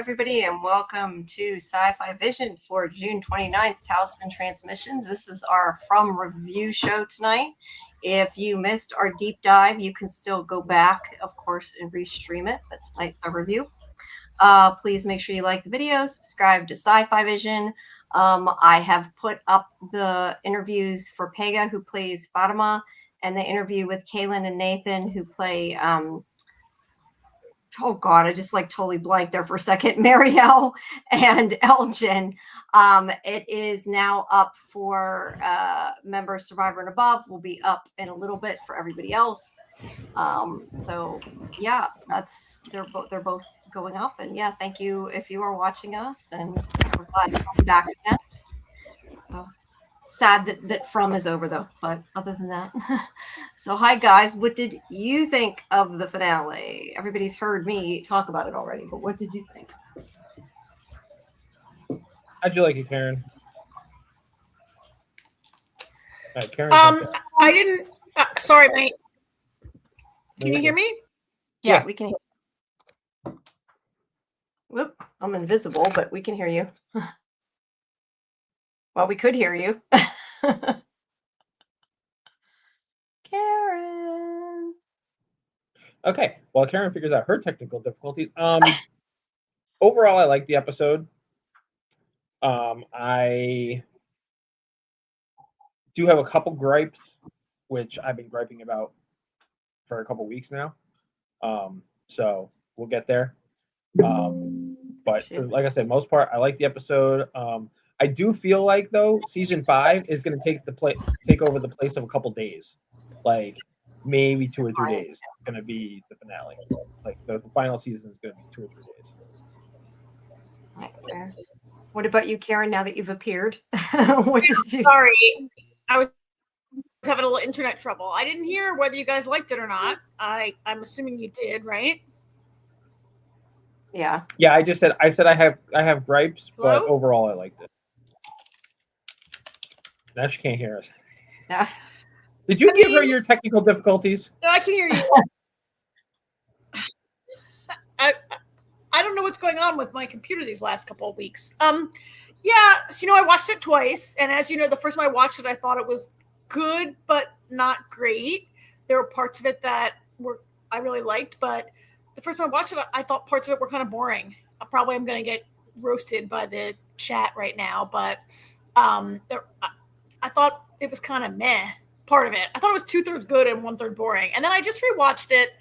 everybody, and welcome to Sci-Fi-Vision for June 29th, Talisman Transmissions. This is our From Review show tonight. If you missed our deep dive, you can still go back, of course, and restream it, but tonight's our review. Please make sure you like the video, subscribe to Sci-Fi-Vision. I have put up the interviews for Pega, who plays Fatima, and the interview with Kaylin and Nathan, who play... oh God, I just totally blanked there for a second. Marielle and Elgin. It is now up for members Survivor and above. Will be up in a little bit for everybody else. So yeah, they're both going up. And yeah, thank you if you are watching us, and we're glad to be back again. So sad that From is over though, but other than that. So hi guys, what did you think of the finale? Everybody's heard me talk about it already, but what did you think? How'd you like it, Karen? All right, Karen. I didn't. Sorry, mate. Can you hear me? Yeah, we can hear you. Whoop, I'm invisible, but we can hear you. Well, we could hear you. Karen. Okay, while Karen figures out her technical difficulties, overall, I like the episode. I do have a couple gripes, which I've been griping about for a couple weeks now. So we'll get there. But like I said, most part, I like the episode. I do feel like though season 5 is going to take over the place of a couple days, like maybe 2 or 3 days. Going to be the finale. Like the final season is going to be 2 or 3 days. Right. What about you, Karen? Now that you've appeared, what did you? Sorry, I was having a little internet trouble. I didn't hear whether you guys liked it or not. I'm assuming you did, right? Yeah. Yeah, I said I have gripes, but overall I liked it. Now she can't hear us. Yeah. Did you give her your technical difficulties? No, I can hear you. I don't know what's going on with my computer these last couple of weeks. Yeah, so I watched it twice, and as you know, the first time I watched it, I thought it was good, but not great. There were parts of it that I really liked, but the first time I watched it, I thought parts of it were kind of boring. I probably am going to get roasted by the chat right now, but I thought it was kind of meh. Part of it, I thought it was 2/3 good and 1/3 boring. And then I just rewatched it,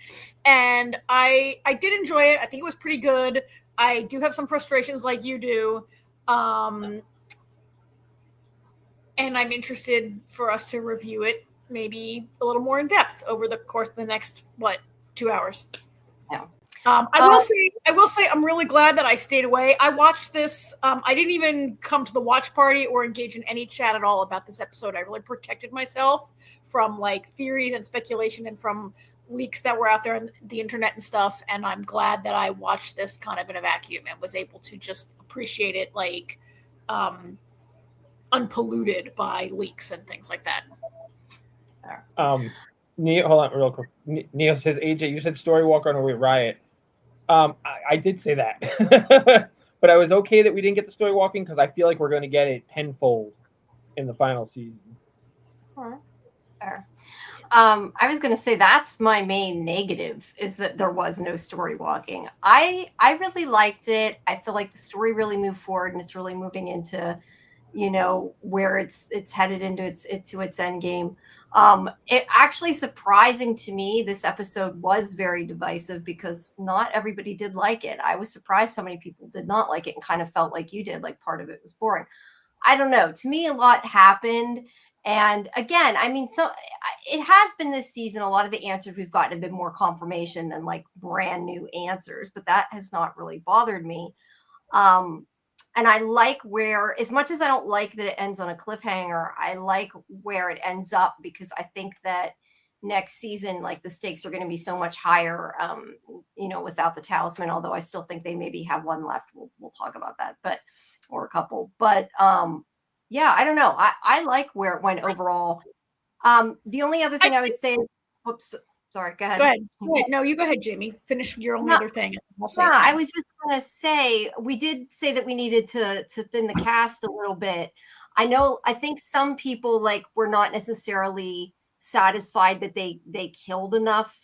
and I did enjoy it. I think it was pretty good. I do have some frustrations like you do, and I'm interested for us to review it maybe a little more in depth over the course of the next 2 hours. Yeah. I will say I'm really glad that I stayed away. I watched this. I didn't even come to the watch party or engage in any chat at all about this episode. I really protected myself from theories and speculation and from leaks that were out there on the internet and stuff. And I'm glad that I watched this kind of in a vacuum and was able to just appreciate it unpolluted by leaks and things like that. Neo, hold on real quick. Neo says, AJ, you said Story Walker on Away Riot. I did say that, but I was okay that we didn't get the story walking because I feel like we're going to get it tenfold in the final season. Fair. I was going to say that's my main negative is that there was no story walking. I really liked it. I feel like the story really moved forward, and it's really moving into, where it's headed into its end game. It actually surprising to me, this episode was very divisive because not everybody did like it. I was surprised how many people did not like it and kind of felt like you did, like part of it was boring. I don't know. To me, a lot happened. And again, so it has been this season. A lot of the answers we've gotten have been more confirmation than brand new answers, but that has not really bothered me. And I like where, as much as I don't like that it ends on a cliffhanger, I like where it ends up because I think that next season, the stakes are going to be so much higher, without the talisman, although I still think they maybe have one left. We'll talk about that, or a couple. But yeah, I don't know. I like where it went overall. The only other thing I would say, whoops, Sorry, go ahead. Go ahead. Go ahead. No, you go ahead, Jamie. Finish your only other thing. I was just going to say, we did say that we needed to thin the cast a little bit. I think some people were not necessarily satisfied that they killed enough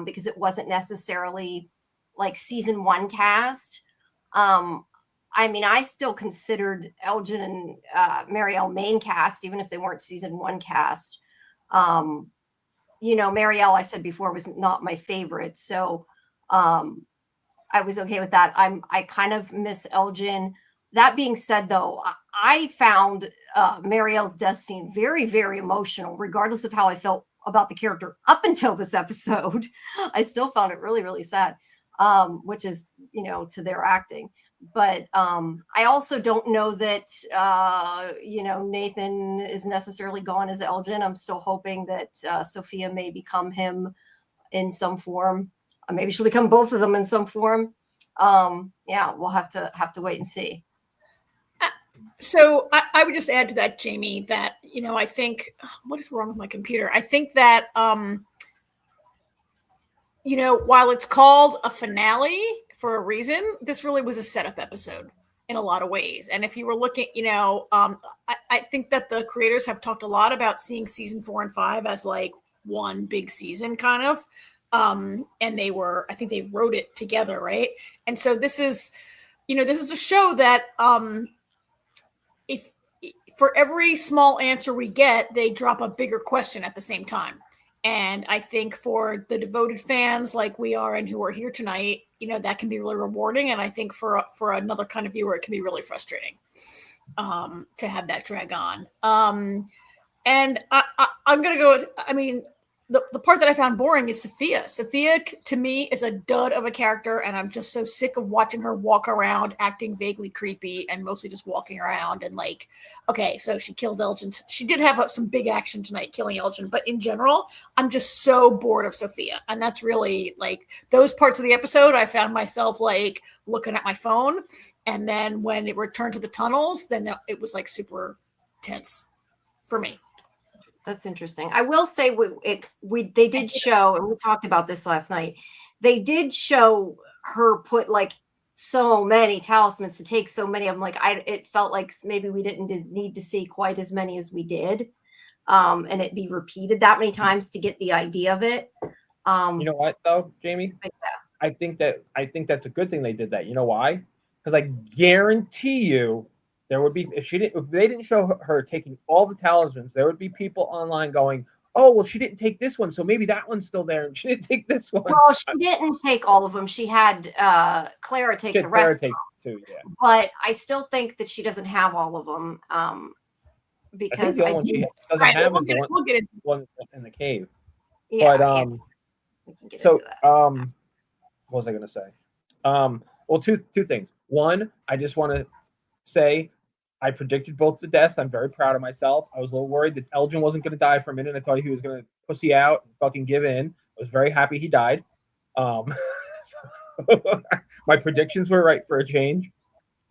because it wasn't necessarily like season 1 cast. I mean, I still considered Elgin and Marielle main cast, even if they weren't season 1 cast. Marielle, I said before, was not my favorite. So I was okay with that. I kind of miss Elgin. That being said, though, I found Marielle's death scene very, very emotional, regardless of how I felt about the character up until this episode. I still found it really, really sad, which is, to their acting. But I also don't know that, Nathan is necessarily gone as Elgin. I'm still hoping that Sophia may become him in some form. Maybe she'll become both of them in some form. Yeah, we'll have to wait and see. So I would just add to that, Jamie, that, I think, what is wrong with my computer? I think that, while it's called a finale for a reason, this really was a setup episode in a lot of ways. And if you were looking, I think that the creators have talked a lot about seeing season 4 and 5 as like one big season kind of. And I think they wrote it together. Right. And so this is a show that, if for every small answer we get, they drop a bigger question at the same time. And I think for the devoted fans like we are and who are here tonight, that can be really rewarding. And I think for another kind of viewer, it can be really frustrating to have that drag on. And I'm going to go with, the part that I found boring is Sophia. Sophia, to me, is a dud of a character, and I'm just so sick of watching her walk around acting vaguely creepy and mostly just walking around and okay, so she killed Elgin. She did have some big action tonight, killing Elgin, but in general, I'm just so bored of Sophia. And that's really, those parts of the episode, I found myself, looking at my phone, and then when it returned to the tunnels, then it was, super tense for me. That's interesting. I will say they did show, and we talked about this last night. They did show her put so many talismans to take so many of them. It felt like maybe we didn't need to see quite as many as we did, and it be repeated that many times to get the idea of it. You know what though, Jamie? I think that's a good thing they did that. You know why? Because I guarantee you, there would be if they didn't show her taking all the talismans, there would be people online going, "Oh, well, she didn't take this one, so maybe that one's still there, and she didn't take this one." Well, she didn't take all of them. She had Clara take the rest. Clara too, yeah. But I still think that she doesn't have all of them because the only one she doesn't have is the one in the cave. Yeah. But we can get so into that. what was I going to say? Well, two things. One, I just want to say I predicted both the deaths. I'm very proud of myself. I was a little worried that Elgin wasn't going to die for a minute. I thought he was going to pussy out and fucking give in. I was very happy he died. My predictions were right for a change.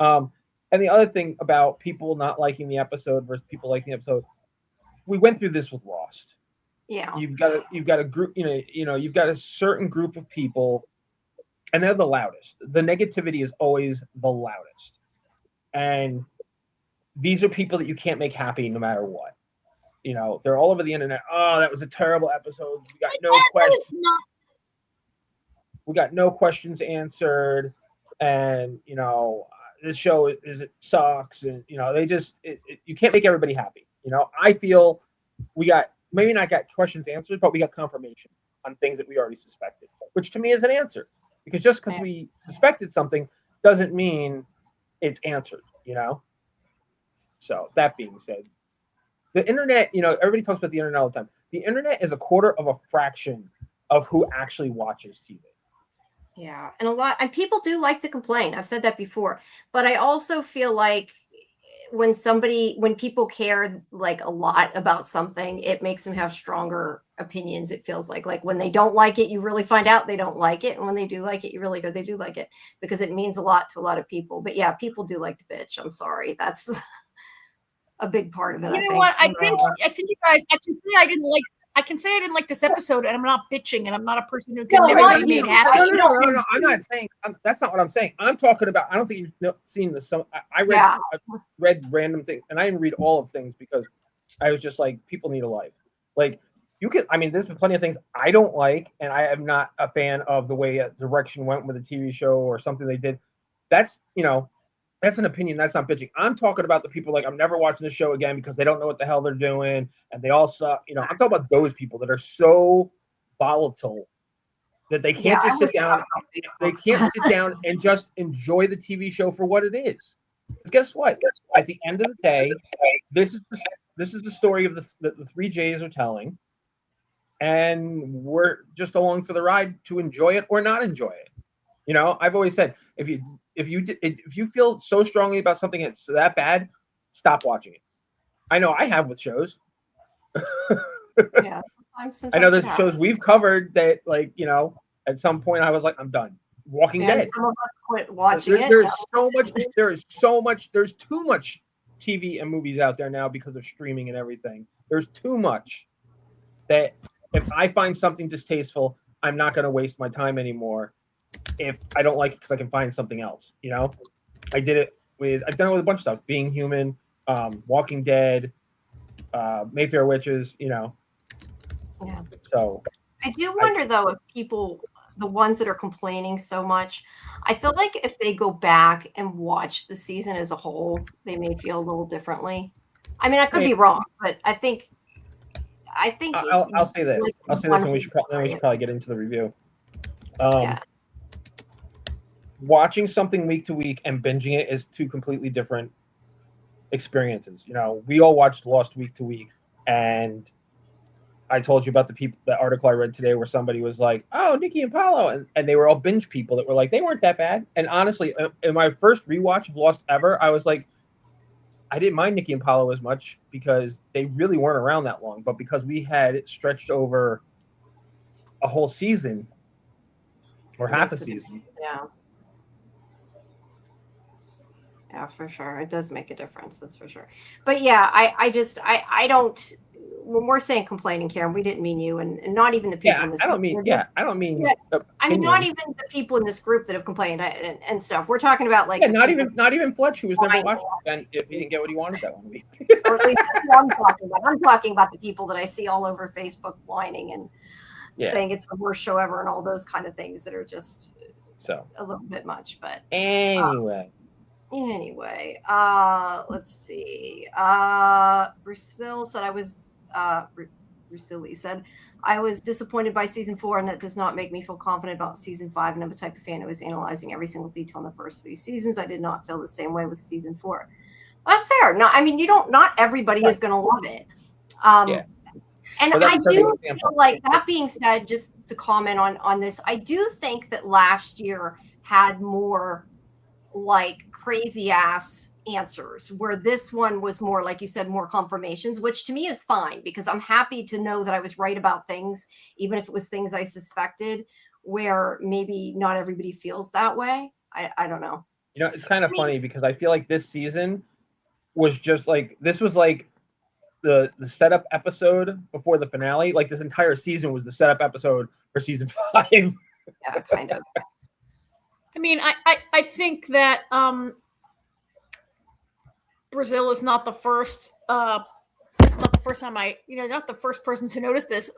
And the other thing about people not liking the episode versus people liking the episode, we went through this with Lost. Yeah. You've got a group, you've got a certain group of people, and they're the loudest. The negativity is always the loudest. And these are people that you can't make happy no matter what. They're all over the internet. Oh, that was a terrible episode. We got no questions. We got no questions answered. And, this show it sucks. And, they just, you can't make everybody happy. I feel we got, maybe not got questions answered, but we got confirmation on things that we already suspected, which to me is an answer. Because just because we suspected something doesn't mean it's answered, So that being said, the internet, everybody talks about the internet all the time. The internet is a quarter of a fraction of who actually watches TV. Yeah. And people do like to complain. I've said that before, but I also feel like when people care a lot about something, it makes them have stronger opinions. It feels like when they don't like it, you really find out they don't like it. And when they do like it, you really go, they do like it, because it means a lot to a lot of people. But yeah, people do like to bitch. I'm sorry. That's a big part of it. You know what? I think you guys, I can say I didn't like I can say I didn't like this episode, and I'm not bitching, and I'm not a person who can No, never not be you. made happy. No. I'm not saying that's not what I'm saying. I'm talking about. I don't think you've seen this. I read random things, and I didn't read all of things because I was just like, people need a life. Like you can. I mean, there's been plenty of things I don't like, and I am not a fan of the way a direction went with a TV show or something they did. That's that's an opinion. That's not bitching. I'm talking about the people like I'm never watching the show again because they don't know what the hell they're doing and they all suck. I'm talking about those people that are so volatile that they can't just sit down. They can't sit down and just enjoy the TV show for what it is. Because guess what? At the end of the day, this is the story of the three J's are telling, and we're just along for the ride to enjoy it or not enjoy it. I've always said if you feel so strongly about something that's that bad, stop watching it. I know I have with shows. Yeah, I know there's shows we've covered that, like, at some point I was like, I'm done. Walking Dead. Some of us quit watching it. There's so much. There's too much TV and movies out there now because of streaming and everything. There's too much that if I find something distasteful, I'm not going to waste my time anymore. If I don't like it because I can find something else, I've done it with a bunch of stuff. Being Human, Walking Dead, Mayfair Witches, Yeah. So I do wonder though if people, the ones that are complaining so much, I feel like if they go back and watch the season as a whole, they may feel a little differently. I mean, I could be wrong, but I think I'll say this. I'll say this, and we should probably get into the review. Yeah. Watching something week to week and binging it is two completely different experiences. We all watched Lost week to week, and I told you about the article I read today where somebody was like, "Oh, Nikki and Paolo," and they were all binge people that were like, they weren't that bad. And honestly, in my first rewatch of Lost ever, I was like, I didn't mind Nikki and Paolo as much because they really weren't around that long, but because we had it stretched over a whole season or half a season. Yeah. Yeah, for sure. It does make a difference. That's for sure. But yeah, I don't, when we're saying complaining, Karen, we didn't mean you and not even the people in this I don't group. mean, I don't mean, I mean, not even the people in this group that have complained and stuff. We're talking about like, not even Fletch, who was never watching and if he didn't get what he wanted that one week. Or at least that's what I'm talking about. I'm talking about the people that I see all over Facebook whining and saying it's the worst show ever and all those kind of things that are just a little bit much. But anyway, let's see. Rusili said, I was disappointed by season 4, and that does not make me feel confident about season 5. And I'm the type of fan who was analyzing every single detail in the first 3 seasons. I did not feel the same way with season 4. Well, that's fair. No, I mean, not everybody is going to love it. And I do feel like, that being said, just to comment on this, I do think that last year had more like crazy ass answers, where this one was more, like you said, more confirmations, which to me is fine because I'm happy to know that I was right about things, even if it was things I suspected, where maybe not everybody feels that way. I don't know. It's kind of funny because I feel like this season was just like, this was like the setup episode before the finale. Like this entire season was the setup episode for season 5. Yeah, kind of. I mean, I think that Brazil is not the first. It's not the first time not the first person to notice this.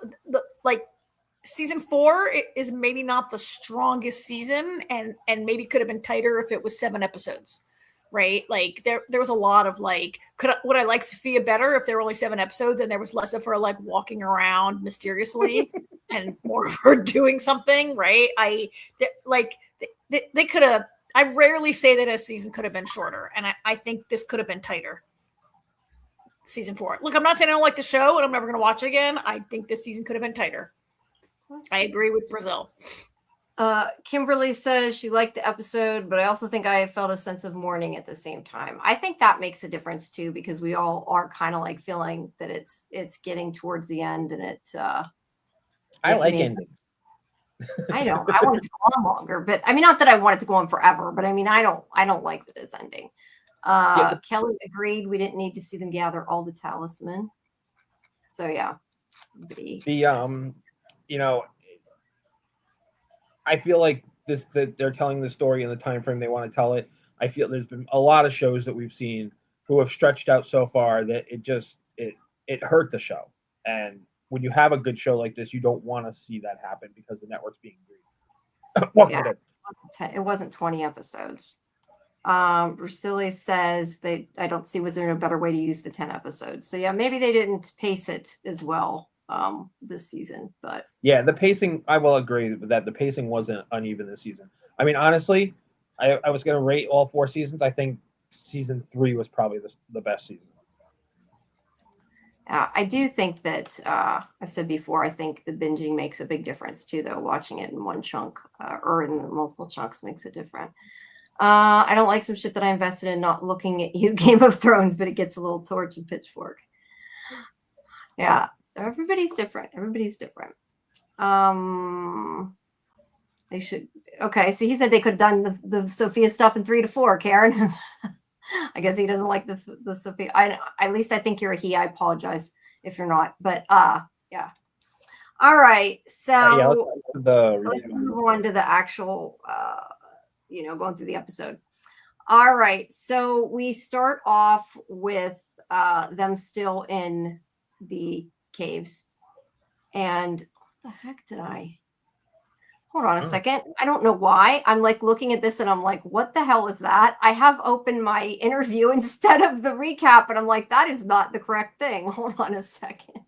Like season 4 is maybe not the strongest season, and maybe could have been tighter if it was 7 episodes, right? Like there was a lot of like, would I like Sophia better if there were only 7 episodes and there was less of her like walking around mysteriously and more of her doing something, right? They could have. I rarely say that a season could have been shorter, and I think this could have been tighter. Season 4. Look, I'm not saying I don't like the show and I'm never going to watch it again. I think this season could have been tighter. I agree with Brazil. Kimberly says she liked the episode, but I also think I felt a sense of mourning at the same time. I think that makes a difference too, because we all are kind of like feeling that it's getting towards the end, and I like endings. I know. I want it to go on longer, but I mean, not that I want it to go on forever, but I mean, I don't like that it's ending. Kelly agreed we didn't need to see them gather all the talisman. So yeah. The you know, I feel like that they're telling the story in the time frame they want to tell it. I feel there's been a lot of shows that we've seen who have stretched out so far that it hurt the show. And when you have a good show like this, you don't want to see that happen because the network's being greedy. Yeah, it wasn't 20 episodes. Rusili says that I don't see was there a better way to use the 10 episodes. So yeah, maybe they didn't pace it as well this season. But yeah, the pacing, I will agree with that. The pacing wasn't uneven this season. I mean, honestly, I was going to rate all 4 seasons. I think season 3 was probably the best season. I do think that I've said before, I think the binging makes a big difference too, though. Watching it in one chunk or in multiple chunks makes it different. I don't like some shit that I invested in not looking at you, Game of Thrones, but it gets a little torch and pitchfork. Yeah, everybody's different. Everybody's different. They should. Okay, so he said they could have done the Sophia stuff in 3 to 4, Karen. I guess he doesn't like the Sophia. At least I think you're a he. I apologize if you're not. But yeah. All right. So let's move on to the actual going through the episode. All right. So we start off with them still in the caves. And what the heck did I? Hold on a second. I don't know why. I'm like looking at this and I'm like, what the hell is that? I have opened my interview instead of the recap. And I'm like, that is not the correct thing. Hold on a second.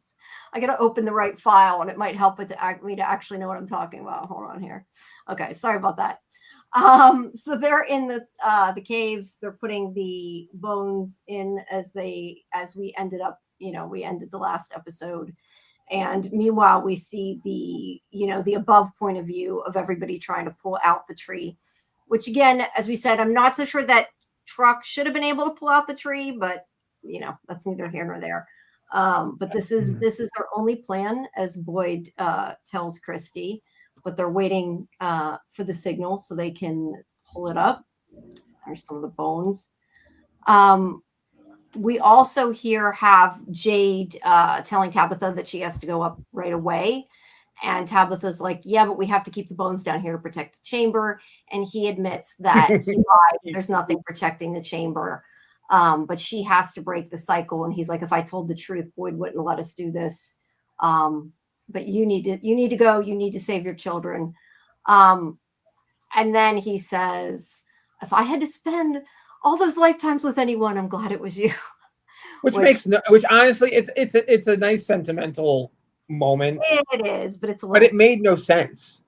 I got to open the right file and it might help me to actually know what I'm talking about. Hold on here. Okay. Sorry about that. So they're in the caves. They're putting the bones in as we ended up, we ended the last episode. And meanwhile, we see the above point of view of everybody trying to pull out the tree, which again, as we said, I'm not so sure that truck should have been able to pull out the tree, but that's neither here nor there. But this is their only plan, as Boyd tells Christy, but they're waiting for the signal so they can pull it up. There's some of the bones. We also here have Jade telling Tabitha that she has to go up right away. And Tabitha's like, yeah, but we have to keep the bones down here to protect the chamber. And he admits that he lied. There's nothing protecting the chamber. But she has to break the cycle. And he's like, if I told the truth, Boyd wouldn't let us do this. But you need to go. You need to save your children. And then he says, if I had to spend all those lifetimes with anyone, I'm glad it was you. Which honestly, it's a nice sentimental moment. It is, but it made no sense.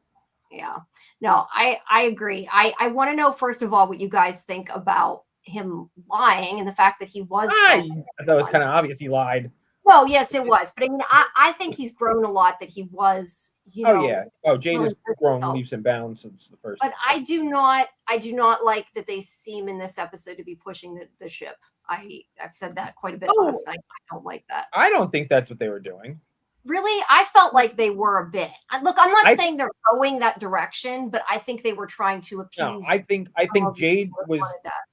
Yeah, no, I agree. I want to know first of all what you guys think about him lying and the fact that he was. I thought it was kind of obvious he lied. No, yes, it was, but I mean, I think he's grown a lot. That he was, Jade has grown leaps and bounds since the first. But I do not like that they seem in this episode to be pushing the ship. I've said that quite a bit last night. I don't like that. I don't think that's what they were doing. Really, I felt like they were a bit. Look, I'm not saying they're going that direction, but I think they were trying to appease. No, I think Jade was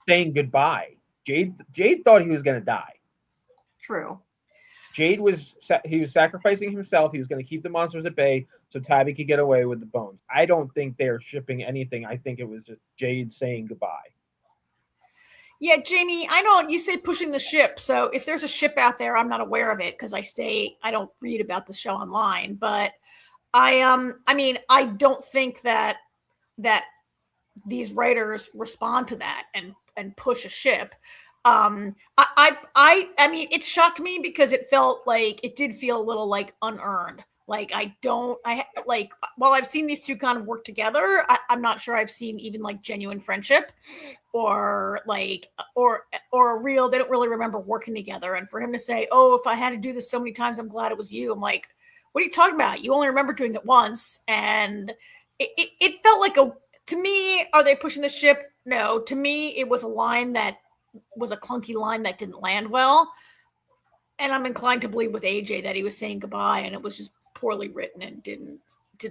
saying goodbye. Jade thought he was going to die. True. Jade was sacrificing himself. He was going to keep the monsters at bay so Tabby could get away with the bones. I don't think they're shipping anything. I think it was just Jade saying goodbye. Yeah, Jamie, you say pushing the ship. So if there's a ship out there, I'm not aware of it because I don't read about the show online, but I don't think that these writers respond to that and push a ship. I mean, it shocked me because it did feel a little like unearned. While I've seen these two kind of work together, I'm not sure I've seen even like genuine friendship or they don't really remember working together. And for him to say, oh, if I had to do this so many times, I'm glad it was you. I'm like, what are you talking about? You only remember doing it once. And it felt like to me, are they pushing the ship? No, to me, it was a line that was a clunky line that didn't land well. And I'm inclined to believe with AJ that he was saying goodbye and it was just poorly written and didn't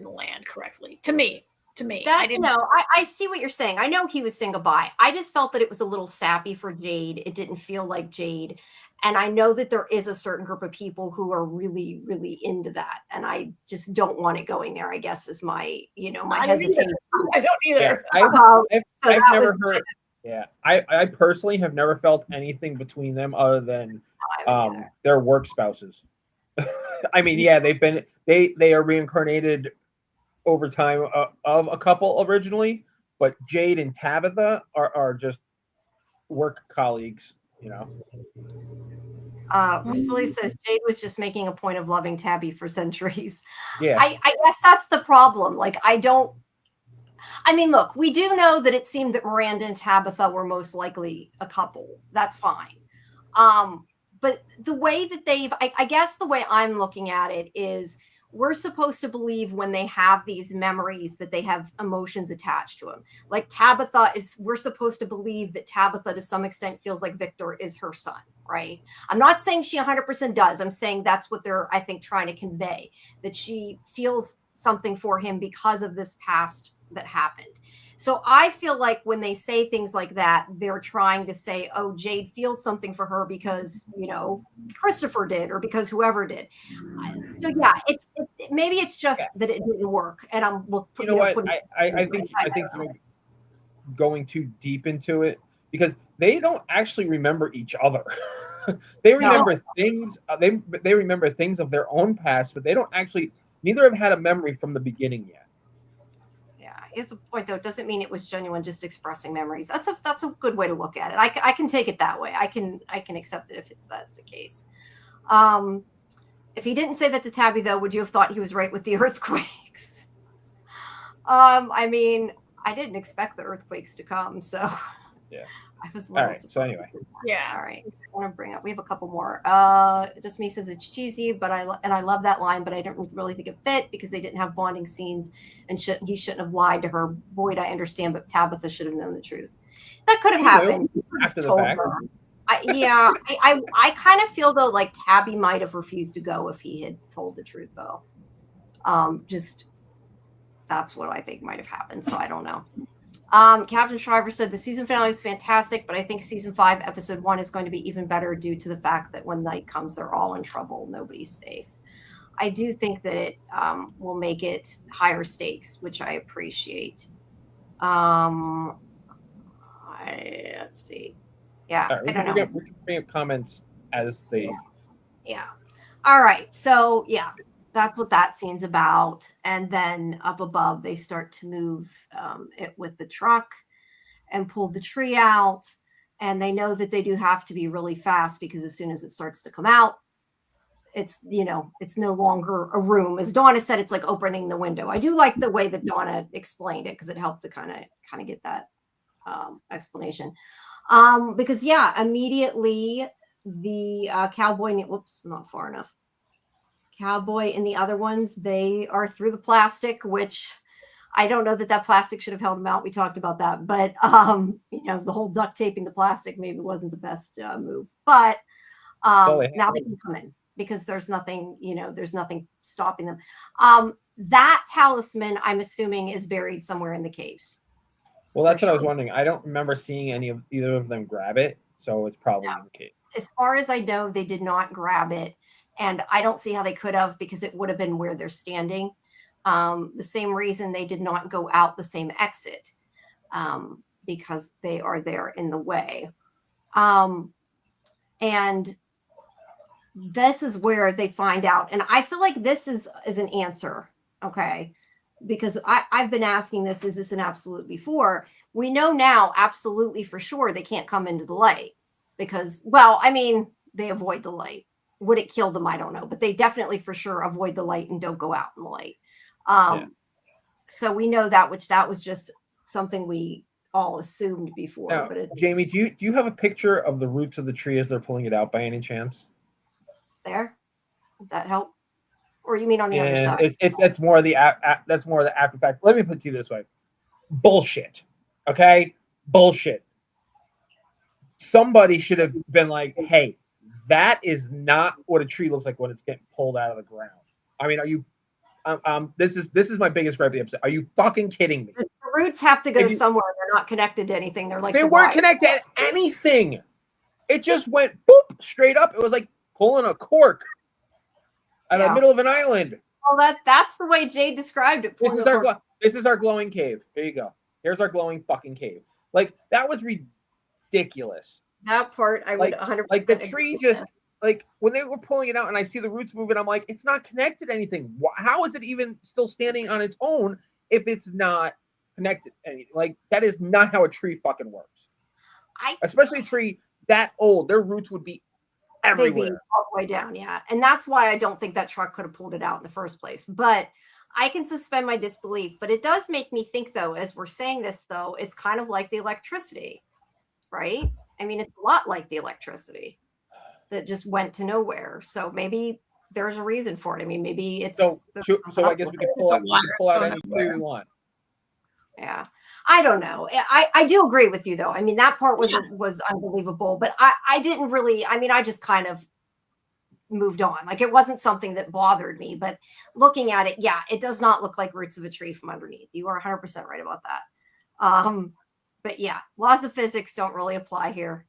land correctly to me. I see what you're saying. I know he was saying goodbye. I just felt that it was a little sappy for Jade. It didn't feel like Jade. And I know that there is a certain group of people who are really, really into that. And I just don't want it going there, I guess, is my, my hesitation. I don't either. I've never heard. Yeah, I personally have never felt anything between them other than their work spouses. I mean, yeah, they are reincarnated over time of a couple originally, but Jade and Tabitha are just work colleagues, Priscilla says Jade was just making a point of loving Tabby for centuries. Yeah. I guess that's the problem. Like, look, we do know that it seemed that Miranda and Tabitha were most likely a couple. That's fine. But the way that I guess the way I'm looking at it is we're supposed to believe when they have these memories that they have emotions attached to them. Like Tabitha we're supposed to believe that Tabitha to some extent feels like Victor is her son, right? I'm not saying she 100% does. I'm saying that's what they're, I think, trying to convey, that she feels something for him because of this past that happened. So I feel like when they say things like that, they're trying to say, oh, Jade feels something for her because, Christopher did or because whoever did. So yeah, maybe it's just that it didn't work. And I'm I think you're going too deep into it because they don't actually remember each other. They remember things. They remember things of their own past, but they don't actually. Neither have had a memory from the beginning yet. It's a point though. It doesn't mean it was genuine, just expressing memories. That's a good way to look at it. I can take it that way. I can accept it if that's the case. If he didn't say that to Tabby though, would you have thought he was right with the earthquakes? I mean, I didn't expect the earthquakes to come, so yeah. I was all right. So anyway, yeah. All right. I want to bring up. We have a couple more. Just me says it's cheesy, but I love that line, but I don't really think it fit because they didn't have bonding scenes, and he shouldn't have lied to her. Boyd, I understand, but Tabitha should have known the truth. That could have happened after the fact. I kind of feel though like Tabby might have refused to go if he had told the truth though. Just that's what I think might have happened. So I don't know. Captain Shriver said the season finale is fantastic, but I think season 5, episode 1 is going to be even better due to the fact that when night comes, they're all in trouble. Nobody's safe. I do think that it will make it higher stakes, which I appreciate. Let's see. Yeah, right, I don't know. We can bring up comments as they. Yeah. All right. So yeah. That's what that scene's about. And then up above, they start to move it with the truck and pull the tree out. And they know that they do have to be really fast because as soon as it starts to come out, it's no longer a room. As Donna said, it's like opening the window. I do like the way that Donna explained it because it helped to kind of get that explanation. Because immediately the cowboy, whoops, not far enough. Cowboy and the other ones, they are through the plastic, which I don't know that plastic should have held them out. We talked about that, but the whole duct taping the plastic maybe wasn't the best move. But now they can come in because there's nothing stopping them. That talisman, I'm assuming, is buried somewhere in the caves. Well, that's what I was wondering. I don't remember seeing either of them grab it, so it's probably in the cave. As far as I know, they did not grab it. And I don't see how they could have because it would have been where they're standing. The same reason they did not go out the same exit because they are there in the way. And this is where they find out. And I feel like this is an answer, okay? Because I've been asking this, is this an absolute before? We know now absolutely for sure they can't come into the light because, they avoid the light. Would it kill them? I don't know, but they definitely for sure avoid the light and don't go out in the light. So we know that, that was just something we all assumed before. Now, but Jamie, do you have a picture of the roots of the tree as they're pulling it out by any chance? There, does that help? Or you mean on the other side? It's more of the that's more of the after fact. Let me put it to you this way: bullshit. Okay, bullshit. Somebody should have been like, hey. That is not what a tree looks like when it's getting pulled out of the ground. I mean, are you? This is my biggest gripe of the episode. Are you fucking kidding me? The roots have to go somewhere. They're not connected to anything. They're like they weren't connected to anything. It just went boop straight up. It was like pulling a cork out of the middle of an island. Well, that's the way Jade described it. This is our glowing cave. There you go. Here's our glowing fucking cave. Like, that was ridiculous. That part I would 100%. Like the tree just like when they were pulling it out and I see the roots moving, I'm like, it's not connected to anything. How is it even still standing on its own if it's not connected? Like, that is not how a tree fucking works. Especially a tree that old, their roots would be everywhere. They'd be all the way down, yeah. And that's why I don't think that truck could have pulled it out in the first place. But I can suspend my disbelief. But it does make me think, though, as we're saying this, though, it's kind of like the electricity, right? I mean, it's a lot like the electricity that just went to nowhere. So maybe there's a reason for it. I mean, maybe it's so I guess we can pull out any tree we want. Yeah. I don't know. I do agree with you, though. I mean, that part was unbelievable, but I didn't really, I mean, I just kind of moved on. Like, it wasn't something that bothered me, but looking at it, yeah, it does not look like roots of a tree from underneath. You are 100% right about that. But yeah, laws of physics don't really apply here.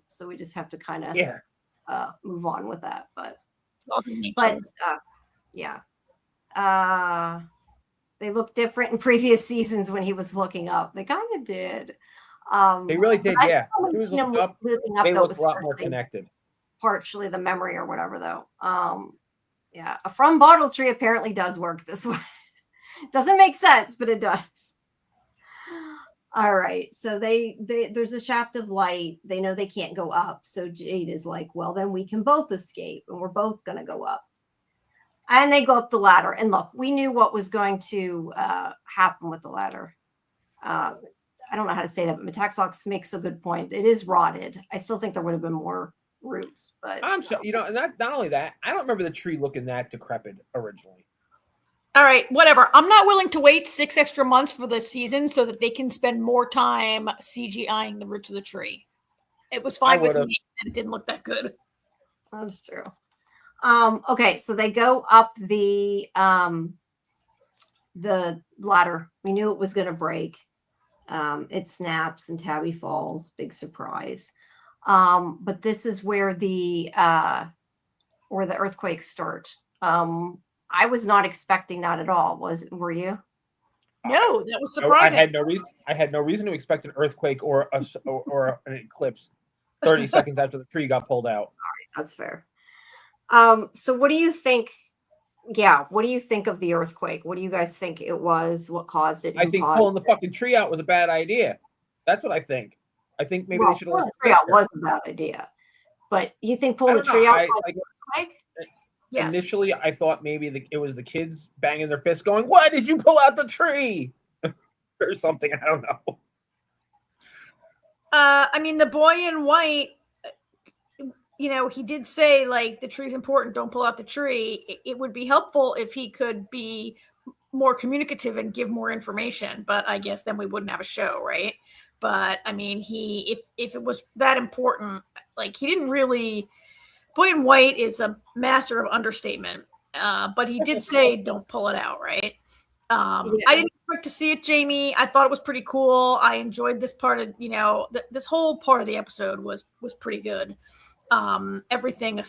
So we just have to kind of move on with that. But yeah. They look different in previous seasons when he was looking up. They kind of did. They really did, yeah. He was looking up. They looked a lot more connected. Partially the memory or whatever, though. Yeah, a from bottle tree apparently does work this way. Doesn't make sense, but it does. All right, so there's a shaft of light. They know they can't go up, so Jade is like, well, then we can both escape, and we're both going to go up. And they go up the ladder. And look, we knew what was going to happen with the ladder. I don't know how to say that, but Metaxox makes a good point. It is rotted. I still think there would have been more roots, but I'm sure, and that, not only that, I don't remember the tree looking that decrepit originally. All right, whatever. I'm not willing to wait 6 extra months for the season so that they can spend more time CGIing the roots of the tree. It was fine with me, and it didn't look that good. That's true. Okay, so they go up the ladder. We knew it was going to break. It snaps and Tabby falls. Big surprise. But this is where the earthquakes start. I was not expecting that at all. Were you? No, that was surprising. I had no reason to expect an earthquake or an eclipse 30 seconds after the tree got pulled out. All right, that's fair. So what do you think? Yeah, what do you think of the earthquake? What do you guys think it was? What caused it? I think pulling the fucking tree out was a bad idea. That's what I think. I think maybe they should have listened. The tree out was a bad idea, but you think pulling the tree out was an earthquake? Yes. Initially, I thought maybe it was the kids banging their fists, going, "Why did you pull out the tree?" or something. I don't know. I mean, the boy in white, he did say, like, the tree's important. Don't pull out the tree. It would be helpful if he could be more communicative and give more information. But I guess then we wouldn't have a show, right? But I mean, if it was that important, like, he didn't really. Boy in white is a master of understatement, but he did say, "Don't pull it out," right? I didn't expect to see it, Jamie. I thought it was pretty cool. I enjoyed this part of, this whole part of the episode was pretty good. Everything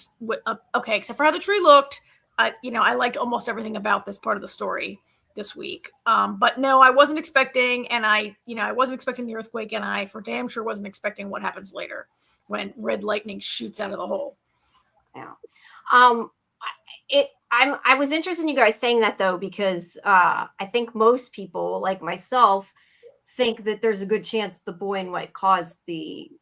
okay, except for how the tree looked. I liked almost everything about this part of the story this week. But no, I wasn't expecting, and I wasn't expecting the earthquake, and I for damn sure wasn't expecting what happens later when red lightning shoots out of the hole. Yeah. I was interested in you guys saying that, though, because I think most people, like myself, think that there's a good chance the boy in white caused the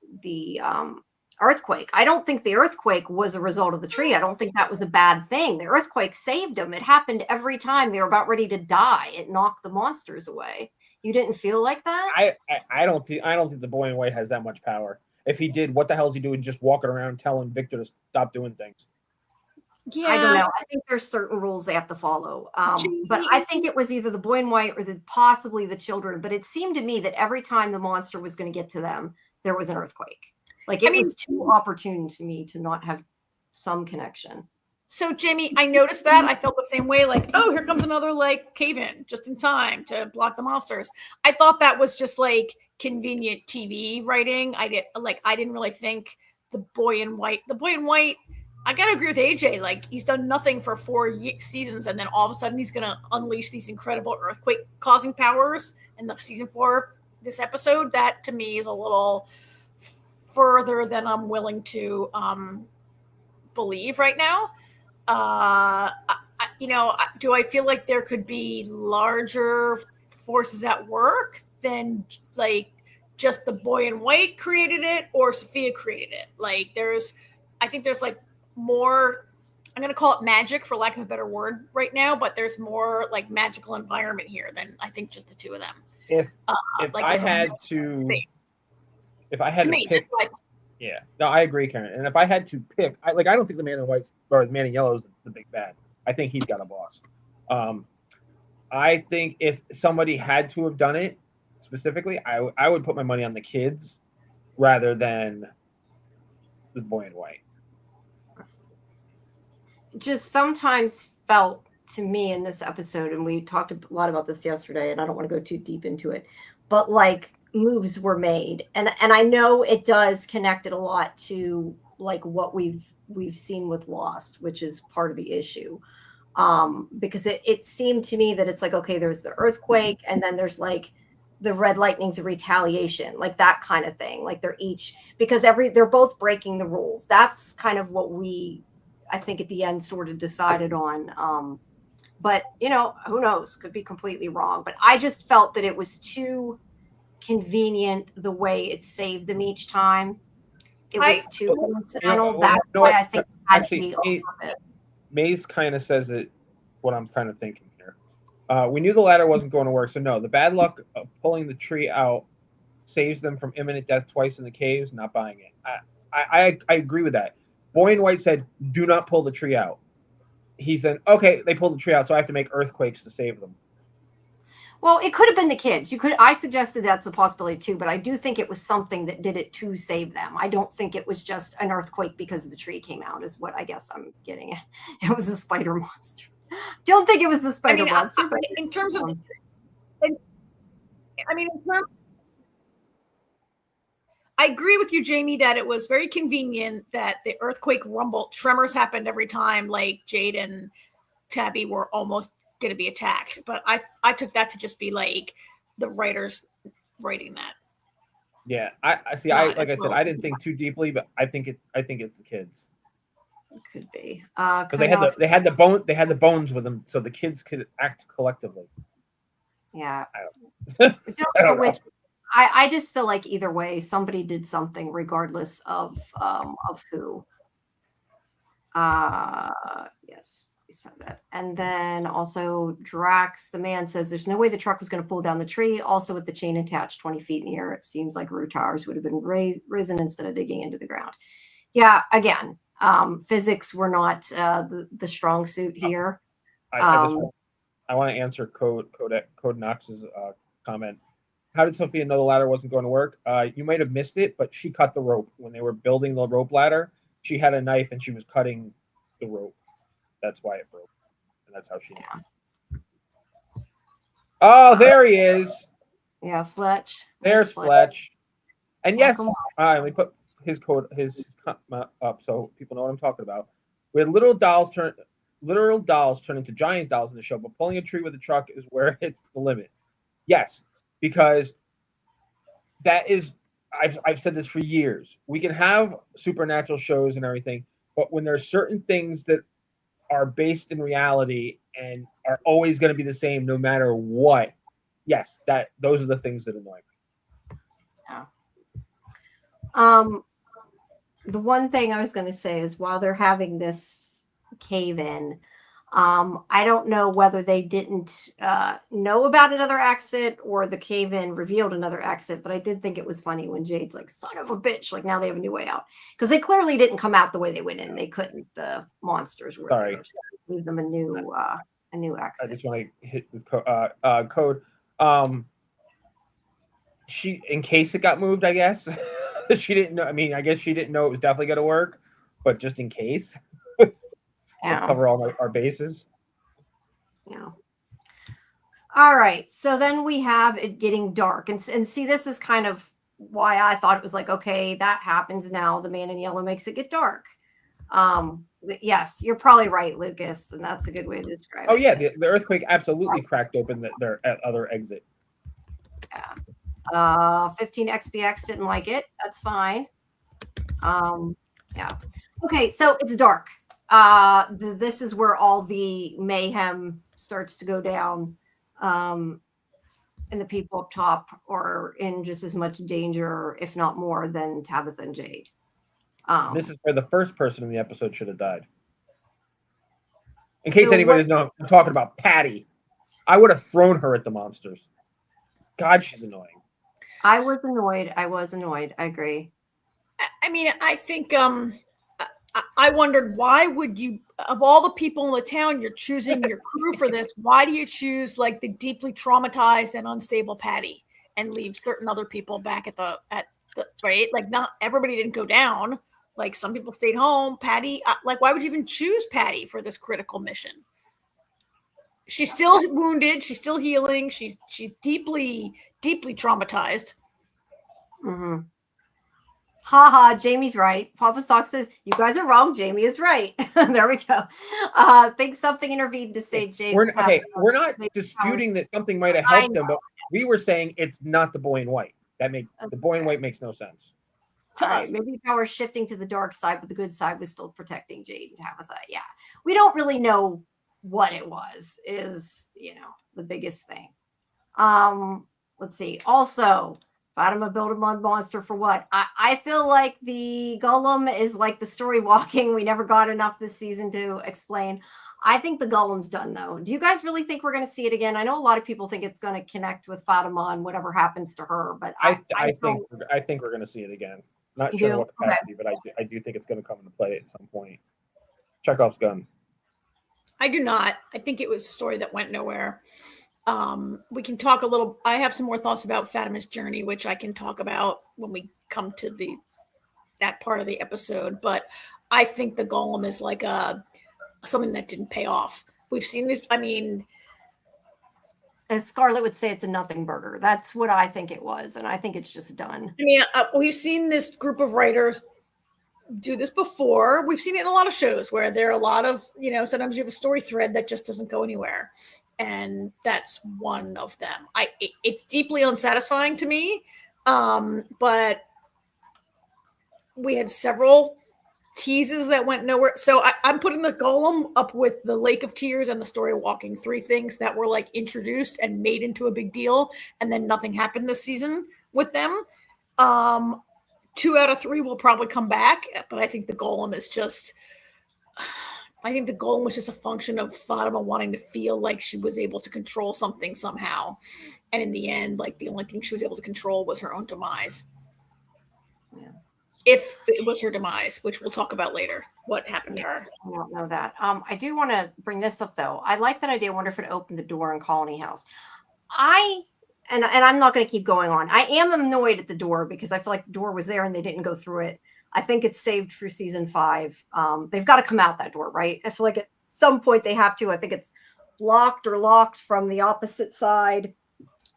earthquake. I don't think the earthquake was a result of the tree. I don't think that was a bad thing. The earthquake saved them. It happened every time they were about ready to die. It knocked the monsters away. You didn't feel like that? I don't think the boy in white has that much power. If he did, what the hell is he doing just walking around telling Victor to stop doing things? Yeah, I don't know. I think there's certain rules they have to follow. But I think it was either the boy in white or possibly the children. But it seemed to me that every time the monster was going to get to them, there was an earthquake. Like, it was too opportune to me to not have some connection. So, Jamie, I noticed that. I felt the same way. Like, oh, here comes another, like, cave-in just in time to block the monsters. I thought that was just, like, convenient TV writing. I didn't really think the boy in white. The boy in white, I gotta agree with AJ. Like, he's done nothing for 4 seasons, and then all of a sudden he's gonna unleash these incredible earthquake-causing powers in the season 4. This episode, that to me is a little further than I'm willing to believe right now. Do I feel like there could be larger forces at work than like just the boy in white created it or Sophia created it? Like, I think there's like more, I'm going to call it magic for lack of a better word right now, but there's more like magical environment here than I think just the two of them. If like I had to, if I had to pick, yeah, no, I agree, Karen. And if I had to pick, I don't think the man in white or the man in yellow is the big bad. I think he's got a boss. I think if somebody had to have done it specifically, I would put my money on the kids rather than the boy in white. Just sometimes felt to me in this episode, and we talked a lot about this yesterday, and I don't want to go too deep into it, but like moves were made, and I know it does connect it a lot to like what we've seen with Lost, which is part of the issue. Because it seemed to me that it's like, okay, there's the earthquake, and then there's like the red lightning's a retaliation, like that kind of thing. Like they're each, because they're both breaking the rules. That's kind of what I think at the end sort of decided on. But who knows? Could be completely wrong. But I just felt that it was too convenient the way it saved them each time. It was too coincidental. That's why I think it had to be all of it. Maze kind of says it, what I'm kind of thinking here. We knew the ladder wasn't going to work, so no, the bad luck of pulling the tree out saves them from imminent death twice in the caves. Not buying it. I agree with that. Boy in white said, do not pull the tree out. He said, okay, they pulled the tree out, so I have to make earthquakes to save them. Well, it could have been the kids. I suggested that's a possibility too, but I do think it was something that did it to save them. I don't think it was just an earthquake because the tree came out, is what I guess I'm getting at. It was a spider monster. Don't think it was the spider monster. In terms of, I agree with you, Jamie, that it was very convenient that the earthquake tremors happened every time like Jade and Tabby were almost going to be attacked. But I took that to just be like the writers writing that. Yeah, I see. I I didn't think too deeply, but I think it's the kids. It could be because they had the bones with them, so the kids could act collectively. Yeah, I don't know. I just feel like either way, somebody did something, regardless of who. Yes, we said that. And then also Drax, the man, says there's no way the truck was going to pull down the tree. Also, with the chain attached 20 feet in the air, it seems like root towers would have been risen instead of digging into the ground. Yeah, again, physics were not the strong suit here. I want to answer Code Knox's comment. How did Sophia know the ladder wasn't going to work? You might have missed it, but she cut the rope when they were building the rope ladder. She had a knife and she was cutting the rope. That's why it broke, and that's how she knew. Oh, there he is. Yeah, Fletch. There's Fletch. And yes, let me put his up so people know what I'm talking about. We had literal dolls turn into giant dolls in the show, but pulling a tree with a truck is where it's the limit. Yes, because that is, I've said this for years. We can have supernatural shows and everything, but when there's certain things that are based in reality and are always going to be the same no matter what, yes, those are the things that annoy me. Yeah. The one thing I was going to say is while they're having this cave-in, I don't know whether they didn't know about another exit or the cave-in revealed another exit, but I did think it was funny when Jade's like, son of a bitch, like now they have a new way out. Because they clearly didn't come out the way they went in. They couldn't. The monsters were there. So leave them a new exit. I just want to hit with Code. She, in case it got moved, I guess. She didn't know. I mean, I guess she didn't know it was definitely going to work, but just in case. Let's cover all our bases. Yeah. All right. So then we have it getting dark. And see, this is kind of why I thought it was like, okay, that happens now. The man in yellow makes it get dark. Yes, you're probably right, Lucas, and that's a good way to describe it. Oh yeah, the earthquake absolutely cracked open their other exit. Yeah. 15 XBX didn't like it. That's fine. Yeah. Okay, so it's dark. This is where all the mayhem starts to go down. And the people up top are in just as much danger, if not more, than Tabitha and Jade. This is where the first person in the episode should have died. In case anybody doesn't know, I'm talking about Patty. I would have thrown her at the monsters. God, she's annoying. I was annoyed. I agree. I mean, I think I wondered, why would you, of all the people in the town, you're choosing your crew for this, why do you choose like the deeply traumatized and unstable Patty and leave certain other people back at the right? Like, not everybody didn't go down. Like, some people stayed home. Patty, like, why would you even choose Patty for this critical mission? She's still wounded. She's still healing. She's deeply, deeply traumatized. Mm-hmm. Haha, Jamie's right. Papa Sock says, you guys are wrong. Jamie is right. There we go. Think something intervened to say Jamie. We're not disputing that something might have helped them, but we were saying it's not the boy in white. The boy in white makes no sense. All right, maybe power shifting to the dark side, but the good side was still protecting Jade and Tabitha. Yeah. We don't really know what it was, is, the biggest thing. Let's see. Also, Fatima built a mud monster for what? I feel like the Golem is like the story walking. We never got enough this season to explain. I think the Golem's done, though. Do you guys really think we're going to see it again? I know a lot of people think it's going to connect with Fatima and whatever happens to her, but I think we're going to see it again. Not sure what capacity, but I do think it's going to come into play at some point. Chekhov's gun. I do not. I think it was a story that went nowhere. We can talk a little. I have some more thoughts about Fatima's journey, which I can talk about when we come to that part of the episode. But I think the Golem is like something that didn't pay off. We've seen this. I mean, as Scarlett would say, it's a nothing burger. That's what I think it was, and I think it's just done. I mean, we've seen this group of writers do this before. We've seen it in a lot of shows where there are a lot of, sometimes you have a story thread that just doesn't go anywhere. And that's one of them. It's deeply unsatisfying to me. But we had several teases that went nowhere. So I'm putting the Golem up with the Lake of Tears and the Story Walking, 3 things that were like introduced and made into a big deal. And then nothing happened this season with them. 2 out of 3 will probably come back, but I think the Golem is just, was just a function of Fatima wanting to feel like she was able to control something somehow. And in the end, like, the only thing she was able to control was her own demise. Yeah. If it was her demise, which we'll talk about later, what happened to her. I don't know that. I do want to bring this up, though. I like that idea. I wonder if it opened the door in Colony House. And I'm not going to keep going on. I am annoyed at the door because I feel like the door was there and they didn't go through it. I think it's saved for season 5. They've got to come out that door, right? I feel like at some point they have to. I think it's blocked or locked from the opposite side.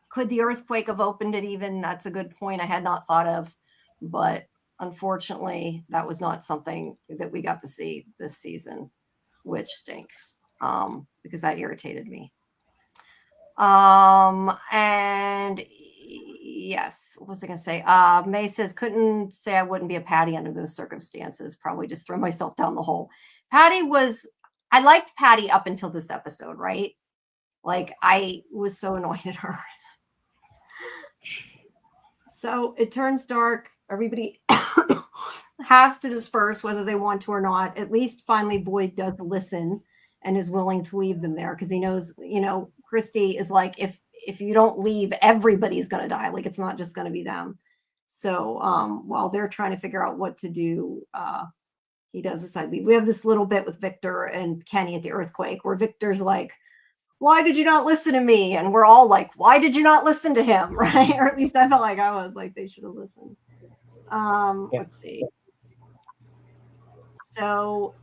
Could the earthquake have opened it even? That's a good point I had not thought of. But unfortunately, that was not something that we got to see this season, which stinks because that irritated me. And yes, what was I going to say? May says, couldn't say I wouldn't be a Patty under those circumstances. Probably just throw myself down the hole. I liked Patty up until this episode, right? Like, I was so annoyed at her. So it turns dark. Everybody has to disperse whether they want to or not. At least finally Boyd does listen and is willing to leave them there because he knows, Christy is like, if you don't leave, everybody's going to die. Like, it's not just going to be them. So while they're trying to figure out what to do, he does decide to leave. We have this little bit with Victor and Kenny at the earthquake where Victor's like, why did you not listen to me? And we're all like, why did you not listen to him? Right? Or at least I felt like I was like, they should have listened. Let's see. So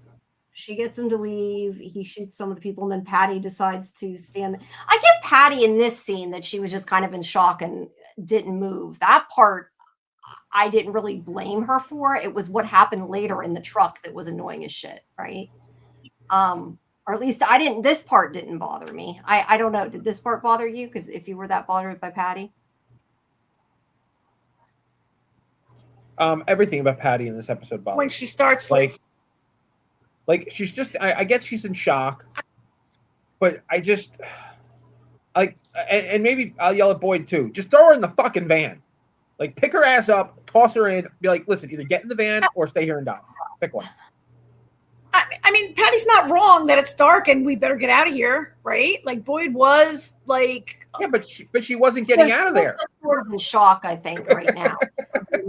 she gets him to leave. He shoots some of the people, and then Patty decides to stand. I get Patty in this scene that she was just kind of in shock and didn't move. That part I didn't really blame her for. It was what happened later in the truck that was annoying as shit, right? Or at least I didn't. This part didn't bother me. I don't know. Did this part bother you? Because if you were that bothered by Patty, everything about Patty in this episode bothers when she starts like she's just. I get she's in shock, but I just like, and maybe I'll yell at Boyd too. Just throw her in the fucking van. Like, pick her ass up, toss her in, be like, listen, either get in the van or stay here and die. Pick one. I mean, Patty's not wrong that it's dark and we better get out of here, right? Like, Boyd was like, yeah, but she wasn't getting out of there. Sort of in shock, I think, right now. She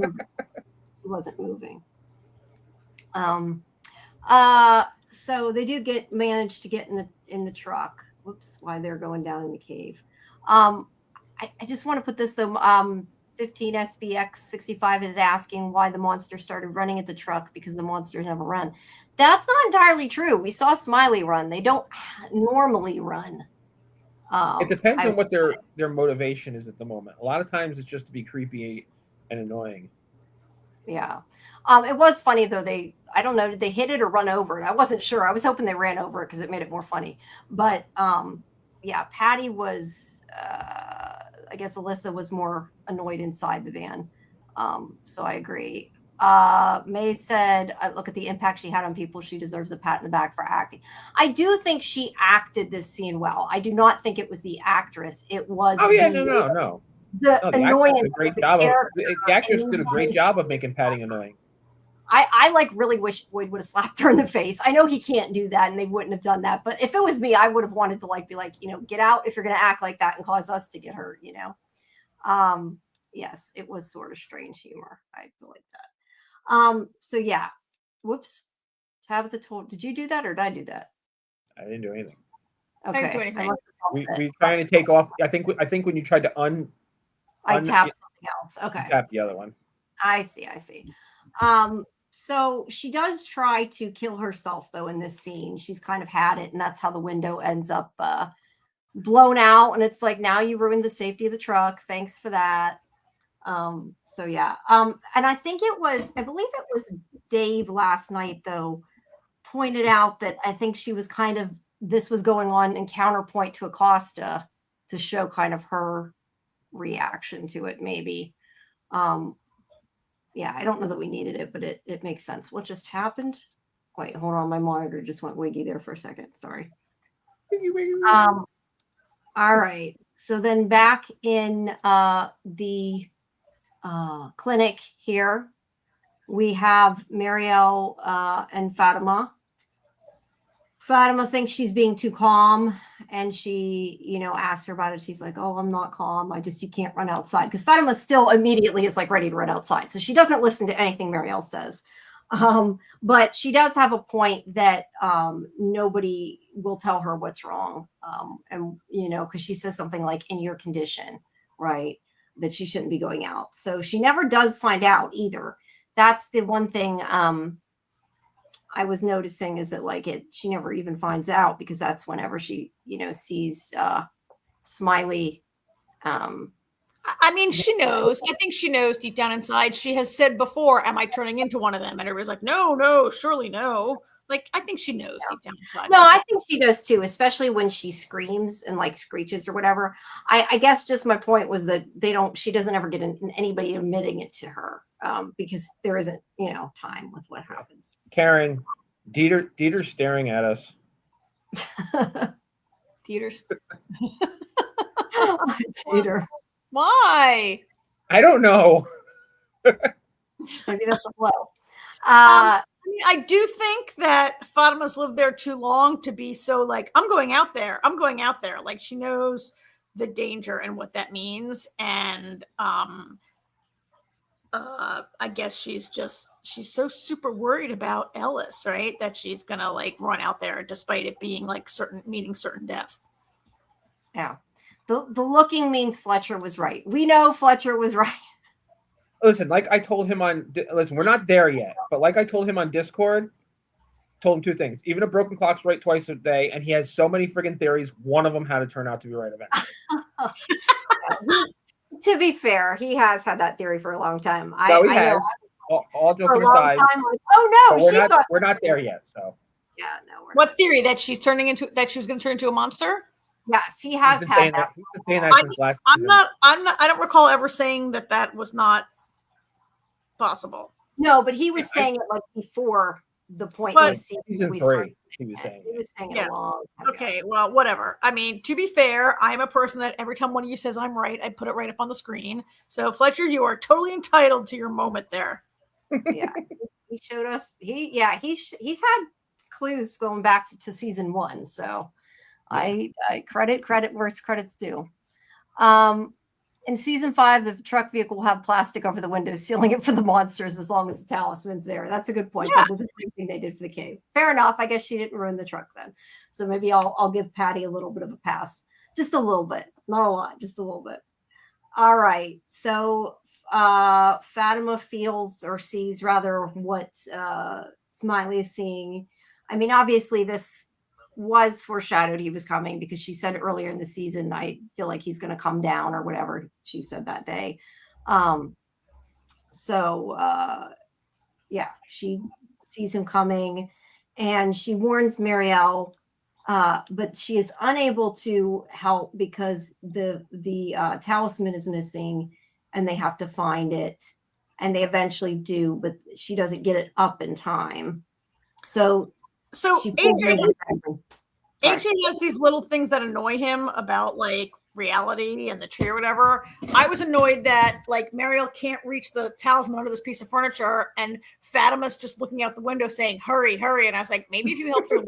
wasn't moving. So they do manage to get in the truck. Whoops, why they're going down in the cave. I just want to put this though. 15 SBX 65 is asking why the monster started running at the truck because the monsters never run. That's not entirely true. We saw Smiley run. They don't normally run. It depends on what their motivation is at the moment. A lot of times it's just to be creepy and annoying. Yeah. It was funny though. I don't know, did they hit it or run over it? I wasn't sure. I was hoping they ran over it because it made it more funny. But yeah, Patty was I guess Alyssa was more annoyed inside the van. So I agree. May said, look at the impact she had on people. She deserves a pat in the back for acting. I do think she acted this scene well. I do not think it was the actress. It was. Oh yeah, no. The annoying. The actress did a great job of making Patty annoying. I like really wish Boyd would have slapped her in the face. I know he can't do that and they wouldn't have done that. But if it was me, I would have wanted to be like, get out if you're going to act like that and cause us to get hurt, Yes, it was sort of strange humor. I feel like that. So yeah. Whoops. Tabitha told, did you do that or did I do that? I didn't do anything. Okay. I didn't do anything. We trying to take off. I think when you tried to I tapped something else. Okay. Tap the other one. I see. So she does try to kill herself though in this scene. She's kind of had it, and that's how the window ends up blown out. And it's like, now you ruined the safety of the truck. Thanks for that. So yeah. And I believe it was Dave last night though, pointed out that I think she was this was going on in counterpoint to Acosta to show kind of her reaction to it maybe. Yeah, I don't know that we needed it, but it makes sense. What just happened? Wait, hold on. My monitor just went wiggy there for a second. Sorry. All right. So then back in the clinic here, we have Marielle and Fatima. Fatima thinks she's being too calm, and she, asks her about it. She's like, "Oh, I'm not calm. You can't run outside." Because Fatima still immediately is like ready to run outside. So she doesn't listen to anything Marielle says. But she does have a point that nobody will tell her what's wrong. And, because she says something like, in your condition, right, that she shouldn't be going out. So she never does find out either. That's the one thing I was noticing is that she never even finds out, because that's whenever she, sees Smiley. I mean, she knows. I think she knows deep down inside. She has said before, "Am I turning into one of them?" And everybody's like, "No, surely no." Like, I think she knows deep down inside. No, I think she does too, especially when she screams and screeches or whatever. I guess just my point was that she doesn't ever get anybody admitting it to her because there isn't, time with what happens. Karen, Dieter's staring at us. Dieter's. Dieter. Why? I don't know. Maybe that's a blow. I do think that Fatima's lived there too long to be so I'm going out there. Like, she knows the danger and what that means. And I guess she's so super worried about Ellis, right? That she's going to run out there despite it being meaning certain death. Yeah. The looking means Fletcher was right. We know Fletcher was right. Listen, I told him we're not there yet, but I told him on Discord, told him two things. Even a broken clock's right twice a day, and he has so many friggin' theories. One of them had to turn out to be right eventually. to be fair, he has had that theory for a long time. No, he I has. know All for a joking long aside, time. Like, oh no, but she's not. we're not there yet. So Yeah, no. We're What not. theory that she was going to turn into a monster? Yes, he he's has been had saying that. He's been saying that since last I'm season. not. I don't recall ever saying that was not possible. No, but he was saying it like before the point But- was Season we 3, started he was saying. He was saying it Yeah. a long time ago. Okay, well, whatever. I mean, to be fair, I'm a person that every time one of you says I'm right, I put it right up on the screen. So, Fletcher, you are totally entitled to your moment there. Yeah, he showed us. He's had clues going back to season 1. So I credit where it's credit's due. In season 5, the truck vehicle will have plastic over the windows, sealing it for the monsters as long as the talisman's there. That's a good point. Yeah. They did the same thing they did for the cave. Fair enough. I guess she didn't ruin the truck then. So maybe I'll give Patty a little bit of a pass. Just a little bit. Not a lot, just a little bit. All right. So Fatima feels or sees rather what Smiley is seeing. I mean, obviously this was foreshadowed he was coming because she said earlier in the season, I feel like he's going to come down or whatever she said that day. Yeah, she sees him coming and she warns Marielle, but she is unable to help because the talisman is missing and they have to find it, and they eventually do, but she doesn't get it up in time. So she AJ has these little things that annoy him about like reality and the tree or whatever. I was annoyed that like Mariel can't reach the talisman under this piece of furniture, and Fatima's just looking out the window saying, "Hurry, hurry!" And I was like, maybe if you help her,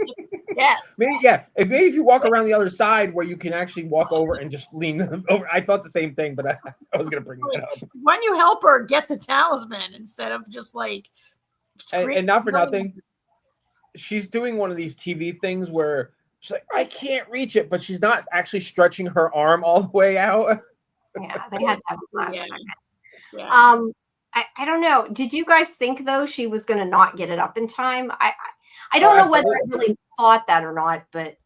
yes, maybe if you walk around the other side where you can actually walk over and just lean over. I thought the same thing, but I was going to bring that up. Why don't you help her get the talisman instead of just like and not for nothing, she's doing one of these TV things where she's like, I can't reach it, but she's not actually stretching her arm all the way out. Yeah, they had to have a last second. Yeah. I don't know. Did you guys think though she was going to not get it up in time? I don't know whether I really thought that or not, but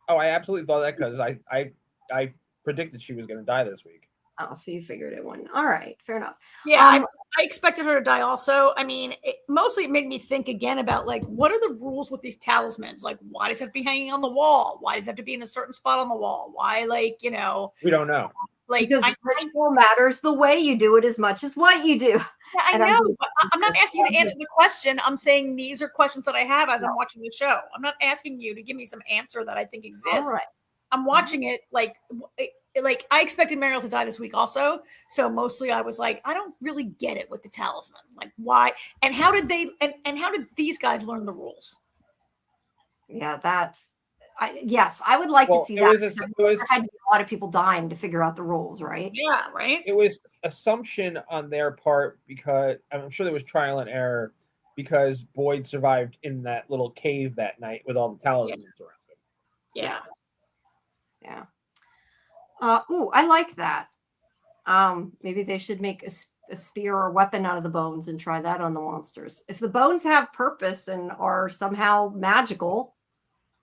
I absolutely thought that because I predicted she was going to die this week. Oh, so you figured it wouldn't. All right, fair enough. Yeah, I expected her to die also. I mean, mostly it made me think again about like, what are the rules with these talismans? Like, why does it have to be hanging on the wall? Why does it have to be in a certain spot on the wall? Why, like, you know? We don't know. Like, because ritual matters the way you do it as much as what you do. Yeah, I know, but I'm not asking you to answer the question. I'm saying these are questions that I have as I'm watching the show. I'm not asking you to give me some answer that I think exists. All right. I'm watching it like I expected Mariel to die this week also. So mostly I was like, I don't really get it with the talisman. Like why and how did they and how did these guys learn the rules? Yeah, yes, I would like to see that. There had to be a lot of people dying to figure out the rules, right? Yeah, right. It was assumption on their part because I'm sure there was trial and error because Boyd survived in that little cave that night with all the talismans around him. Yeah. Yeah. I like that. Maybe they should make a spear or weapon out of the bones and try that on the monsters. If the bones have purpose and are somehow magical,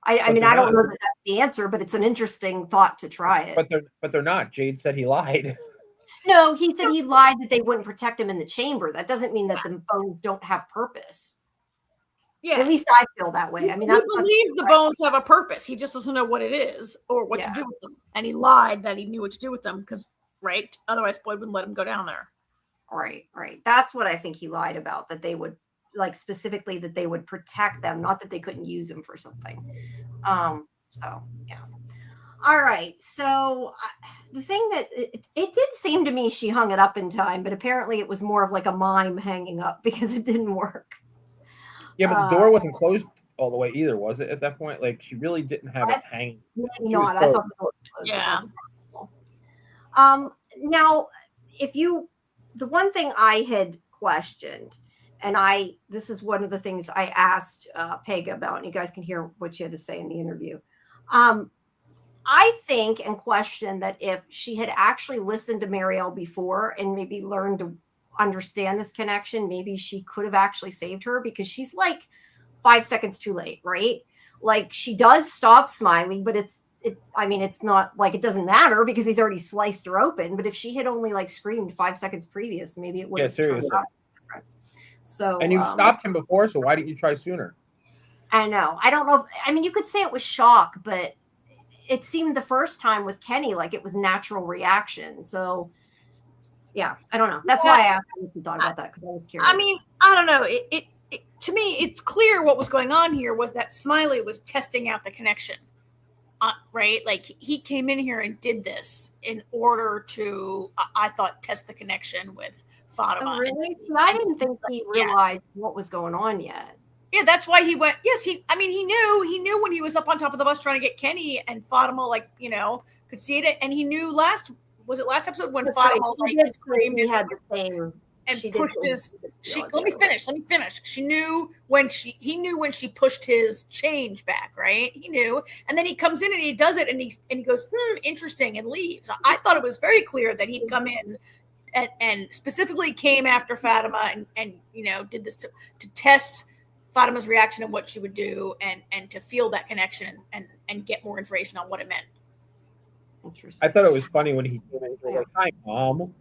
I mean, I don't know that that's the answer, but it's an interesting thought to try it. But they're not. Jade said he lied. No, he said he lied that they wouldn't protect him in the chamber. That doesn't mean that the bones don't have purpose. Yeah. At least I feel that way. I mean, he believes the bones have a purpose. He just doesn't know what it is or what to do with them. And he lied that he knew what to do with them because, right? Otherwise, Boyd wouldn't let him go down there. Right. That's what I think he lied about, that they would, like, specifically that they would protect them, not that they couldn't use them for something. So, yeah. All right. So the thing that it did seem to me she hung it up in time, but apparently it was more of like a mime hanging up because it didn't work. Yeah, but the door wasn't closed all the way either, was it, at that point? Like, she really didn't have it hanging. Not. I thought the door was closed. Yeah. Now, the one thing I had questioned, and this is one of the things I asked Peg about, and you guys can hear what she had to say in the interview. I think and question that if she had actually listened to Marielle before and maybe learned to understand this connection, maybe she could have actually saved her, because she's like 5 seconds too late, right? Like, she does stop Smiley, but I mean, it's not like it doesn't matter because he's already sliced her open. But if she had only like screamed 5 seconds previous, maybe it would have turned seriously. out different. So, and you stopped him before, so why didn't you try sooner? I know. I don't know. I mean, you could say it was shock, but it seemed the first time with Kenny like it was natural reaction. So, yeah, I don't know. That's why I asked if you thought about that, because I was curious. I mean, I don't know. It to me, it's clear what was going on here was that Smiley was testing out the connection, right? Like he came in here and did this in order to, I thought, test the connection with Fatima. Oh, really? I didn't think he realized what was going on yet. Yeah, that's why he went. Yes, he knew when he was up on top of the bus trying to get Kenny and Fatima, like, could see it, and he knew last episode when That's Fatima right. like screamed he had the same and pushed his. Let me finish. He knew when she pushed his change back, right? He knew, and then he comes in and he does it, and he goes, interesting, and leaves. I thought it was very clear that he'd come in and specifically came after Fatima and did this to test Fatima's reaction and what she would do, and to feel that connection and get more information on what it meant. Interesting. I thought it was funny when he came in and like, "Hi, Mom."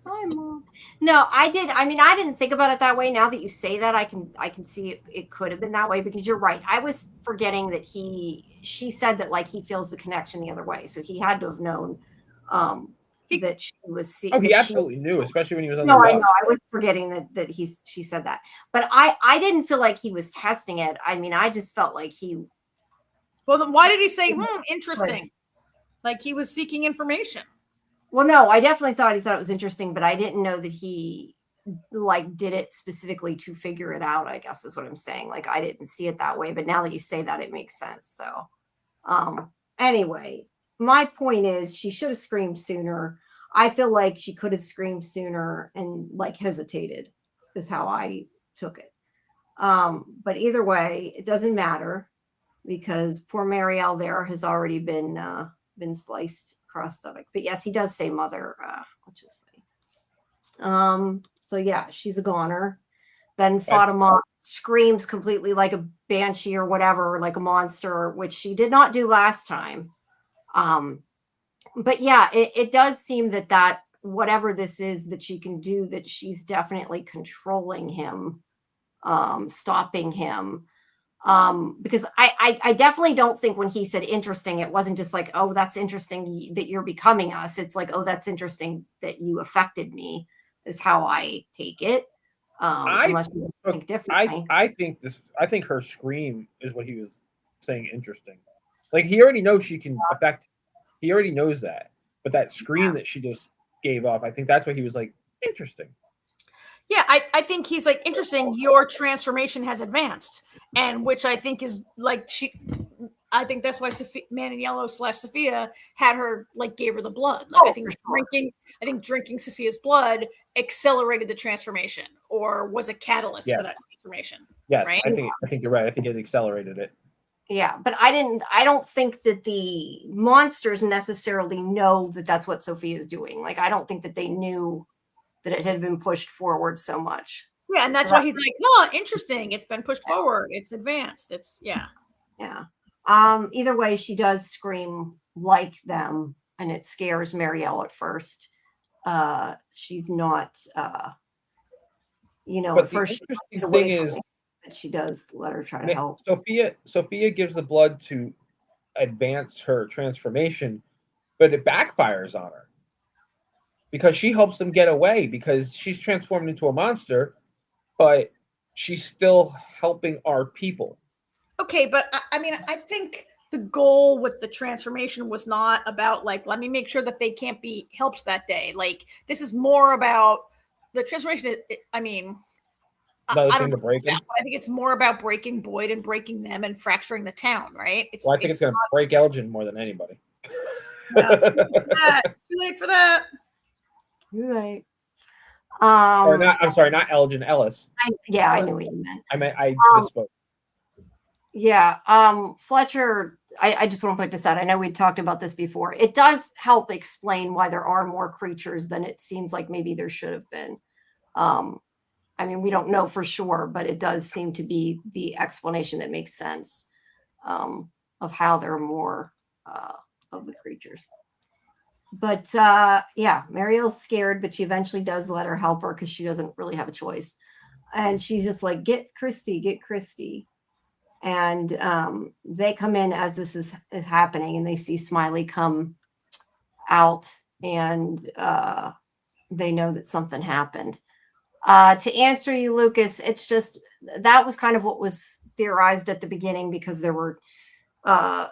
Hi, Mom. No, I did. I mean, I didn't think about it that way. Now that you say that, I can see it could have been that way, because you're right. I was forgetting that she said that like he feels the connection the other way, so he had to have known that she was seeing. Oh, he absolutely knew, especially when he was on the No, bus. I know. I was forgetting that she said that, but I didn't feel like he was testing it. I mean, I just felt like he. Well, then why did he say, interesting? Like he was seeking information. Well, no, I definitely thought he thought it was interesting, but I didn't know that he like did it specifically to figure it out, I guess is what I'm saying. Like I didn't see it that way, but now that you say that, it makes sense. So anyway, my point is she should have screamed sooner. I feel like she could have screamed sooner and like hesitated is how I took it. But either way, it doesn't matter because poor Marielle there has already been sliced across stomach. But yes, he does say mother, which is funny. So yeah, she's a goner. Then Fatima screams completely like a banshee or whatever, like a monster, which she did not do last time. But yeah, it does seem that whatever this is that she can do, that she's definitely controlling him, stopping him. Because I definitely don't think when he said interesting, it wasn't just like, oh, that's interesting that you're becoming us. It's like, oh, that's interesting that you affected me, is how I take it. Unless you think differently. I think her scream is what he was saying interesting. Like he already knows she can affect. He already knows that. But that scream that she just gave off, I think that's what he was like, interesting. Yeah, I think he's like, interesting, your transformation has advanced. And which I think is like I think that's why Man in Yellow / Sophia had her like gave her the blood. Like I think drinking Sophia's blood accelerated the transformation or was a catalyst for that transformation. Yes, right? I think you're right. I think it accelerated it. Yeah, but I don't think that the monsters necessarily know that that's what Sophia is doing. Like, I don't think that they knew that it had been pushed forward so much. Yeah, and that's why he's like, oh, interesting. It's been pushed forward. It's advanced. It's, yeah. Yeah. Either way, she does scream like them, and it scares Marielle at first. She's not, But at first the interesting thing is, she does let her try to help. Sophia gives the blood to advance her transformation, but it backfires on her because she helps them get away because she's transformed into a monster, but she's still helping our people. Okay, but I mean, I think the goal with the transformation was not about like, let me make sure that they can't be helped that day. Like, this is more about the transformation. I mean, I don't know. I think it's more about breaking Boyd and breaking them and fracturing the town, right? I think it's going to break Elgin more than anybody. No, too late for that. Too late. Or not, I'm sorry, not Elgin, Ellis. I knew what you meant. I misspoke. Yeah. Fletcher, I just want to point this out. I know we talked about this before. It does help explain why there are more creatures than it seems like maybe there should have been. I mean, we don't know for sure, but it does seem to be the explanation that makes sense of how there are more of the creatures. But yeah, Mariel's scared, but she eventually does let her help her because she doesn't really have a choice. And she's just like, get Christy. And they come in as this is happening, and they see Smiley come out, and they know that something happened. To answer you, Lucas, it's just that was kind of what was theorized at the beginning, because there were I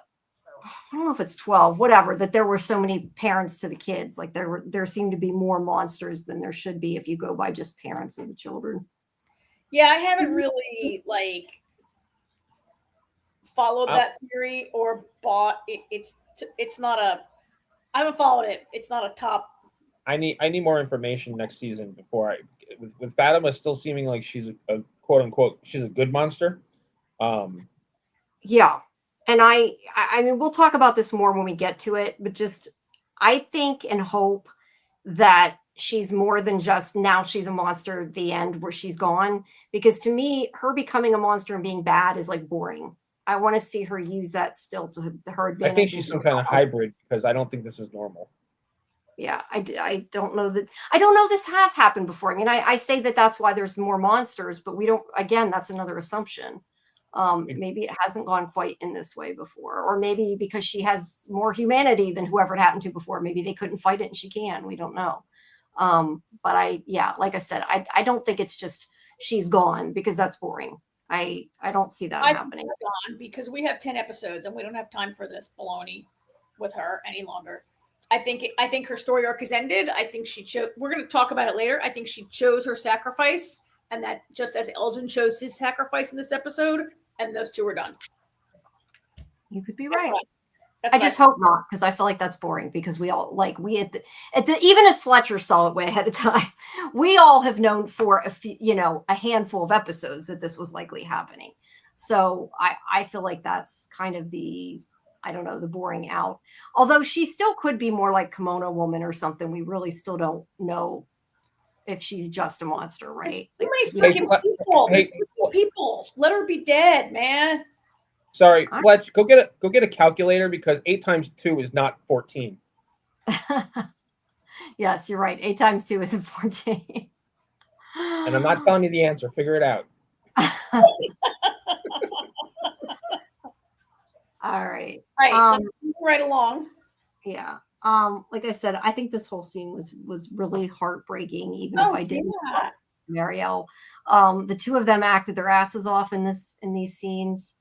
don't know if it's 12, whatever, that there were so many parents to the kids. Like there seemed to be more monsters than there should be if you go by just parents of the children. Yeah, I haven't really like followed that theory or bought it. It's not a. I haven't followed it. It's not a top. I need more information next season before I with Fatima still seeming like she's a quote unquote she's a good monster. Yeah. And I mean, we'll talk about this more when we get to it, but just I think and hope that she's more than just now she's a monster at the end where she's gone. Because to me, her becoming a monster and being bad is like boring. I want to see her use that still to her advantage. I think she's some kind of hybrid, because I don't think this is normal. Yeah, I don't know that. I don't know this has happened before. I mean, I say that that's why there's more monsters, but we don't, again, that's another assumption. Maybe it hasn't gone quite in this way before, or maybe because she has more humanity than whoever it happened to before. Maybe they couldn't fight it and she can. We don't know. But like I said, I don't think it's just she's gone, because that's boring. I don't see that happening. Gone because we have 10 episodes and we don't have time for this baloney with her any longer. I think her story arc is ended. I think she chose. We're going to talk about it later. I think she chose her sacrifice, and that just as Elgin chose his sacrifice in this episode, and those two are done. You could be right. I just hope not, because I feel like that's boring. Because we all even if Fletcher saw it way ahead of time, we all have known for a handful of episodes that this was likely happening. So I feel like that's kind of the boring out. Although she still could be more like Kimono Woman or something. We really still don't know if she's just a monster, right? Too many freaking people. There's too many people. Let her be dead, man. Sorry, Fletch, go get a calculator, because 8 times 2 is not 14. Yes, you're right. 8 times 2 isn't 14. And I'm not telling you the answer. Figure it out. All right. Right along. Yeah. Like I said, I think this whole scene was really heartbreaking, even if I didn't love Marielle. The two of them acted their asses off in these scenes.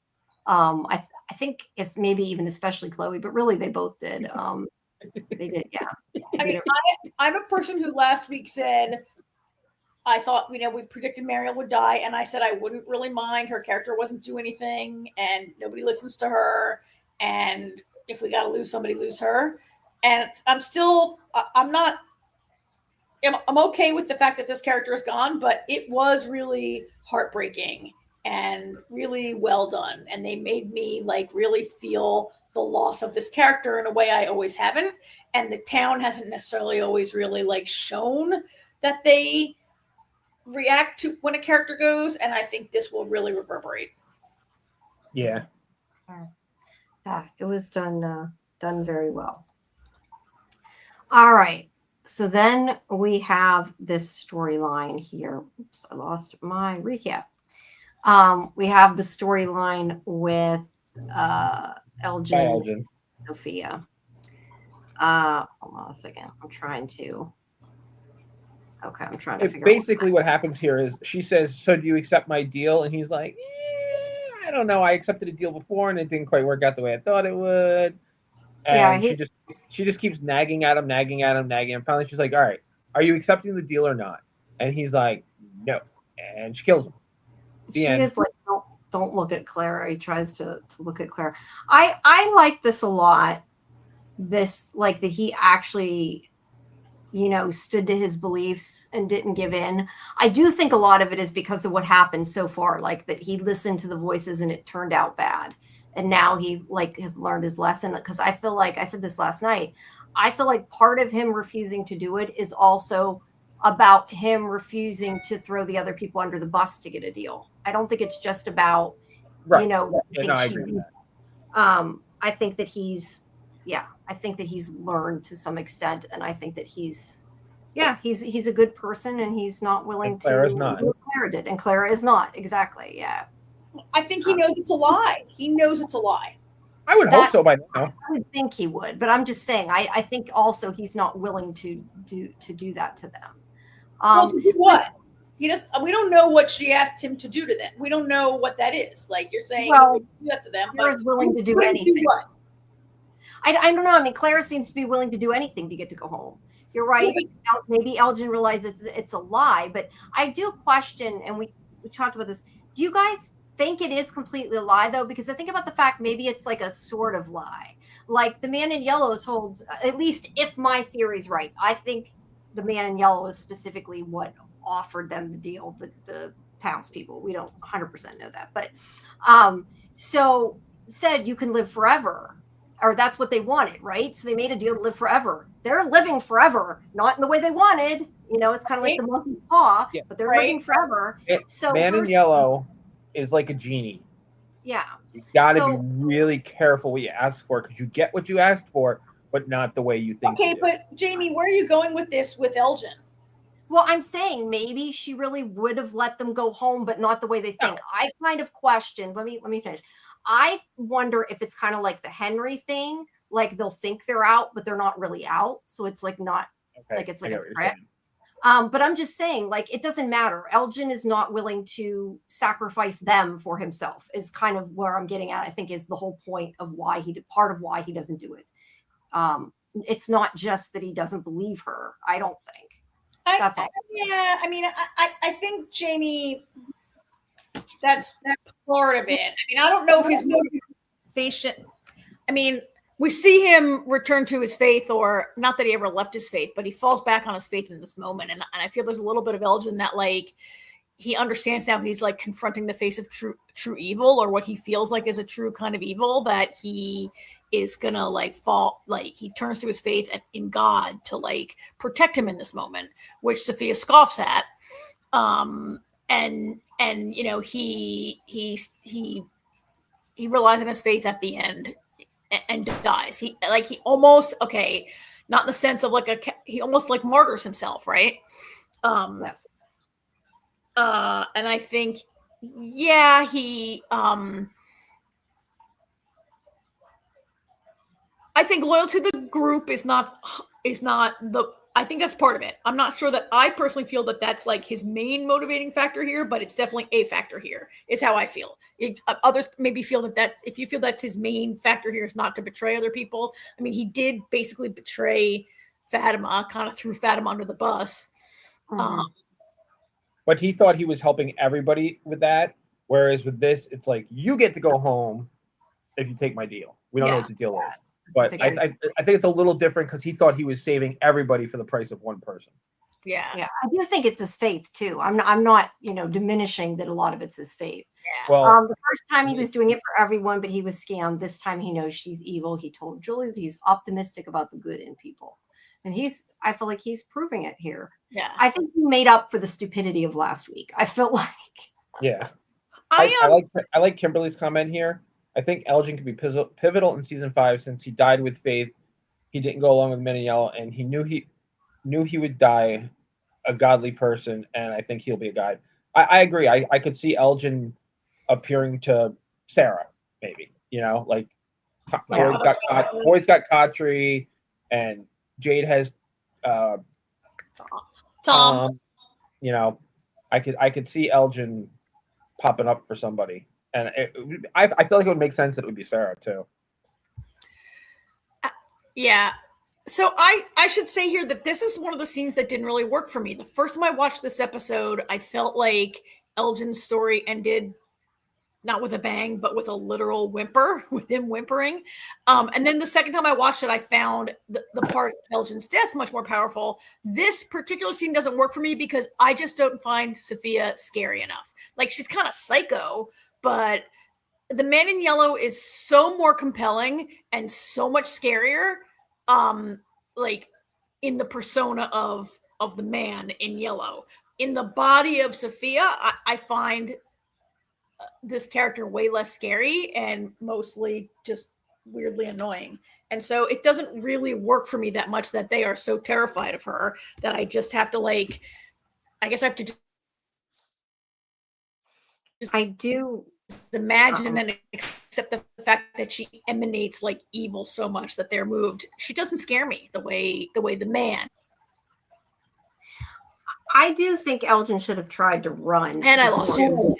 I think it's maybe even especially Chloe, but really they both did. They did, yeah. I'm a person who last week said I thought, we predicted Marielle would die, and I said I wouldn't really mind. Her character wasn't do anything, and nobody listens to her. And if we got to lose somebody, lose her. And I'm okay with the fact that this character is gone, but it was really heartbreaking and really well done. And they made me really feel the loss of this character in a way I always haven't. And the town hasn't necessarily always really shown that they react to when a character goes, and I think this will really reverberate. Yeah. It was done very well. All right. So then we have this storyline here. Oops, I lost my recap. We have the storyline with Elgin. Sophia. Hold on a second. I'm trying to figure basically what happens here is she says, "So do you accept my deal?" And he's like, I don't know. I accepted a deal before and it didn't quite work out the way I thought it would. And she just keeps nagging at him. And finally she's like, "All right, are you accepting the deal or not?" And he's like, "No." And she kills him. She is like, don't look at Clara. He tries to look at Clara. I like this a lot. This, that he actually, stood to his beliefs and didn't give in. I do think a lot of it is because of what happened so far, that he listened to the voices and it turned out bad. And now he has learned his lesson. Because I feel like, I said this last night, I feel like part of him refusing to do it is also about him refusing to throw the other people under the bus to get a deal. I don't think it's just about, right. I agree with that. I think that he's yeah, I think that he's learned to some extent, and I think that he's a good person, and he's not willing And Clara's to not. do what Clara did, and Clara is not. Exactly. Yeah. I think he knows it's a lie. He knows it's a lie. I would hope so by now. I would think he would, but I'm just saying. I think also he's not willing to do that to them. Well, to do what? He does. We don't know what she asked him to do to them. We don't know what that is. Like you're saying, well, do that to them. Clara's willing to do anything. Do what? I don't know. I mean, Clara seems to be willing to do anything to get to go home. You're right. Maybe Elgin realizes it's a lie, but I do question, and we talked about this. Do you guys think it is completely a lie, though? Because I think about the fact maybe it's like a sort of lie. Like the man in yellow told, at least if my theory's right, I think the man in yellow is specifically what offered them the deal, the townspeople. We don't 100% know that. But so said you can live forever. Or that's what they wanted, right? So they made a deal to live forever. They're living forever, not in the way they wanted. You know, it's kind of like the monkey's paw, but they're living forever. So Man in yellow is like a genie. Yeah. You got to be really careful what you ask for, because you get what you asked for, but not the way you think. Okay, but Jamie, where are you going with this with Elgin? Well, I'm saying maybe she really would have let them go home, but not the way they think. I kind of questioned. Let me finish. I wonder if it's kind of like the Henry thing, like they'll think they're out, but they're not really out. So it's like not like it's like a trick. But I'm just saying, like, it doesn't matter. Elgin is not willing to sacrifice them for himself, is kind of where I'm getting at, I think, is the whole point of why part of why he doesn't do it. It's not just that he doesn't believe her. I don't think. That's all. Yeah, I mean, I think Jamie, that's part of it. I mean, I don't know if his motivation. I mean, we see him return to his faith, or not that he ever left his faith, but he falls back on his faith in this moment. And I feel there's a little bit of Elgin that, like, he understands now he's like confronting the face of true evil, or what he feels like is a true kind of evil, that he is gonna like fall, like he turns to his faith in God to like protect him in this moment, which Sophia scoffs at. And you know, he relies on his faith at the end and dies. He almost, okay, not in the sense of like he almost like martyrs himself, right? Yes. And I think, yeah, he I think loyalty to the group is not the, I think that's part of it. I'm not sure that I personally feel that that's like his main motivating factor here, but it's definitely a factor here, is how I feel. If others maybe feel if you feel that's his main factor here is not to betray other people. I mean, he did basically betray Fatima, kind of threw Fatima under the bus. Mm-hmm. But he thought he was helping everybody with that. Whereas with this, it's like, you get to go home if you take my deal. We don't know what the deal is. But I think it's a little different, because he thought he was saving everybody for the price of one person. Yeah. I do think it's his faith too. I'm not, diminishing that a lot of it's his faith. Yeah. Well, the first time he was doing it for everyone, but he was scammed. This time he knows she's evil. He told Julie that he's optimistic about the good in people. And I feel like he's proving it here. Yeah. I think he made up for the stupidity of last week. I feel like. Yeah. I like Kimberly's comment here. I think Elgin could be pivotal in season 5, since he died with faith. He didn't go along with Men in Yellow, and he knew he would die a godly person, and I think he'll be a guide. I agree. I could see Elgin appearing to Sarah, maybe. Like Boyd's got Katri, and Jade has Tom. I could see Elgin popping up for somebody. And I feel like it would make sense that it would be Sarah too. Yeah. So I should say here that this is one of the scenes that didn't really work for me. The first time I watched this episode, I felt like Elgin's story ended not with a bang, but with a literal whimper, with him whimpering. And then the second time I watched it, I found the part of Elgin's death much more powerful. This particular scene doesn't work for me because I just don't find Sophia scary enough. Like, she's kind of psycho, but the Man in Yellow is so more compelling and so much scarier, like in the persona of the Man in Yellow. In the body of Sophia, I find this character way less scary and mostly just weirdly annoying. And so it doesn't really work for me that much that they are so terrified of her that I just have to like, I guess I have to just I do imagine and accept the fact that she emanates like evil so much that they're moved. She doesn't scare me the way the man. I do think Elgin should have tried to run. And I lost you.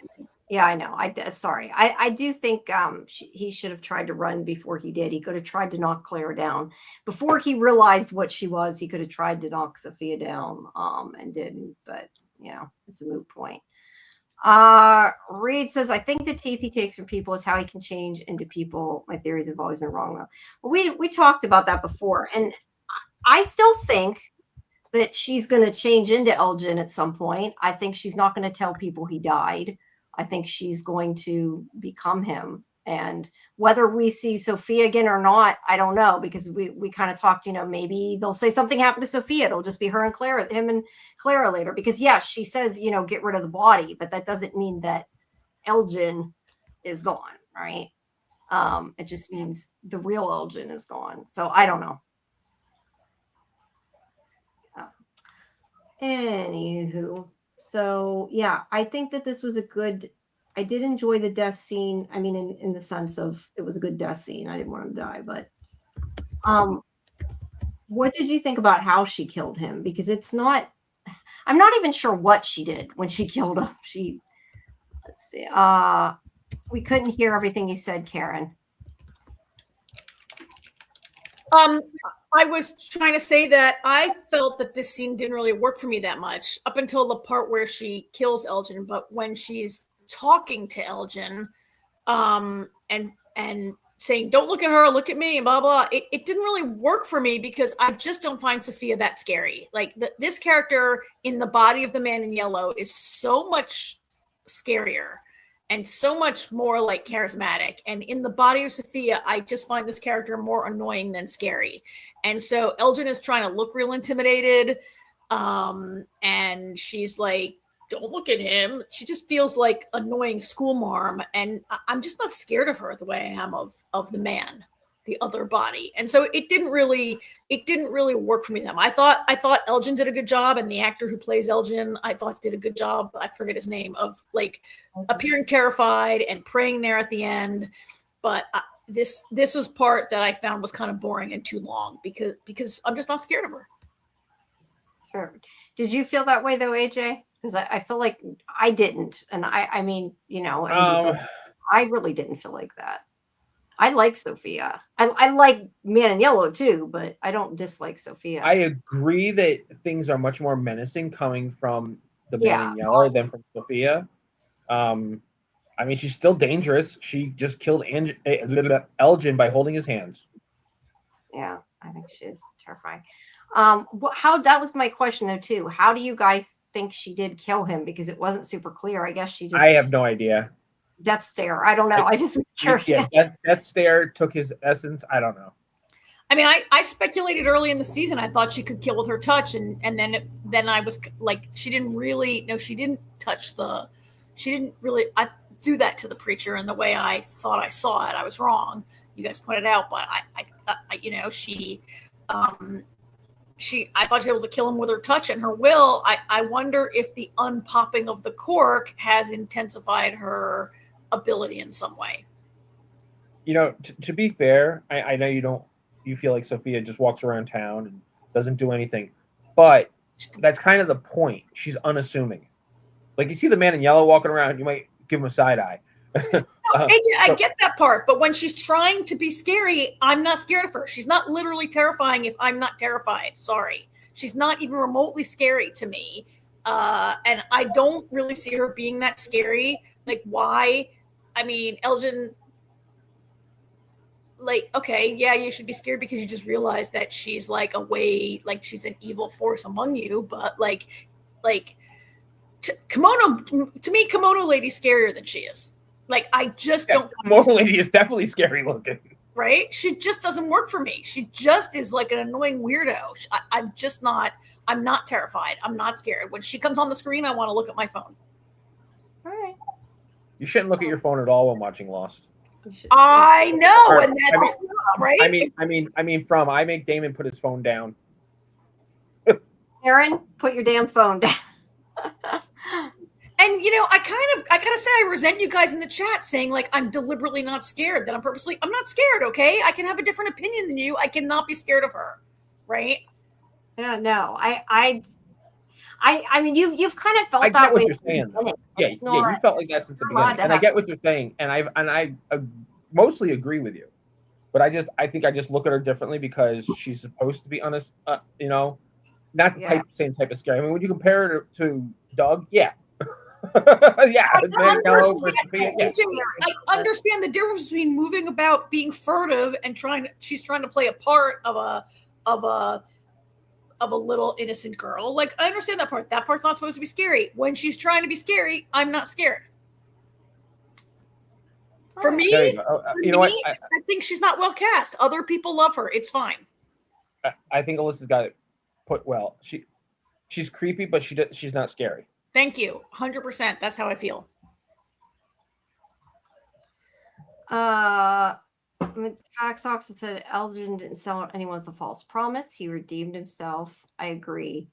Yeah, I know. Sorry. I do think he should have tried to run before he did. He could have tried to knock Claire down before he realized what she was. He could have tried to knock Sophia down, and didn't. But you know, it's a moot point. Reed says, I think the teeth he takes from people is how he can change into people. My theories have always been wrong though. Well, we talked about that before, and I still think that she's going to change into Elgin at some point. I think she's not going to tell people he died. I think she's going to become him. And whether we see Sophia again or not, I don't know, because we kind of talked, you know, maybe they'll say something happened to Sophia. It'll just be him and Clara later. Because yes, she says, you know, get rid of the body, but that doesn't mean that Elgin is gone, right? It just means the real Elgin is gone. So I don't know. Anywho, so yeah, I think that this was I did enjoy the death scene. I mean, in the sense of it was a good death scene. I didn't want him to die, but what did you think about how she killed him? Because I'm not even sure what she did when she killed him. Let's see. We couldn't hear everything you said, Karen. I was trying to say that I felt that this scene didn't really work for me that much up until the part where she kills Elgin. But when she's talking to Elgin, and saying, "Don't look at her, look at me," and blah blah, it didn't really work for me because I just don't find Sophia that scary. Like this character in the body of the man in yellow is so much scarier and so much more like charismatic. And in the body of Sophia, I just find this character more annoying than scary. And so Elgin is trying to look real intimidated. And she's like, "Don't look at him." She just feels like annoying school marm. And I'm just not scared of her the way I am of the man, the other body. And so it didn't really work for me. I thought Elgin did a good job, and the actor who plays Elgin, I thought did a good job. I forget his name, of like appearing terrified and praying there at the end. But this was part that I found was kind of boring and too long because I'm just not scared of her. Sure. Did you feel that way though, AJ? Because I feel like I didn't, and I mean, you know, I really didn't feel like that. I like Sophia. I like Man in Yellow too, but I don't dislike Sophia. I agree that things are much more menacing coming from the Man in Yellow than from Sophia. I mean, she's still dangerous. She just killed Elgin by holding his hands. Yeah, I think she's terrifying. That was my question though too. How do you guys think she did kill him? Because it wasn't super clear. I guess she just. I have no idea. Death stare. I don't know. I just was curious. Yeah, death stare took his essence. I don't know. I mean, I speculated early in the season. I thought she could kill with her touch, and then I was like, she didn't touch she didn't really do that to the preacher in the way I thought I saw it. I was wrong. You guys pointed out, but she I thought she was able to kill him with her touch and her will. I wonder if the unpopping of the cork has intensified her ability in some way. You know, to be fair, I know you feel like Sophia just walks around town and doesn't do anything, but that's kind of the point. She's unassuming. Like, you see the Man in Yellow walking around, you might give him a side eye. I get that part, but when she's trying to be scary, I'm not scared of her. She's not literally terrifying if I'm not terrified. Sorry. She's not even remotely scary to me. And I don't really see her being that scary. Like, why? I mean, Elgin, like, okay, yeah, you should be scared because you just realize that she's like she's an evil force among you. But to me, Kimono Lady's scarier than she is. Like, I just don't. Kimono Lady is definitely scary looking. Right? She just doesn't work for me. She just is like an annoying weirdo. I'm not terrified. I'm not scared. When she comes on the screen, I want to look at my phone. All right. You shouldn't look at your phone at all when watching Lost. I know, Or, and that's right. I mean, from I make Damon put his phone down. Aaron, put your damn phone down. And I gotta say, I resent you guys in the chat saying like I'm deliberately not scared. That I'm not scared. Okay, I can have a different opinion than you. I cannot be scared of her, right? Yeah, no, I mean, you've kind of felt I that get what way. you're saying. Yeah, Yeah, you felt like that since the beginning, and I get what you're saying, and I mostly agree with you. But I think I just look at her differently because she's supposed to be honest, not the same type of scary. I mean, when you compare her to Doug, yeah. Yeah, I understand the difference between moving about, being furtive, and she's trying to play a part of a little innocent girl. Like, I understand that part. That part's not supposed to be scary. When she's trying to be scary, I'm not scared. For me, I think she's not well cast. Other people love her. It's fine. I think Alyssa's got it put well. She's creepy, but she's not scary. Thank you. 100%. That's how I feel. Taxox said Elgin didn't sell anyone with a false promise. He redeemed himself. I agree.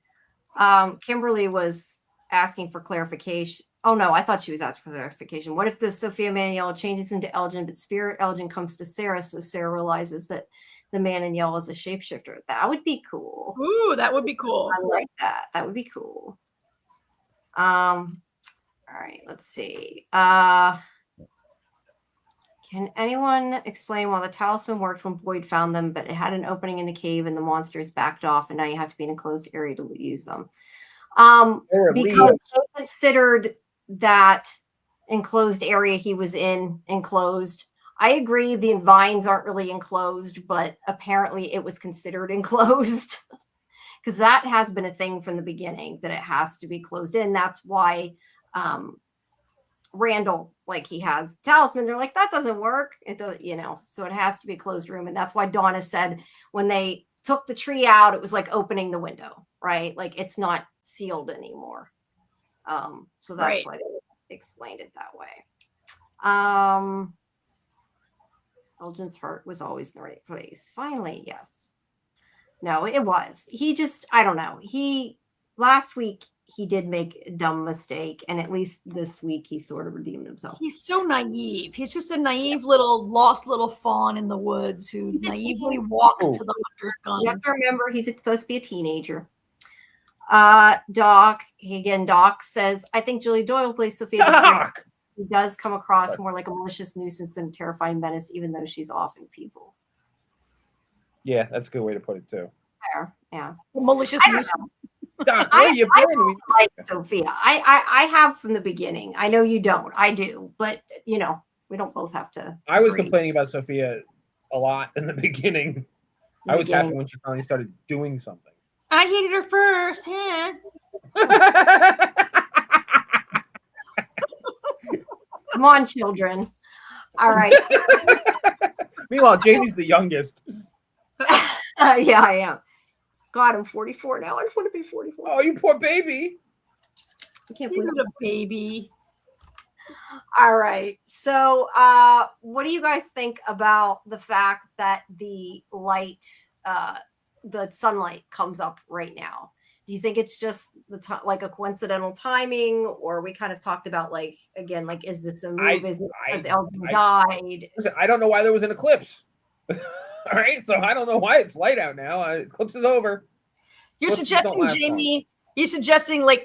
Kimberly was asking for clarification. Oh no, I thought she was asking for clarification. What if the Sophia Man in Yellow changes into Elgin, but Spirit Elgin comes to Sarah, so Sarah realizes that the Man in Yellow is a shapeshifter? That would be cool. Ooh, that would be cool. I like that. That would be cool. All right, let's see. Can anyone explain why the talisman worked when Boyd found them, but it had an opening in the cave and the monsters backed off, and now you have to be in a closed area to use them? Because they considered that enclosed area he was in enclosed. I agree the vines aren't really enclosed, but apparently it was considered enclosed. Because that has been a thing from the beginning, that it has to be closed in. That's why Randall, like, he has talisman. They're like, that doesn't work. It does, so it has to be a closed room. And that's why Donna said when they took the tree out, it was like opening the window, right? Like, it's not sealed anymore. So that's why they explained it that way. Elgin's heart was always in the right place. Finally, yes. No, it was. He just, I don't know. Last week, he did make a dumb mistake. And at least this week, he sort of redeemed himself. He's so naive. He's just a naive lost little fawn in the woods who naively walks to the hunter's gun. You have to remember, he's supposed to be a teenager. Doc says, I think Julie Doyle plays Sophia. He does come across more like a malicious nuisance than a terrifying menace, even though she's often people. Yeah, that's a good way to put it too. Fair, yeah. Malicious nuisance. Doc, where you been? I like Sophia. I have from the beginning. I know you don't. I do, but we don't both have to. I was complaining about Sophia a lot in the beginning. I was happy when she finally started doing something. I hated her first, huh? Come on, children. All right. Meanwhile, Jamie's the youngest. Yeah, I am. God, I'm 44 now. I want to be 44. Oh, you poor baby. I can't believe a baby. All right. So, what do you guys think about the fact that the light, the sunlight comes up right now? Do you think it's just like a coincidental timing, or we kind of talked about is this a move? Is it because Elgin died? Listen, I don't know why there was an eclipse. All right, so I don't know why it's light out now. Eclipse is over. You're suggesting, Jamie,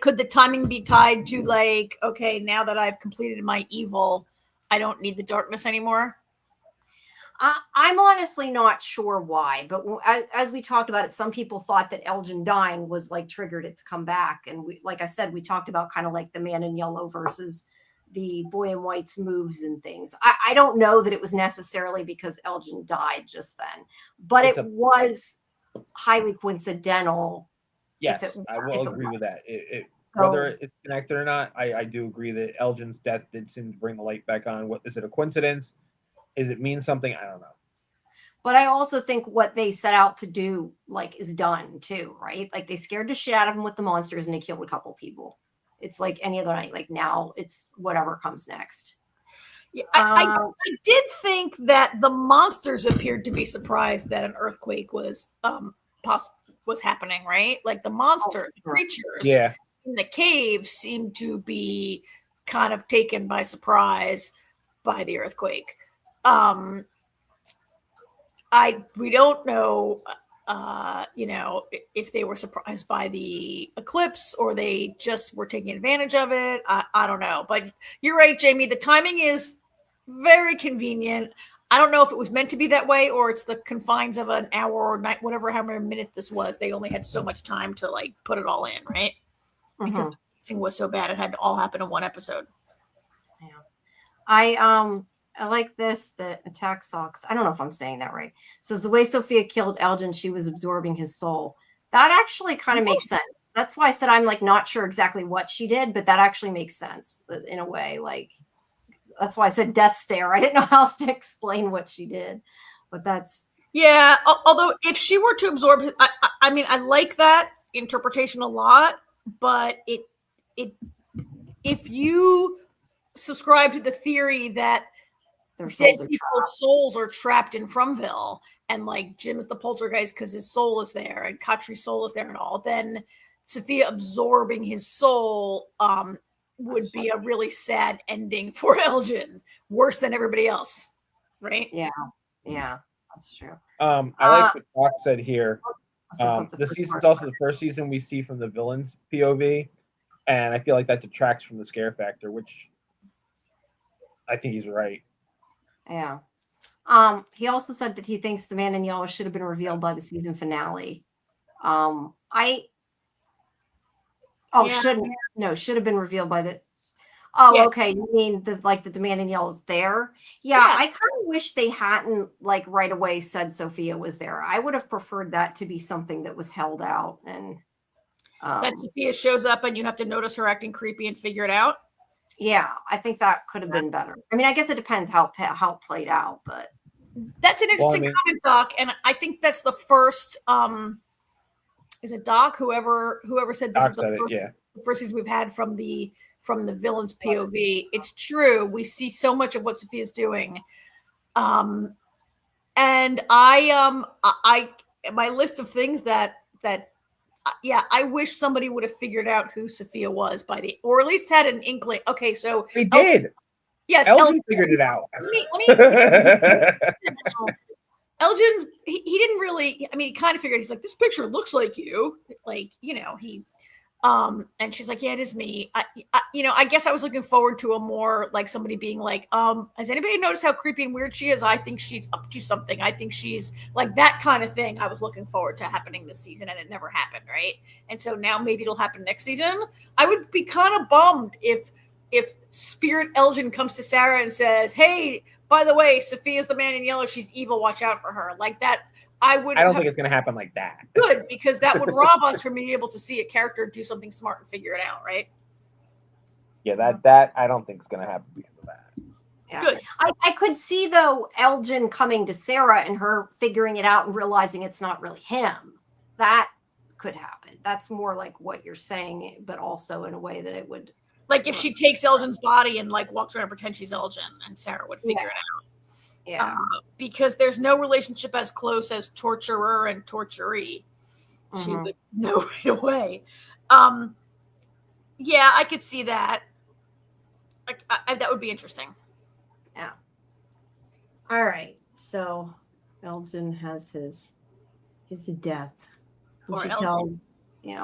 could the timing be tied to okay, now that I've completed my evil, I don't need the darkness anymore? I'm honestly not sure why, but as we talked about it, some people thought that Elgin dying was triggered it to come back. And like I said, we talked about kind of like the Man in Yellow versus the Boy in White's moves and things. I don't know that it was necessarily because Elgin died just then, but it was highly coincidental. Yes, I will agree with that. Whether it's connected or not, I do agree that Elgin's death did seem to bring the light back on. What is it, a coincidence? Is it mean something? I don't know. But I also think what they set out to do is done too, right? They scared the shit out of him with the monsters and they killed a couple people. It's like any other night. Now it's whatever comes next. Yeah, I did think that the monsters appeared to be surprised that an earthquake was happening, right? Like the monster creatures in the cave seemed to be kind of taken by surprise by the earthquake. We don't know, if they were surprised by the eclipse or they just were taking advantage of it. I don't know, but you're right, Jamie. The timing is very convenient. I don't know if it was meant to be that way or it's the confines of an hour or night, whatever, how many minutes this was. They only had so much time to like put it all in, right? Because the pacing was so bad, it had to all happen in one episode. Yeah, I like this, the attack socks. I don't know if I'm saying that right. It says the way Sophia killed Elgin, she was absorbing his soul. That actually kind of makes sense. That's why I said I'm like not sure exactly what she did, but that actually makes sense in a way. Like that's why I said death stare. I didn't know how else to explain what she did, but that's Although if she were to absorb, I mean, I like that interpretation a lot, but if you subscribe to the theory that dead people's souls are trapped in Fromville, and like Jim's the poltergeist because his soul is there, and Katri's soul is there, and all, then Sophia absorbing his soul would be a really sad ending for Elgin, worse than everybody else, right? Yeah, that's true. I like what Doc said here. This season's also the first season we see from the villain's POV, and I feel like that detracts from the scare factor, which I think he's right. Yeah. He also said that he thinks the man in yellow should have been revealed by the season finale. Should have been revealed by the. Okay. You mean that the man in yellow is there? Yeah, I kind of wish they hadn't like right away said Sophia was there. I would have preferred that to be something that was held out and that Sophia shows up and you have to notice her acting creepy and figure it out. Yeah, I think that could have been better. I mean, I guess it depends how it played out, but that's an interesting comment, Doc. And I think that's the first. Is it Doc? Whoever said this Doc is the first season we've had from the villain's POV. It's true. We see so much of what Sophia's doing, and I my list of things that. I wish somebody would have figured out who Sophia was or at least had an inkling. Okay, so they did. Yes, Elgin figured it out. Elgin, he didn't really. I mean, he kind of figured. He's like, this picture looks like you. Like, he. And she's like, yeah, it is me. I guess I was looking forward to a more like somebody being like, has anybody noticed how creepy and weird she is? I think she's up to something. I think she's like that kind of thing. I was looking forward to happening this season, and it never happened, right? And so now maybe it'll happen next season. I would be kind of bummed if Spirit Elgin comes to Sarah and says, hey, by the way, Sophia's the man in yellow. She's evil. Watch out for her. Like that. I don't think it's going to happen like that. Good, because that would rob us from being able to see a character do something smart and figure it out, right? Yeah, that I don't think is going to happen because of that. Yeah. Good. I could see, though, Elgin coming to Sarah and her figuring it out and realizing it's not really him. That could happen. That's more like what you're saying, but also in a way that it would. Like if she takes Elgin's body and like walks around and pretends she's Elgin, and Sarah would figure it out. Yeah, because there's no relationship as close as torturer and torturee. She would know right away. Yeah, I could see that. Like that would be interesting. Yeah. All right. So Elgin has his death. Poor Elgin.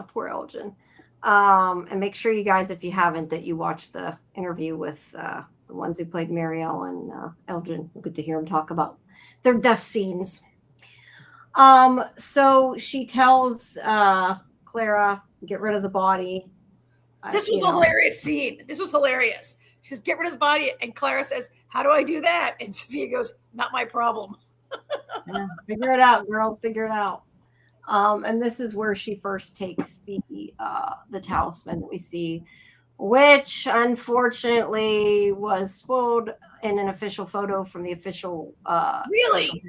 Poor Elgin. And make sure you guys, if you haven't, that you watch the interview with the ones who played Marielle and Elgin. Good to hear them talk about their death scenes. So she tells Clara, get rid of the body. This was a hilarious scene. This was hilarious. She says, get rid of the body. And Clara says, how do I do that? And Sophia goes, not my problem. Figure it out, girl. Figure it out. And this is where she first takes the talisman that we see, which unfortunately was spoiled in an official photo from the official. Really?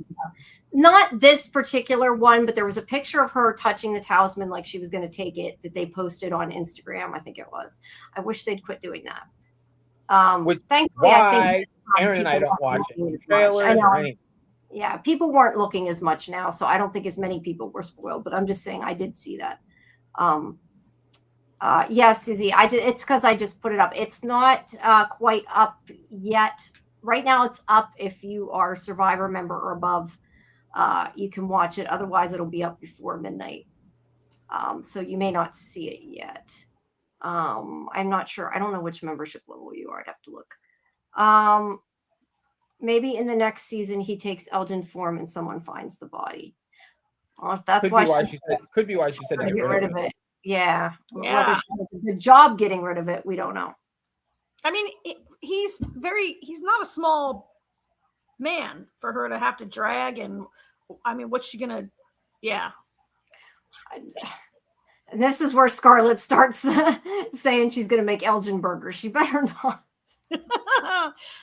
Not this particular one, but there was a picture of her touching the talisman like she was going to take it that they posted on Instagram. I think it was. I wish they'd quit doing that. Thankfully, I think Aaron and I people don't weren't watch looking any as much. I trailers know. or anything. Yeah, people weren't looking as much now, so I don't think as many people were spoiled. But I'm just saying, I did see that. Yes, Susie, I did. It's because I just put it up. It's not quite up yet. Right now, it's up if you are a Survivor member or above. You can watch it. Otherwise, it'll be up before midnight. So you may not see it yet. I'm not sure. I don't know which membership level you are. I'd have to look. Maybe in the next season he takes Elgin form and someone finds the body. Well, that's Could why be why she said. Could be why she said to to get rid of it. Yeah. Yeah. Whether she does a good job getting rid of it, we don't know. I mean, he's not a small man for her to have to drag. And I mean, what's she gonna, yeah. And this is where Scarlett starts saying she's going to make Elgin burgers. She better not.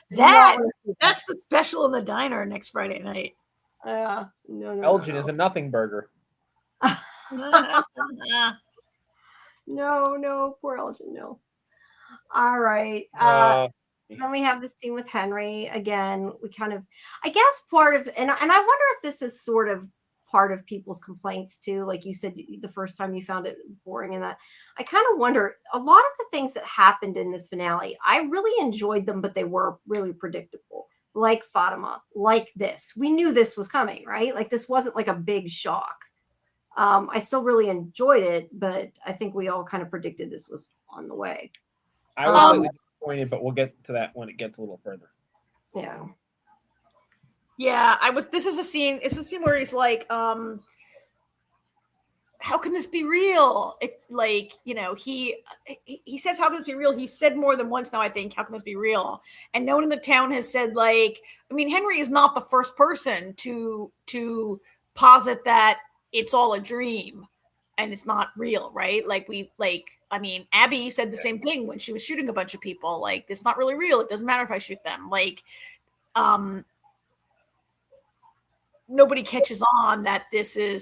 That's the special in the diner next Friday night. No. Elgin is a nothing burger. No, poor Elgin. No. All right. Then we have the scene with Henry again. We kind of, I guess, part of, and I wonder if this is sort of part of people's complaints too. Like you said, the first time you found it boring, and that I kind of wonder a lot of the things that happened in this finale. I really enjoyed them, but they were really predictable. Like Fatima, like this. We knew this was coming, right? Like this wasn't like a big shock. I still really enjoyed it, but I think we all kind of predicted this was on the way. I was slightly disappointed, but we'll get to that when it gets a little further. Yeah. Yeah, this is a scene, it's a scene where he's like, how can this be real? It's like, you know, he says, how can this be real? He said more than once now, I think, how can this be real? And no one in the town has said, like, I mean, Henry is not the first person to posit that it's all a dream and it's not real, right? I mean, Abby said the same thing when she was shooting a bunch of people. Like, it's not really real. It doesn't matter if I shoot them. Like, nobody catches on that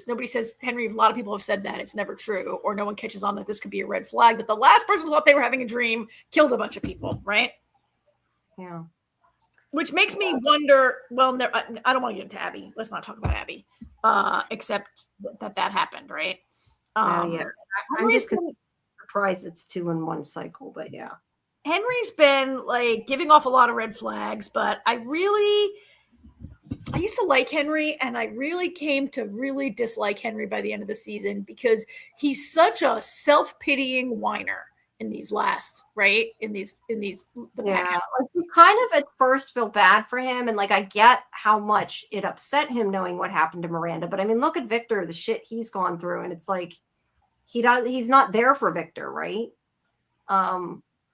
nobody says, Henry, a lot of people have said that it's never true, or no one catches on that this could be a red flag, that the last person who thought they were having a dream killed a bunch of people, right? Yeah. Which makes me wonder, well, I don't want to get into Abby. Let's not talk about Abby, except that happened, right? Yeah. I'm just surprised it's 2 in 1 cycle, but yeah. Henry's been like giving off a lot of red flags, but I used to like Henry, and I really came to really dislike Henry by the end of the season because he's such a self-pitying whiner in these last, right? Yeah. You kind of at first feel bad for him, and like I get how much it upset him knowing what happened to Miranda, but I mean, look at Victor, the shit he's gone through, and it's like he's not there for Victor, right?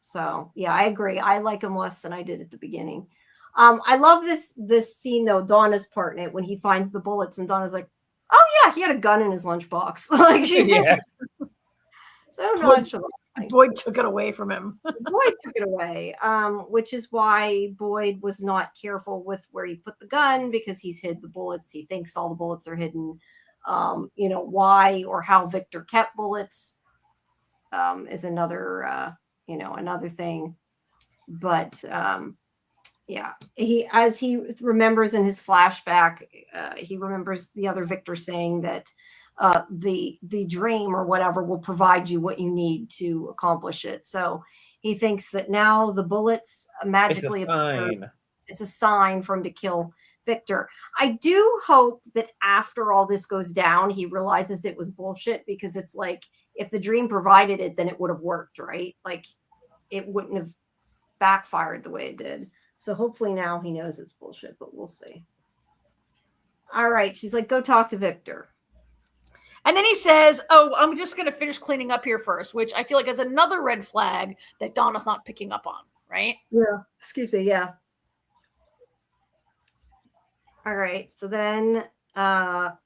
So yeah, I agree. I like him less than I did at the beginning. I love this scene though, Donna's part in it, when he finds the bullets and Donna's like, oh yeah, he had a gun in his lunchbox. Like she's so nonchalant. Boyd took it away from him. Boyd took it away, which is why Boyd was not careful with where he put the gun, because he's hid the bullets. He thinks all the bullets are hidden. Why or how Victor kept bullets is another thing. But yeah, as he remembers in his flashback, he remembers the other Victor saying that the dream or whatever will provide you what you need to accomplish it. So he thinks that now the bullets magically appear. It's a sign for him to kill Victor. I do hope that after all this goes down, he realizes it was bullshit, because it's like, if the dream provided it, then it would have worked, right? Like it wouldn't have backfired the way it did. So hopefully now he knows it's bullshit, but we'll see. All right. She's like, go talk to Victor. And then he says, oh, I'm just going to finish cleaning up here first, which I feel like is another red flag that Donna's not picking up on, right? Yeah. Excuse me. Yeah. All right. So then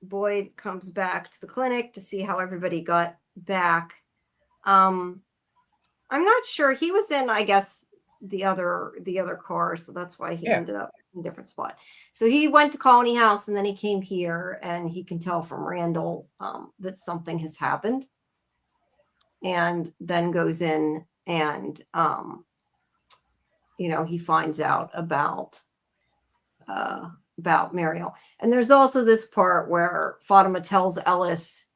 Boyd comes back to the clinic to see how everybody got back. I'm not sure. He was in, I guess, the other car, so that's why he ended up in a different spot. So he went to Colony House, and then he came here, and he can tell from Randall that something has happened, and then goes in and he finds out about Mariel. And there's also this part where Fatima tells Ellis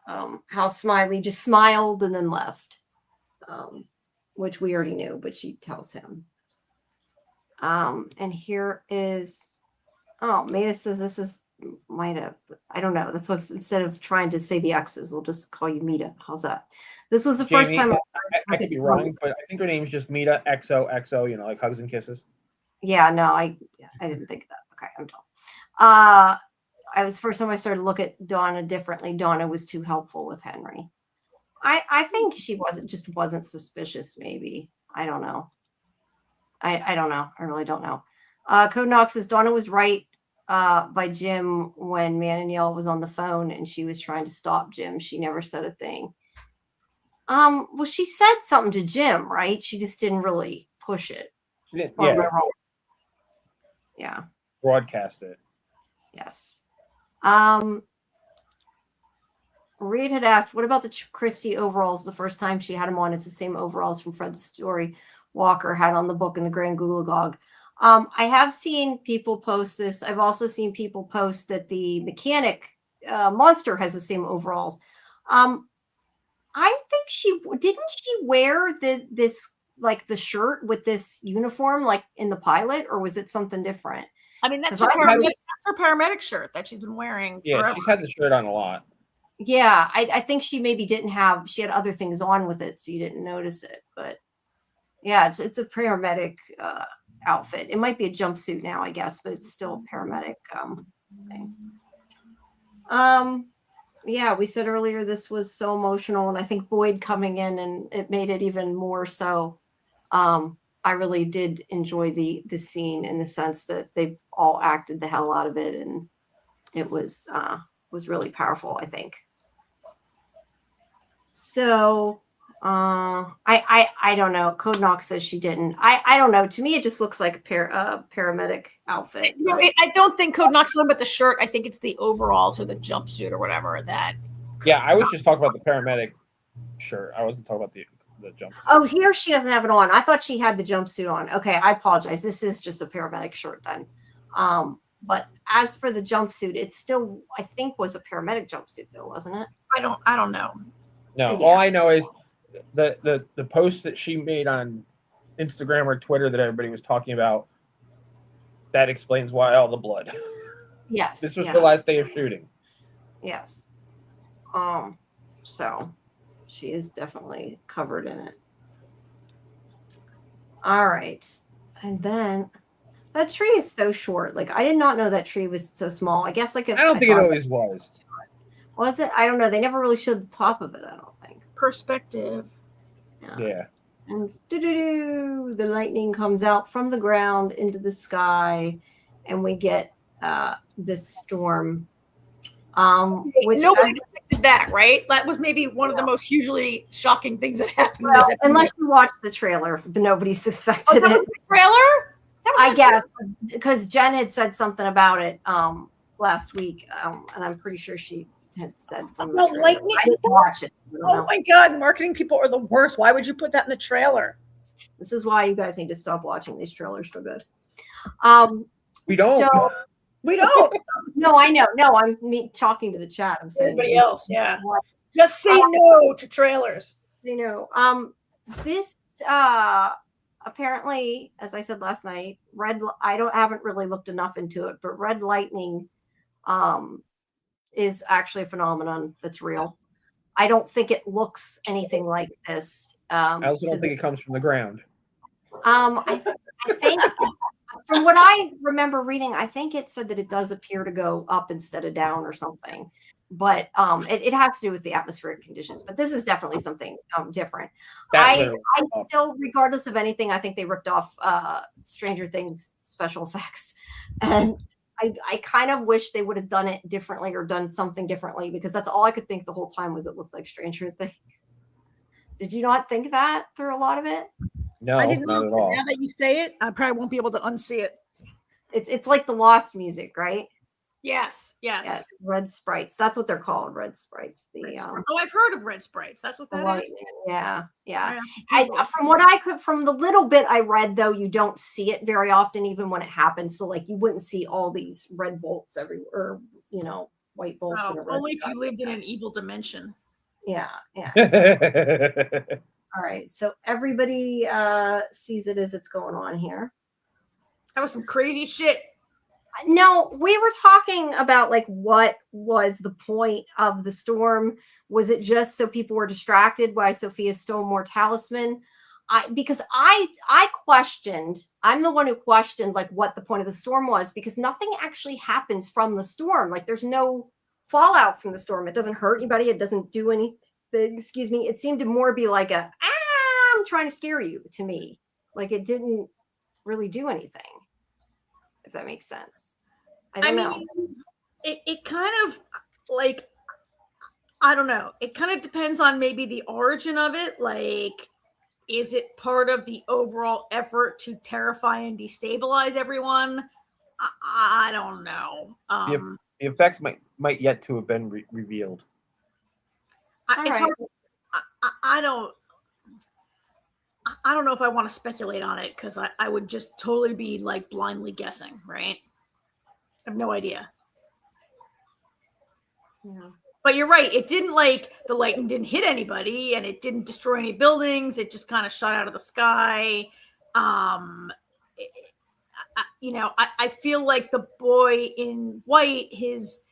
how Smiley just smiled and then left, which we already knew, but she tells him. And here is, Maida says this is Mida. I don't know. That's what, instead of trying to say the X's, we'll just call you Mida. How's that? This was the first time. I could be wrong, but I think her name's just Mida, XOXO, like hugs and kisses. Yeah, no, I didn't think of that. Okay, I'm done. I was first time I started to look at Donna differently. Donna was too helpful with Henry. I think she wasn't suspicious, maybe. I don't know. I don't know. I really don't know. Code Knox says Donna was right by Jim when Mananiel was on the phone and she was trying to stop Jim. She never said a thing. Well, she said something to Jim, right? She just didn't really push it. She didn't, yeah. Broadcast it. Yes. Reed had asked, what about the Christie overalls? The first time she had them on, it's the same overalls from Fred's story Walker had on the book in the Grand Gulagog. I have seen people post this. I've also seen people post that the mechanic monster has the same overalls. I think she wear this like the shirt with this uniform like in the pilot, or was it something different? I mean, that's her paramedic shirt that she's been wearing. Yeah, forever. She's had the shirt on a lot. Yeah, I think she maybe she had other things on with it, so you didn't notice it. But yeah, it's a paramedic outfit. It might be a jumpsuit now, I guess, but it's still a paramedic thing. Yeah, we said earlier this was so emotional, and I think Boyd coming in and it made it even more so. I really did enjoy the scene in the sense that they all acted the hell out of it, and it was really powerful, I think. So I don't know. Code Knox says she didn't. I don't know. To me, it just looks like a paramedic outfit. No, I don't think Code Knox on with the shirt. I think it's the overalls or the jumpsuit or whatever that. Yeah, I was just talking about the paramedic shirt. I wasn't talking about the jumpsuit. Oh, here she doesn't have it on. I thought she had the jumpsuit on. Okay, I apologize. This is just a paramedic shirt then. But as for the jumpsuit, it still, I think, was a paramedic jumpsuit though, wasn't it? I don't know. No, all I know is the post that she made on Instagram or Twitter that everybody was talking about. That explains why all the blood. Yes. This was the last day of shooting. Yes. So she is definitely covered in it. All right. And then that tree is so short. Like, I did not know that tree was so small. I guess I don't think it always was. Was it? I don't know. They never really showed the top of it, I don't think. Perspective. Yeah. And the lightning comes out from the ground into the sky, and we get this storm. Which nobody expected that, right? That was maybe one of the most hugely shocking things that happened. Well, unless you watched the trailer, but nobody suspected it. The trailer? I guess because Jen had said something about it last week, and I'm pretty sure she had said from the trailer. Lightning. I didn't watch it. Oh my God, marketing people are the worst. Why would you put that in the trailer? This is why you guys need to stop watching these trailers for good. We don't. So, we don't. No, I know. No, I'm talking to the chat. I'm saying everybody else. Yeah. Just say no to trailers. This apparently, as I said last night, I haven't really looked enough into it, but red lightning is actually a phenomenon that's real. I don't think it looks anything like this. I also don't think it comes from the ground. I think from what I remember reading, I think it said that it does appear to go up instead of down or something. But it has to do with the atmospheric conditions. But this is definitely something different. I still, regardless of anything, I think they ripped off Stranger Things special effects. And I kind of wish they would have done it differently or done something differently, because that's all I could think the whole time was it looked like Stranger Things. Did you not think that through a lot of it? No, I didn't not at all. Now that you say it, I probably won't be able to unsee it. It's like the Lost music, right? Yes, yes. Yeah, red sprites. That's what they're called, red sprites. Oh, I've heard of red sprites. That's what that is. Yeah, yeah. Yeah. From what I could, from the little bit I read, though, you don't see it very often, even when it happens. So, like, you wouldn't see all these red bolts everywhere, or, you know, white bolts. Oh, only if you lived in an evil dimension. Yeah, yeah. All right, so everybody sees it as it's going on here. That was some crazy shit. No, we were talking about like what was the point of the storm? Was it just so people were distracted why Sophia stole more talisman? Because I questioned, I'm the one who questioned like what the point of the storm was, because nothing actually happens from the storm. Like there's no fallout from the storm. It doesn't hurt anybody. It doesn't do anything. Excuse me. It seemed to more be like I'm trying to scare you to me. Like it didn't really do anything. If that makes sense. I mean, it kind of like, I don't know. It kind of depends on maybe the origin of it. Like, is it part of the overall effort to terrify and destabilize everyone? I don't know. The effects might yet to have been revealed. It's hard. I don't know if I want to speculate on it because I would just totally be like blindly guessing, right? I have no idea. Yeah. But you're right. It didn't like the lightning didn't hit anybody and it didn't destroy any buildings. It just kind of shot out of the sky. I feel like the boy in white, his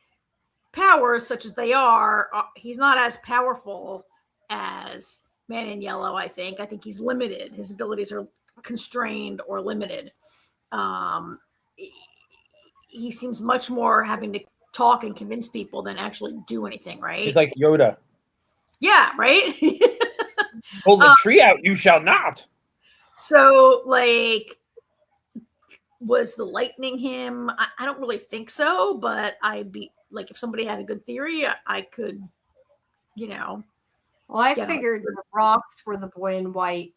powers, such as they are, he's not as powerful as Man in Yellow. I think he's limited. His abilities are constrained or limited. He seems much more having to talk and convince people than actually do anything, right? He's like Yoda. Yeah, right? Pull the tree out, you shall not. So, like, was the lightning him? I don't really think so, but I'd be, like, if somebody had a good theory, I could, Well, I figured the rocks were the boy in white,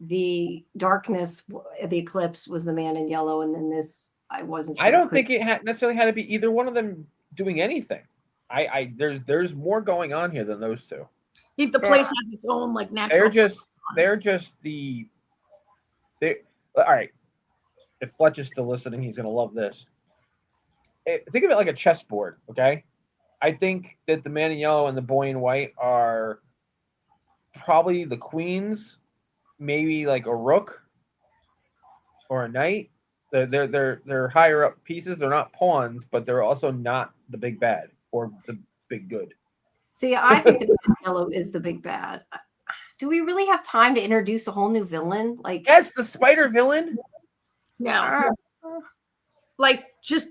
the darkness, the eclipse was the Man in Yellow, and then this, I wasn't sure. I don't think it necessarily had to be either one of them doing anything. There's more going on here than those two. The place has its own like natural. All right. If Fletch is still listening, he's gonna love this. Think of it like a chessboard, okay? I think that the Man in Yellow and the boy in white are probably the queens, maybe like a rook or a knight. They're higher up pieces. They're not pawns, but they're also not the big bad or the big good. See, I think the Man in Yellow is the big bad. Do we really have time to introduce a whole new villain? Like, yes, the spider villain. No, like just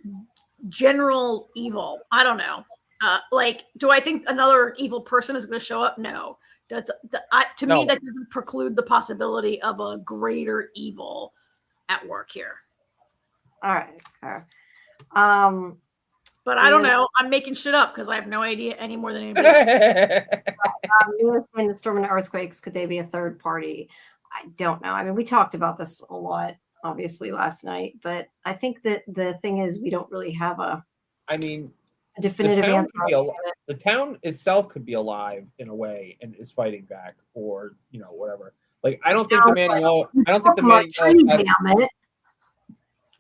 general evil. I don't know. Like, do I think another evil person is going to show up? No. Me, that doesn't preclude the possibility of a greater evil at work here. All right. But I don't know. I'm making shit up because I have no idea any more than anybody else. In the storm and the earthquakes, could they be a third party? I don't know. I mean, we talked about this a lot, obviously, last night. But I think that the thing is, we don't really have a definitive answer. The town itself could be alive in a way and is fighting back, or whatever. Like, I don't think the Man in Yellow. I don't think the Man in Yellow.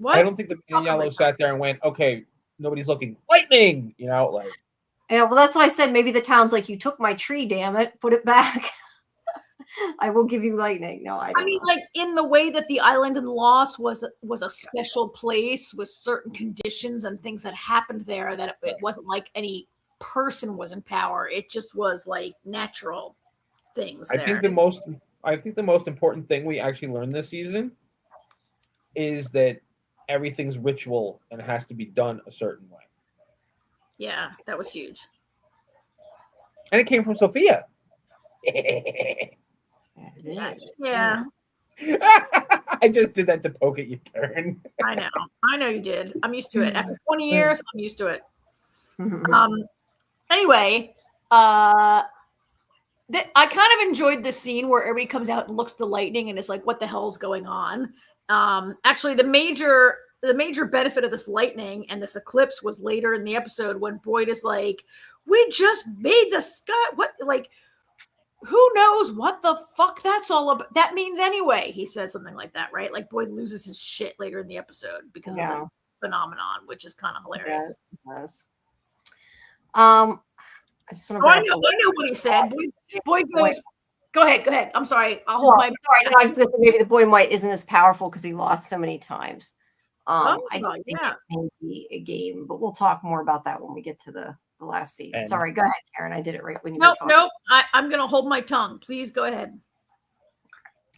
I don't think the Man in Yellow sat there and went, okay, nobody's looking. Lightning, like. Yeah, well, that's why I said maybe the town's like, you took my tree, damn it, put it back. I will give you lightning. No, I mean, like in the way that the island in Lost was a special place with certain conditions and things that happened there, that it wasn't like any person was in power. It just was like natural things. I think the most important thing we actually learned this season is that everything's ritual and has to be done a certain way. Yeah, that was huge. And it came from Sophia. Yeah. I just did that to poke at you, Karen. I know you did. I'm used to it. After 20 years, I'm used to it. Anyway, I kind of enjoyed this scene where everybody comes out and looks at the lightning and is like, what the hell is going on? Actually, the the major benefit of this lightning and this eclipse was later in the episode when Boyd is like, we just made the sky. What, like, who knows what the fuck that's all about? That means anyway. He says something like that, right? Like Boyd loses his shit later in the episode because of this phenomenon, which is kind of hilarious. Yes. I just want to. I know what he said. Boyd goes. Go ahead. I'm sorry. I'll hold my. Sorry, no, I was just maybe the boy White isn't as powerful because he lost so many times. I think it may be a game, but we'll talk more about that when we get to the last scene. Sorry, go ahead, Karen. I did it right when you. Nope. I'm gonna hold my tongue. Please go ahead.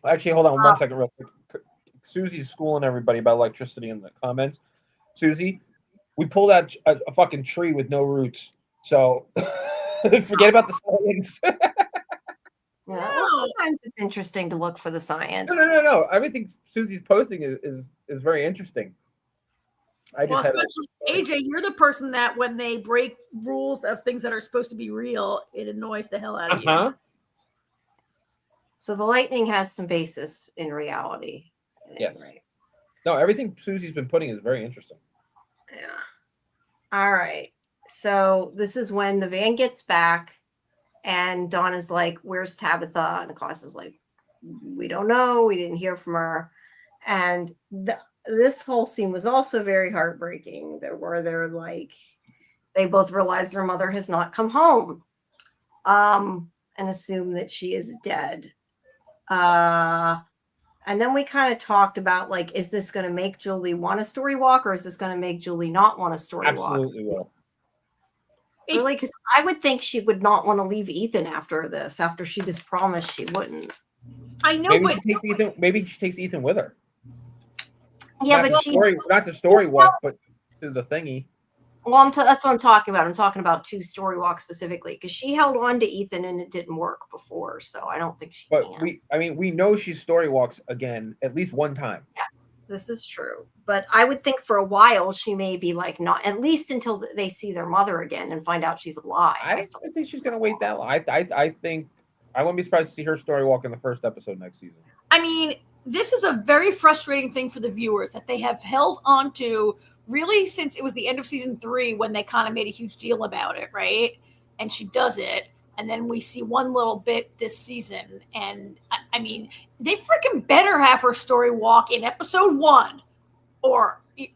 Actually, hold on 1 second, real quick. Susie's schooling everybody about electricity in the comments. Susie, we pulled out a fucking tree with no roots, so forget about the science. Well, sometimes it's interesting to look for the science. No. Everything Susie's posting is very interesting. AJ, you're the person that when they break rules of things that are supposed to be real, it annoys the hell out of you. So the lightning has some basis in reality. Yes. Right. No, everything Susie's been putting is very interesting. Yeah. All right. So this is when the van gets back. And Donna's like, where's Tabitha? And Acosta's like, we don't know. We didn't hear from her. And this whole scene was also very heartbreaking. They're like, they both realize their mother has not come home and assume that she is dead. And then we kind of talked about, like, is this going to make Julie want a story walk or is this going to make Julie not want a story walk? Absolutely will. Really, because I would think she would not want to leave Ethan after this, after she just promised she wouldn't. I know, maybe she takes Ethan with her. Yeah, not not the story walk, but to the thingy. Well, that's what I'm talking about. I'm talking about 2 story walks specifically because she held on to Ethan and it didn't work before, so I don't think she can. We know she story walks again at least one time. Yeah, this is true. But I would think for a while she may be like not, at least until they see their mother again and find out she's alive. I don't think she's going to wait that long. I think I wouldn't be surprised to see her story walk in the first episode next season. I mean, this is a very frustrating thing for the viewers that they have held on to really since it was the end of season 3 when they kind of made a huge deal about it, right? And she does it. And then we see one little bit this season. And I mean, they freaking better have her story walk in episode 1 or 2,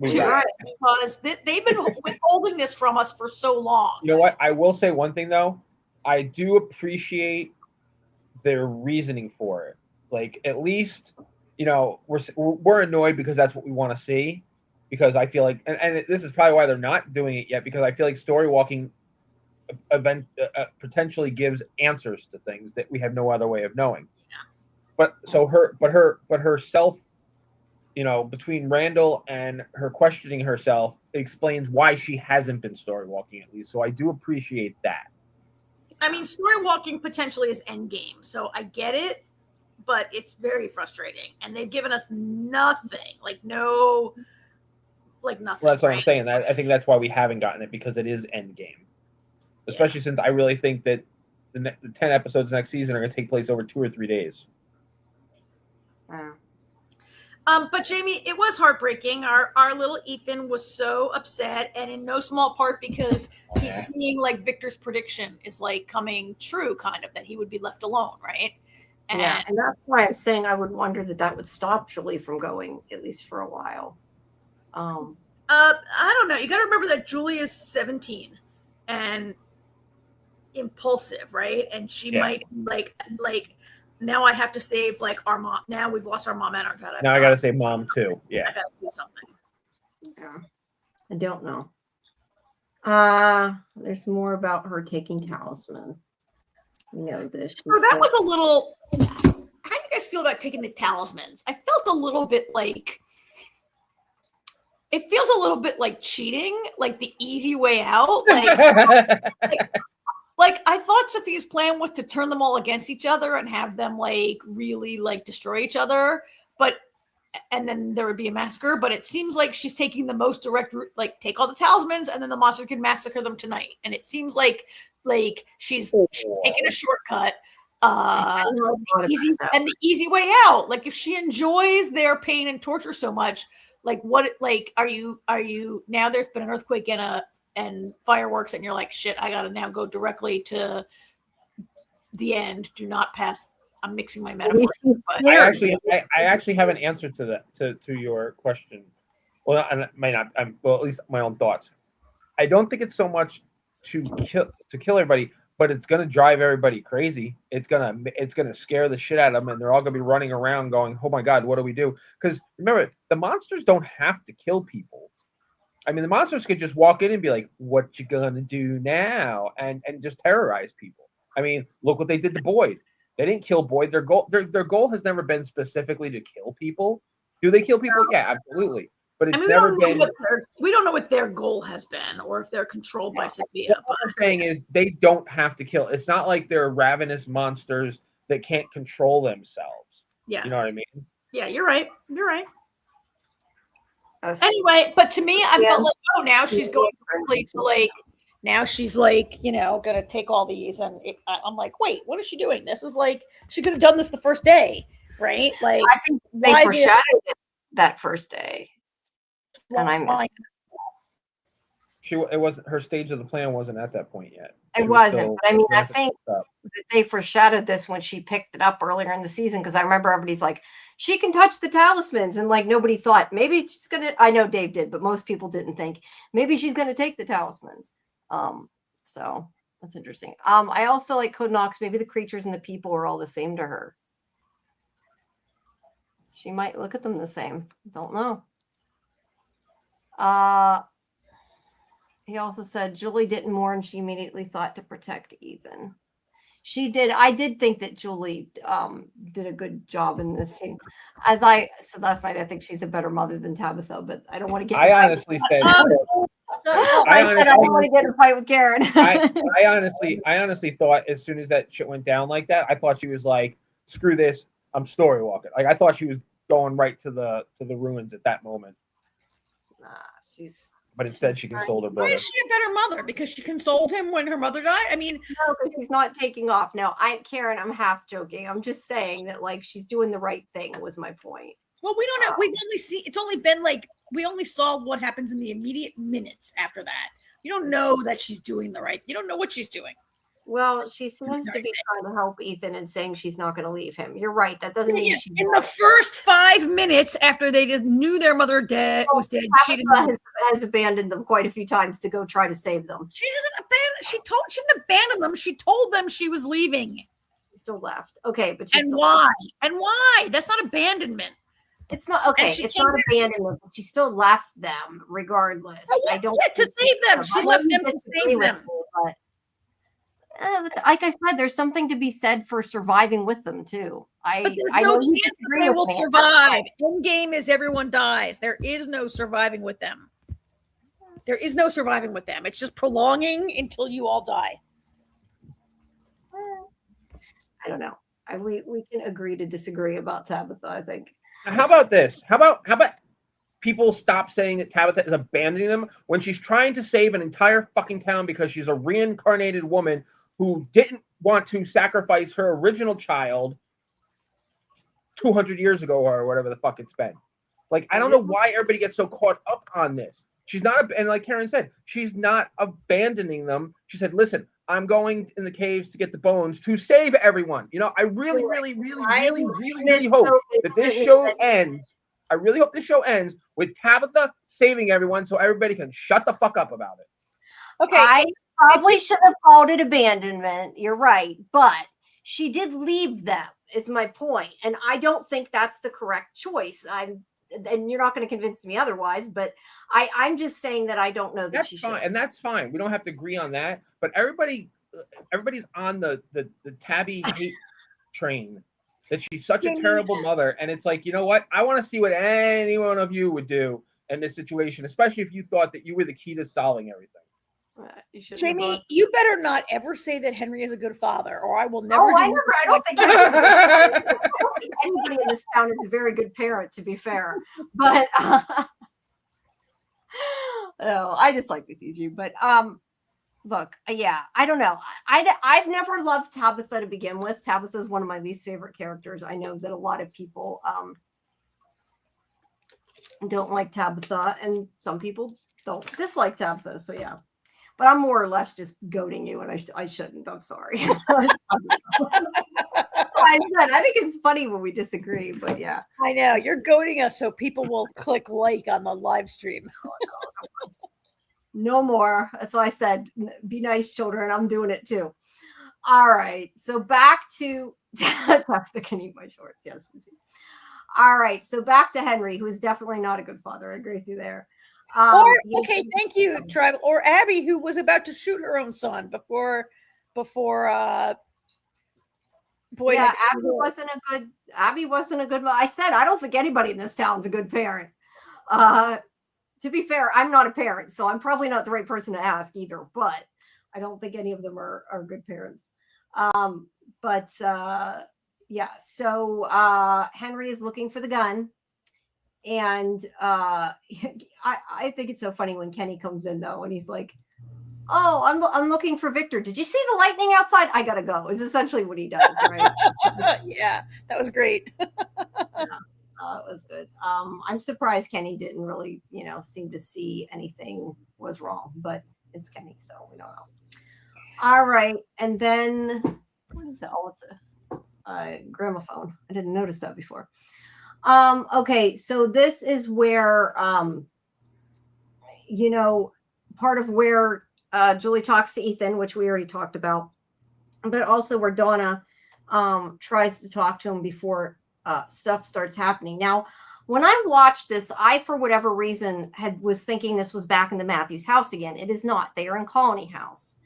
because they've been withholding this from us for so long. You know what? I will say one thing though. I do appreciate their reasoning for it. Like, at least, you know, we're annoyed because that's what we want to see. Because I feel like, and this is probably why they're not doing it yet, because I feel like story walking potentially gives answers to things that we have no other way of knowing. Yeah. But so her self, you know, between Randall and her questioning herself, explains why she hasn't been story walking, at least. So I do appreciate that. I mean, story walking potentially is endgame, so I get it, but it's very frustrating. And they've given us nothing, nothing. Well, that's what I'm saying. I think that's why we haven't gotten it, because it is endgame. Especially since I really think that the 10 episodes next season are going to take place over 2 or 3 days. Wow. But Jamie, it was heartbreaking. Our little Ethan was so upset, and in no small part because he's seeing like Victor's prediction is like coming true, kind of, that he would be left alone, right? And that's why I'm saying I would wonder that would stop Julie from going, at least for a while. I don't know. You got to remember that Julie is 17 and impulsive, right? And she might like. Now I have to save like our mom. Now we've lost our mom and our dad. Now I got to save mom too. Yeah. I got to do something. Yeah. I don't know. There's more about her taking talisman. You know this. So that was a little. How do you guys feel about taking the talismans? I felt a little bit like. It feels a little bit like cheating, like the easy way out. Like I thought Sophia's plan was to turn them all against each other and have them like really like destroy each other, and then there would be a massacre. But it seems like she's taking the most direct route, like take all the talismans and then the monsters can massacre them tonight. And it seems like she's taking a shortcut. the easy way out. Like if she enjoys their pain and torture so much, like what? Like are you now? There's been an earthquake and fireworks, and you're like, shit, I gotta now go directly to the end. Do not pass. I'm mixing my metaphors. I actually have an answer to that to your question. Well, I may not. Well, at least my own thoughts. I don't think it's so much to kill everybody, but it's gonna drive everybody crazy. It's gonna scare the shit out of them, and they're all gonna be running around going, "Oh my god, what do we do?" Because remember, the monsters don't have to kill people. I mean, the monsters could just walk in and be like, "What you gonna do now?" and just terrorize people. I mean, look what they did to Boyd. They didn't kill Boyd. Their goal has never been specifically to kill people. Do they kill people? Yeah, absolutely. But it's never been. We don't know what their goal has been, or if they're controlled by Sophia. What I'm saying is they don't have to kill. It's not like they're ravenous monsters that can't control themselves. Yes. You know what I mean? Yeah, you're right. You're right. Anyway, but to me, I felt like, oh, now she's going to like, now she's like, gonna take all these, and I'm like, wait, what is she doing? This is like she could have done this the first day, right? Like, I think they foreshadowed it that first day. And I missed it. It wasn't her stage of the plan wasn't at that point yet. It wasn't, but I mean, I think that they foreshadowed this when she picked it up earlier in the season, because I remember everybody's like, she can touch the talismans, and like nobody thought maybe she's gonna. I know Dave did, but most people didn't think maybe she's gonna take the talismans. So that's interesting. I also like Code Knox. Maybe the creatures and the people are all the same to her. She might look at them the same. Don't know. He also said Julie didn't mourn. She immediately thought to protect Ethan. She did. I did think that Julie did a good job in this scene. As I said last night, I think she's a better mother than Tabitha, but I don't want to get. I honestly said. I don't want to get in a fight with Karen. I honestly thought as soon as that shit went down like that, I thought she was like, "Screw this, I'm story walking." Like I thought she was going right to the ruins at that moment. Nah, But instead, she consoled her brother. Why is she a better mother? Because she consoled him when her mother died? I mean, no, because she's not taking off. No, Karen, I'm half joking. I'm just saying that like she's doing the right thing was my point. Well, we don't know. We've only seen. It's only been like we only saw what happens in the immediate minutes after that. You don't know that she's doing the right. You don't know what she's doing. Well, she seems to be trying to help Ethan and saying she's not going to leave him. You're right. That doesn't mean she's in the first 5 minutes after they knew their mother was dead. She has abandoned them quite a few times to go try to save them. She hasn't abandoned. She didn't abandon them. She told them she was leaving. She still left. Okay, but why? And why? That's not abandonment. It's not okay. It's not abandonment, but she still left them regardless. I don't to save them. She left them to save them. But like I said, there's something to be said for surviving with them too. But there's no chance that they will survive. Endgame is everyone dies. There is no surviving with them. There is no surviving with them. It's just prolonging until you all die. I don't know. We can agree to disagree about Tabitha, I think. How about this? How about people stop saying that Tabitha is abandoning them when she's trying to save an entire fucking town because she's a reincarnated woman who didn't want to sacrifice her original child 200 years ago or whatever the fuck it's been. Like, I don't know why everybody gets so caught up on this. She's not, and like Karen said, she's not abandoning them. She said, listen, I'm going in the caves to get the bones to save everyone. You know, I really hope that this show ends. I really hope this show ends with Tabitha saving everyone so everybody can shut the fuck up about it. Okay. I probably should have called it abandonment. You're right. But she did leave them, is my point. And I don't think that's the correct choice. And you're not going to convince me otherwise, but I'm just saying that I don't know that she should. And that's fine. We don't have to agree on that. But everybody's on the Tabby hate train. That she's such a terrible mother. And it's like, you know what? I want to see what any one of you would do in this situation, especially if you thought that you were the key to solving everything. Jamie, you better not ever say that Henry is a good father, or I will never. I don't think anybody in this town is a very good parent, to be fair. But I just like to tease you. But Look, yeah, I don't know. I've never loved Tabitha to begin with. Tabitha is one of my least favorite characters. I know that a lot of people don't like Tabitha, and some people don't dislike Tabitha. So yeah, but I'm more or less just goading you, and I shouldn't. I'm sorry. I think it's funny when we disagree, but yeah. I know you're goading us so people will click like on the live stream. No more. That's why I said, be nice, children. I'm doing it too. All right. So back to Tabitha can eat my shorts. Yes. All right. So back to Henry, who is definitely not a good father. I agree with you there. Okay, thank you, Tribal. Or Abby, who was about to shoot her own son before Boyd. Yeah, Abby wasn't a good. I said I don't think anybody in this town's a good parent. To be fair, I'm not a parent, so I'm probably not the right person to ask either. But I don't think any of them are good parents. Yeah. So Henry is looking for the gun. And I think it's so funny when Kenny comes in though, and he's like, "Oh, I'm looking for Victor. Did you see the lightning outside? I gotta go." Is essentially what he does, right? Yeah, that was great. Yeah, it was good. I'm surprised Kenny didn't really, seem to see anything was wrong, but it's Kenny, so we don't know. All right, and then what is it? Oh, it's a gramophone. I didn't notice that before. Okay, so this is where, part of where Julie talks to Ethan, which we already talked about, but also where Donna tries to talk to him before stuff starts happening. Now, when I watched this, I, for whatever reason, was thinking this was back in the Matthews house again. It is not. They are in Colony House.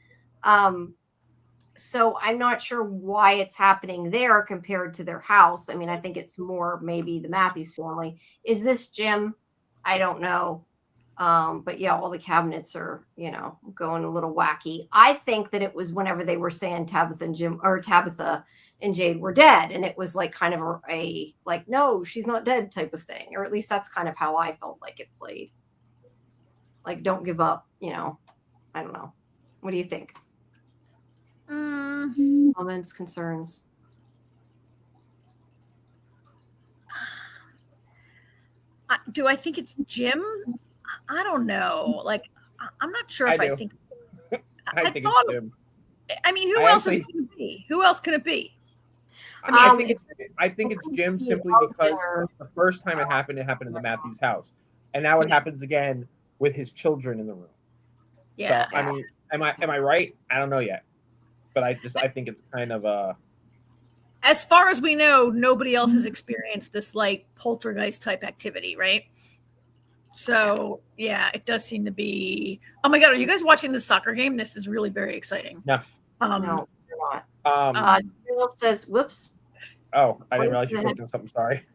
So I'm not sure why it's happening there compared to their house. I mean, I think it's more maybe the Matthews family. Is this Jim? I don't know. But yeah, all the cabinets are, going a little wacky. I think that it was whenever they were saying Tabitha and Jade were dead. And it was like kind of a like, no, she's not dead type of thing. Or at least that's kind of how I felt like it played. Like, don't give up, I don't know. What do you think? Comments, concerns. Do I think it's Jim? I don't know. Like, I'm not sure if I think. I think it's Jim. I mean, who else is it going to be? Who else can it be? I think it's Jim simply because the first time it happened in the Matthews house, and now it happens again with his children in the room. Yeah. So, I mean, am I right? I don't know yet. But I think it's kind of as far as we know, nobody else has experienced this like poltergeist type activity, right? So yeah, it does seem to be. Oh my god, are you guys watching this soccer game? This is really very exciting. No, no, you're not. Bill says, "Whoops." Oh, I didn't realize you were doing something. Sorry.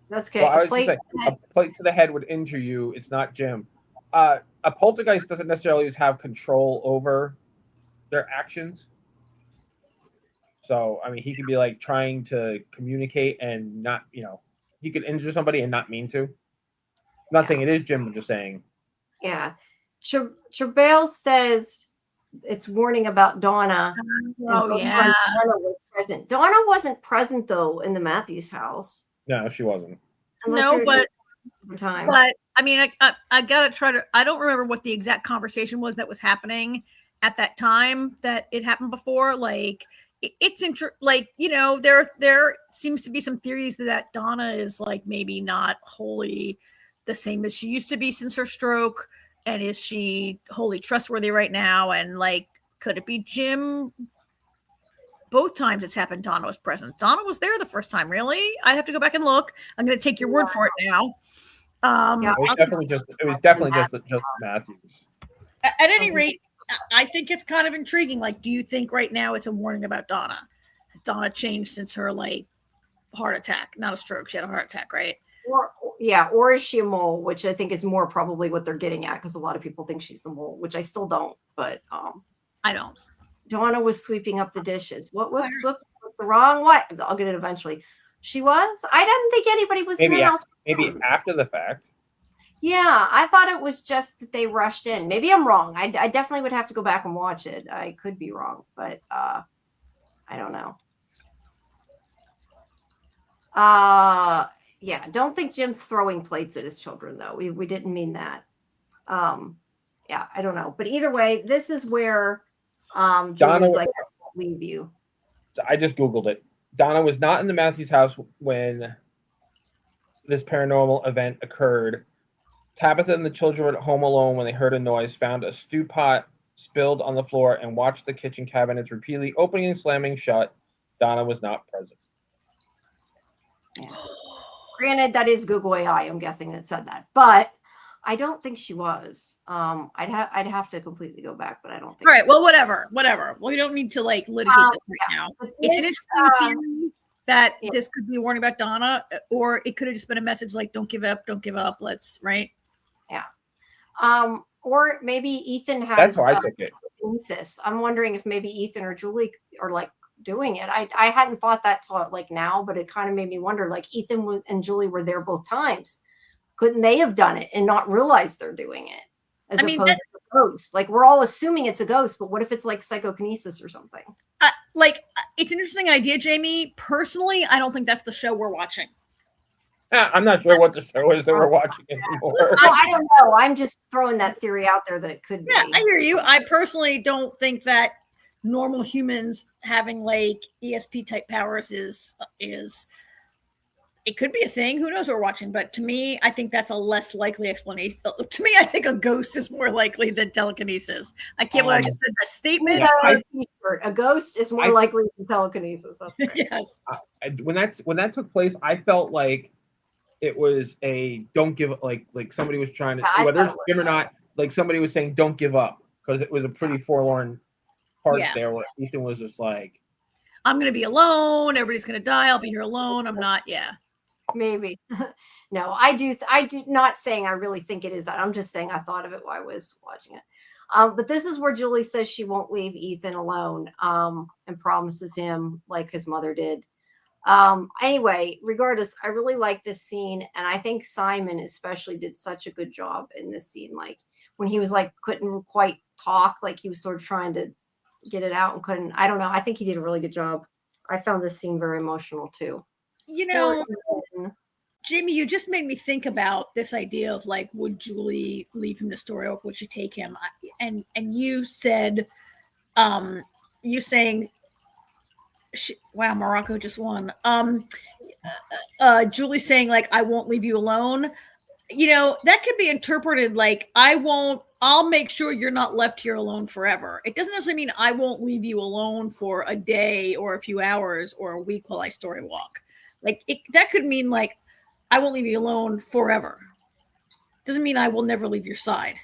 That's okay. Well, I was just saying, a plate to the head would injure you. It's not Jim. A poltergeist doesn't necessarily have control over their actions. So, I mean, he could be like trying to communicate and not, he could injure somebody and not mean to. I'm not saying it is Jim, I'm just saying. Yeah. Trebale says it's warning about Donna. Oh, yeah. Donna was present. Donna wasn't present, though, in the Matthews house. No, she wasn't. But I mean, I got to try to, I don't remember what the exact conversation was that was happening at that time that it happened before. Like, it's there seems to be some theories that Donna is like maybe not wholly the same as she used to be since her stroke, and is she wholly trustworthy right now? And like, could it be Jim? Both times it's happened, Donna was present. Donna was there the first time. Really? I'd have to go back and look. I'm going to take your word for it now. It was definitely just Matthews. At any rate, I think it's kind of intriguing. Like, do you think right now it's a warning about Donna? Has Donna changed since her like heart attack? Not a stroke. She had a heart attack, right? Or is she a mole? Which I think is more probably what they're getting at, because a lot of people think she's the mole, which I still don't. But I don't. Donna was sweeping up the dishes. Whoops, the wrong what? I'll get it eventually. She was. I didn't think anybody was in the house. Maybe after the fact. Yeah, I thought it was just that they rushed in. Maybe I'm wrong. I definitely would have to go back and watch it. I could be wrong, but I don't know. Yeah, don't think Jim's throwing plates at his children, though. We didn't mean that. Yeah, I don't know. But either way, this is where Julie's like, I won't leave you. I just Googled it. Donna was not in the Matthews house when this paranormal event occurred. Tabitha and the children were at home alone when they heard a noise, found a stew pot spilled on the floor, and watched the kitchen cabinets repeatedly opening and slamming shut. Donna was not present. Yeah. Granted, that is Google AI. I'm guessing that said that, but I don't think she was. I'd have to completely go back, but I don't think. All right. Well, whatever. Well, we don't need to like litigate this right now. It's an interesting theory that this could be a warning about Donna, or it could have just been a message like, "Don't give up, don't give up." Let's right. Yeah. Or maybe Ethan has. That's how I took it. I'm wondering if maybe Ethan or Julie are like doing it. I hadn't thought that till like now, but it kind of made me wonder. Like Ethan and Julie were there both times. Couldn't they have done it and not realize they're doing it? As opposed to a ghost. Like we're all assuming it's a ghost, but what if it's like psychokinesis or something? It's an interesting idea, Jamie. Personally, I don't think that's the show we're watching. I'm not sure what the show is that we're watching anymore. I don't know. I'm just throwing that theory out there that it could be. Yeah, I hear you. I personally don't think that normal humans having like ESP type powers is it could be a thing. Who knows what we're watching? But to me, I think that's a less likely explanation. To me, I think a ghost is more likely than telekinesis. I can't believe I just said that statement. A ghost is more likely than telekinesis. That's right. Yes. When that took place, I felt like it was a don't give up. Like somebody was trying to, whether it's Jim or not, like somebody was saying don't give up, because it was a pretty forlorn part there where Ethan was just like, I'm going to be alone. Everybody's going to die. I'll be here alone. I'm not. Yeah. Maybe. No, I do not saying I really think it is that. I'm just saying I thought of it while I was watching it. But this is where Julie says she won't leave Ethan alone and promises him like his mother did. Anyway, regardless, I really like this scene. And I think Simon especially did such a good job in this scene. Like when he was like, couldn't quite talk, like he was sort of trying to get it out and couldn't. I don't know. I think he did a really good job. I found this scene very emotional too. You know, Jamie, you just made me think about this idea of like, would Julie leave him to Story Oak? Would she take him? And you said, wow, Morocco just won. Julie saying like, I won't leave you alone. You know, that could be interpreted like, I'll make sure you're not left here alone forever. It doesn't necessarily mean I won't leave you alone for a day or a few hours or a week while I story walk. Like that could mean like, I won't leave you alone forever. Doesn't mean I will never leave your side.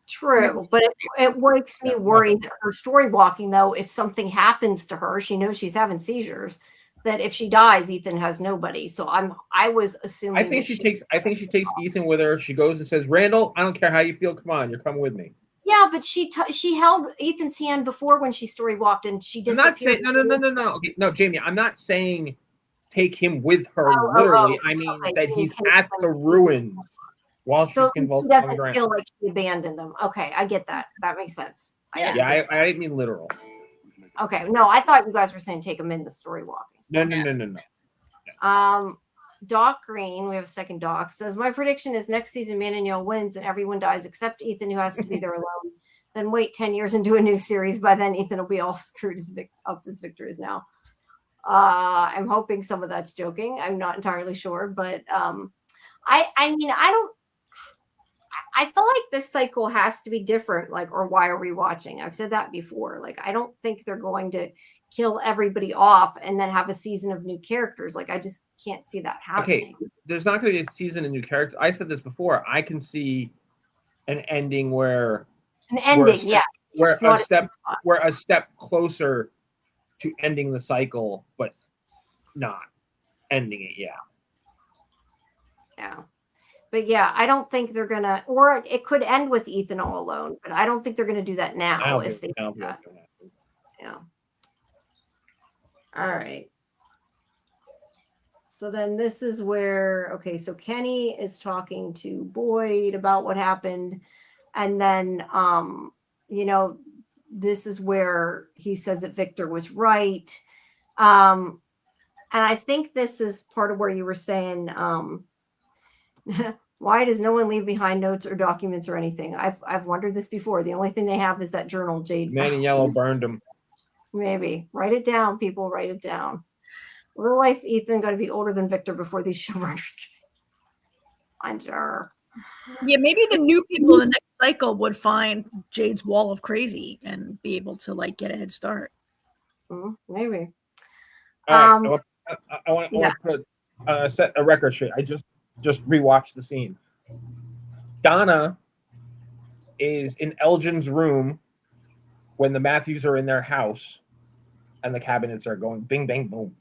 True, but it makes me worried that her story walking, though, if something happens to her, she knows she's having seizures, that if she dies, Ethan has nobody. So I was assuming. I think she takes Ethan with her. She goes and says, Randall, I don't care how you feel. Come on, you're coming with me. Yeah, but she held Ethan's hand before when she story walked and she disappeared. I'm not saying no. Okay, no, Jamie, I'm not saying take him with her literally. I mean that he's at the ruins while she's convulsing on the ground. Feel like she abandoned them. Okay, I get that. That makes sense. I didn't mean literal. Okay, no, I thought you guys were saying take him in the story walking. No. Doc Green, we have a second Doc, says, my prediction is next season Mananiel wins and everyone dies except Ethan, who has to be there alone. Then wait 10 years and do a new series. By then, Ethan will be all screwed up his victories now. I'm hoping some of that's joking. I'm not entirely sure, but I feel like this cycle has to be different. Like, or why are we watching? I've said that before. Like, I don't think they're going to kill everybody off and then have a season of new characters. Like, I just can't see that happening. Okay, there's not going to be a season of new characters. I said this before. I can see an ending where a step closer to ending the cycle, but not ending it. Yeah. But yeah, I don't think they're gonna, or it could end with Ethan all alone, but I don't think they're gonna do that now. If they do that. Yeah. All right. So then this is where, okay, so Kenny is talking to Boyd about what happened. And then, you know, this is where he says that Victor was right. And I think this is part of where you were saying, why does no one leave behind notes or documents or anything? I've wondered this before. The only thing they have is that journal Jade Man in found. Yellow burned him. Maybe. Write it down, people. Write it down. Real life Ethan going to be older than Victor before these showrunners get I'm sure. Yeah, maybe the new people in the next cycle would find Jade's wall of crazy and be able to like get a head start. Maybe. All right, I want to set a record straight. I just rewatched the scene. Donna is in Elgin's room when the Matthews are in their house, and the cabinets are going bing bang boom.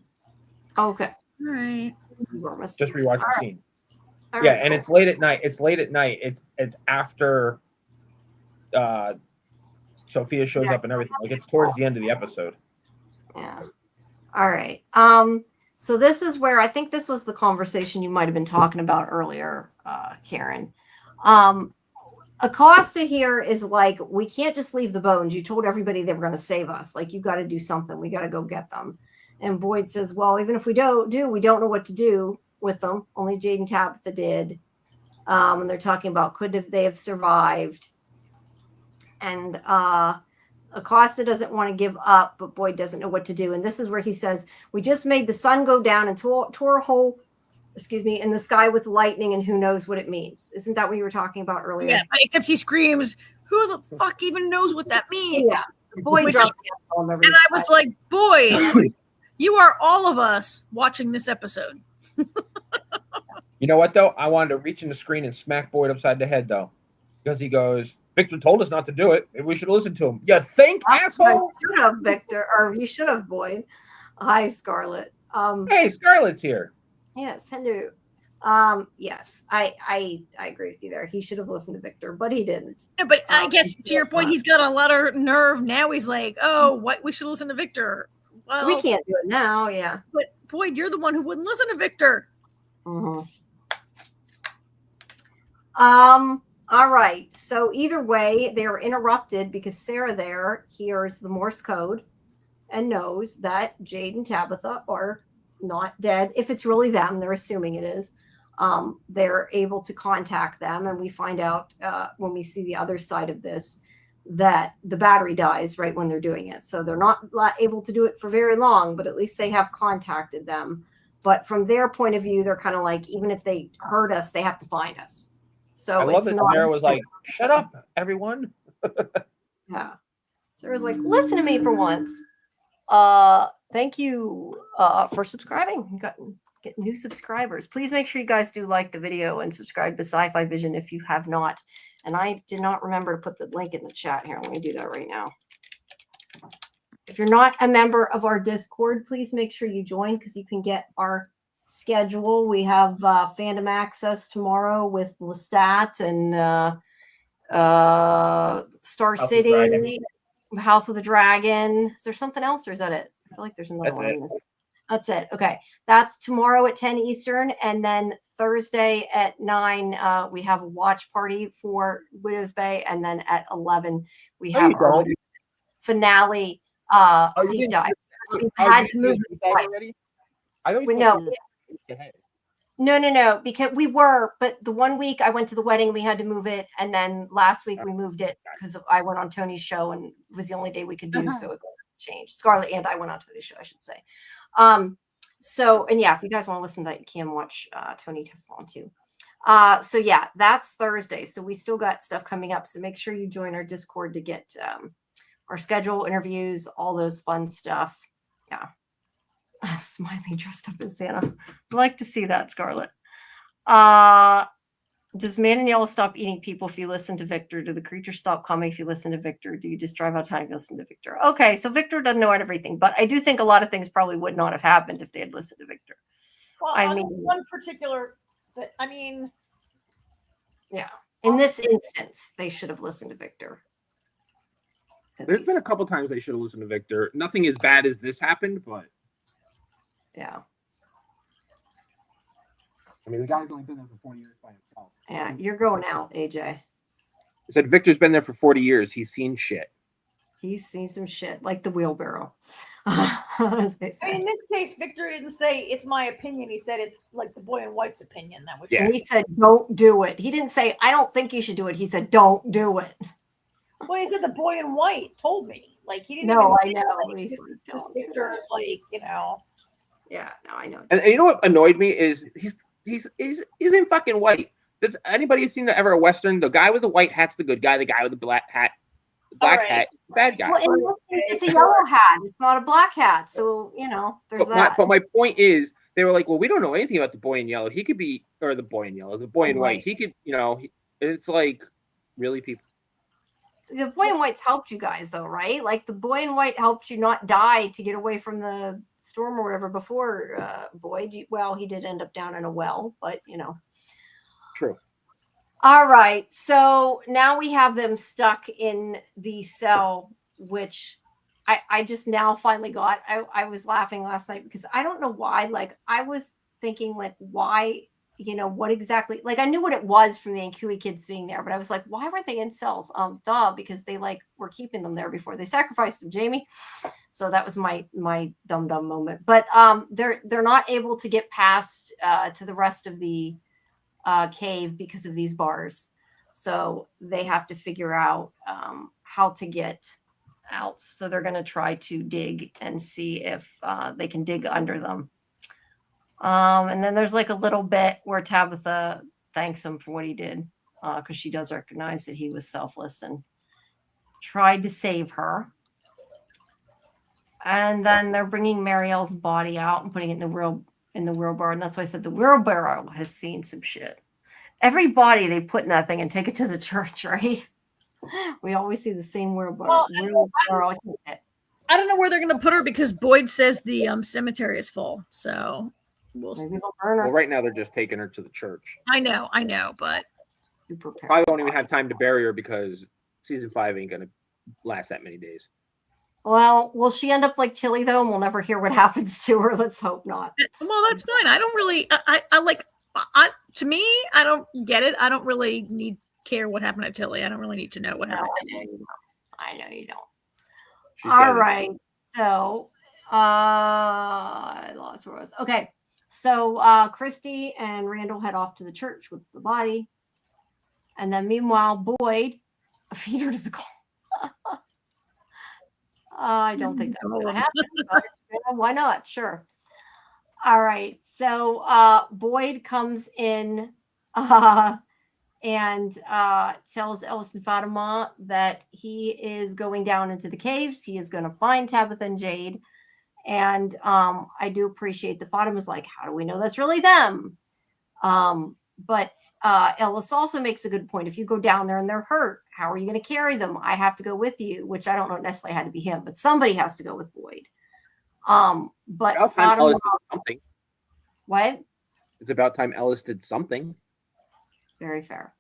Okay. All right. Just rewatch the scene. All yeah, right, and cool. it's late at night. It's after Sophia shows up and everything. Like it's towards the end of the episode. Yeah. All right. So this is where I think this was the conversation you might have been talking about earlier, Karen. Acosta here is like, we can't just leave the bones. You told everybody they were going to save us. Like, you got to do something. We got to go get them. And Boyd says, well, even if we don't know what to do with them. Only Jade and Tabitha did. And they're talking about they have survived. And Acosta doesn't want to give up, but Boyd doesn't know what to do. And this is where he says, we just made the sun go down and tore a hole, in the sky with lightning, and who knows what it means. Isn't that what you were talking about earlier? Yeah, except he screams, who the fuck even knows what that means? Yeah. Boyd drops and I was like, Boyd, you are all of us watching this episode. You know what, though? I wanted to reach in the screen and smack Boyd upside the head, though. Because he goes, Victor told us not to do it. Maybe we should listen to him. You think, asshole? You should have, Victor, or you should have, Boyd. Hi, Scarlett. Hey, Scarlett's here. Yes, hello. Yes, I agree with you there. He should have listened to Victor, but he didn't. Yeah, but I guess to your point, he's got a lot of nerve. Now he's like, oh, what? We should listen to Victor. Well, we can't do it now, yeah. But Boyd, you're the one who wouldn't listen to Victor. Mm-hmm. All right. So either way, they are interrupted because Sarah there hears the Morse code and knows that Jade and Tabitha are not dead. If it's really them, they're assuming it is. They're able to contact them, and we find out when we see the other side of this that the battery dies right when they're doing it. So they're not able to do it for very long, but at least they have contacted them. But from their point of view, they're kind of like, even if they hurt us, they have to find us. So I love that Sarah was like, shut up, everyone. Yeah. Sarah's like, listen to me for once. Thank you for subscribing. Get new subscribers. Please make sure you guys do like the video and subscribe to Sci-Fi-Vision if you have not. And I did not remember to put the link in the chat here. Let me do that right now. If you're not a member of our Discord, please make sure you join because you can get our schedule. We have Fandom access tomorrow with Lestat and Star City, House of the Dragon. Is there something else or is that it? I feel like there's another one. That's it. Okay. That's tomorrow at 10 Eastern. And then Thursday at 9, we have a watch party for Widow's Bay. And then at 11, we have our finale deep dive. We had to move it twice. I thought No, because we were, but the one week I went to the wedding, we had to move it. And then last week we moved it because I went on Tony's show and it was the only day we could do. So it changed. Scarlett and I went on Tony's show, I should say. So, and yeah, if you guys want to listen to that, you can watch Tony Teflon too. So yeah, that's Thursday. So we still got stuff coming up. So make sure you join our Discord to get our schedule, interviews, all those fun stuff. Yeah. Smiley dressed up as Santa. I'd like to see that, Scarlett. Does Man in Yellow stop eating people if you listen to Victor? Do the creatures stop coming if you listen to Victor? Do you just drive out of time if you listen to Victor? Okay, so Victor doesn't know everything, but I do think a lot of things probably would not have happened if they had listened to Victor. Well, I mean, one particular, yeah. In this instance, they should have listened to Victor. There's been a couple times they should have listened to Victor. Nothing as bad as this happened, but yeah. I mean, the guy's only been there for 40 years by himself. Yeah, you're going out, AJ. I said Victor's been there for 40 years. He's seen shit. He's seen some shit, like the wheelbarrow. I mean, in this case, Victor didn't say it's my opinion. He said it's like the boy in white's opinion. That was And he said, "Don't do it." He didn't say, "I don't think you should do it." He said, "Don't do it." Well, he said the boy in white told me. Like he didn't. No, even I say, know. Like, He just, said, just "Don't do Victor's like, you know. Yeah, no, I know. And you know what annoyed me is he's in fucking white. Does anybody have seen ever a Western? The guy with the white hat's the good guy. The guy with the black hat, hat, is the bad guy. Well, in this case, it's a yellow hat. It's not a black hat. So, you know, there's that. But my point is, they were like, well, we don't know anything about the boy in yellow. He could be, or the boy in yellow, the boy in white. He could, you know, it's like, really, people. The boy in white's helped you guys, though, right? Like the boy in white helped you not die to get away from the storm or whatever before Boyd. Well, he did end up down in a well, but, you know. True. All right. So now we have them stuck in the cell, which I just now finally got. I was laughing last night because I don't know why. Like, I was thinking, like, why, you know, what exactly, like, I knew what it was from the Ancui kids being there, but I was like, why were they in cells? Duh, because they like were keeping them there before they sacrificed them, Jamie. So that was my dumb moment. But they're not able to get past to the rest of the cave because of these bars. So they have to figure out how to get out. So they're going to try to dig and see if they can dig under them. And then there's like a little bit where Tabitha thanks him for what he did, because she does recognize that he was selfless and tried to save her. And then they're bringing Marielle's body out and putting it in the wheelbarrow. And that's why I said the wheelbarrow has seen some shit. Every body they put in that thing and take it to the church, right? We always see the same wheelbarrow. I don't know where they're going to put her because Boyd says the cemetery is full. So maybe they'll burn her. Well, right now they're just taking her to the church. I know, but probably won't even have time to bury her because season 5 ain't going to last that many days. Well, will she end up like Tilly though, and we'll never hear what happens to her? Let's hope not. Well, that's fine. I don't really. I like. To me, I don't get it. I don't really care what happened to Tilly. I don't really need to know what happened. I know you don't. All right. So, I lost where I was. Okay. So, Christy and Randall head off to the church with the body, and then meanwhile, Boyd feed her to the coal. I don't think that's going to happen. But, why not? Sure. All right. So Boyd comes in and tells Ellis and Fatima that he is going down into the caves. He is going to find Tabitha and Jade. And I do appreciate the Fatima's like, how do we know that's really them? But Ellis also makes a good point. If you go down there and they're hurt, how are you going to carry them? I have to go with you, which I don't know necessarily had to be him, but somebody has to go with Boyd. But about time Ellis did something. What? It's about time Ellis did something. Very fair.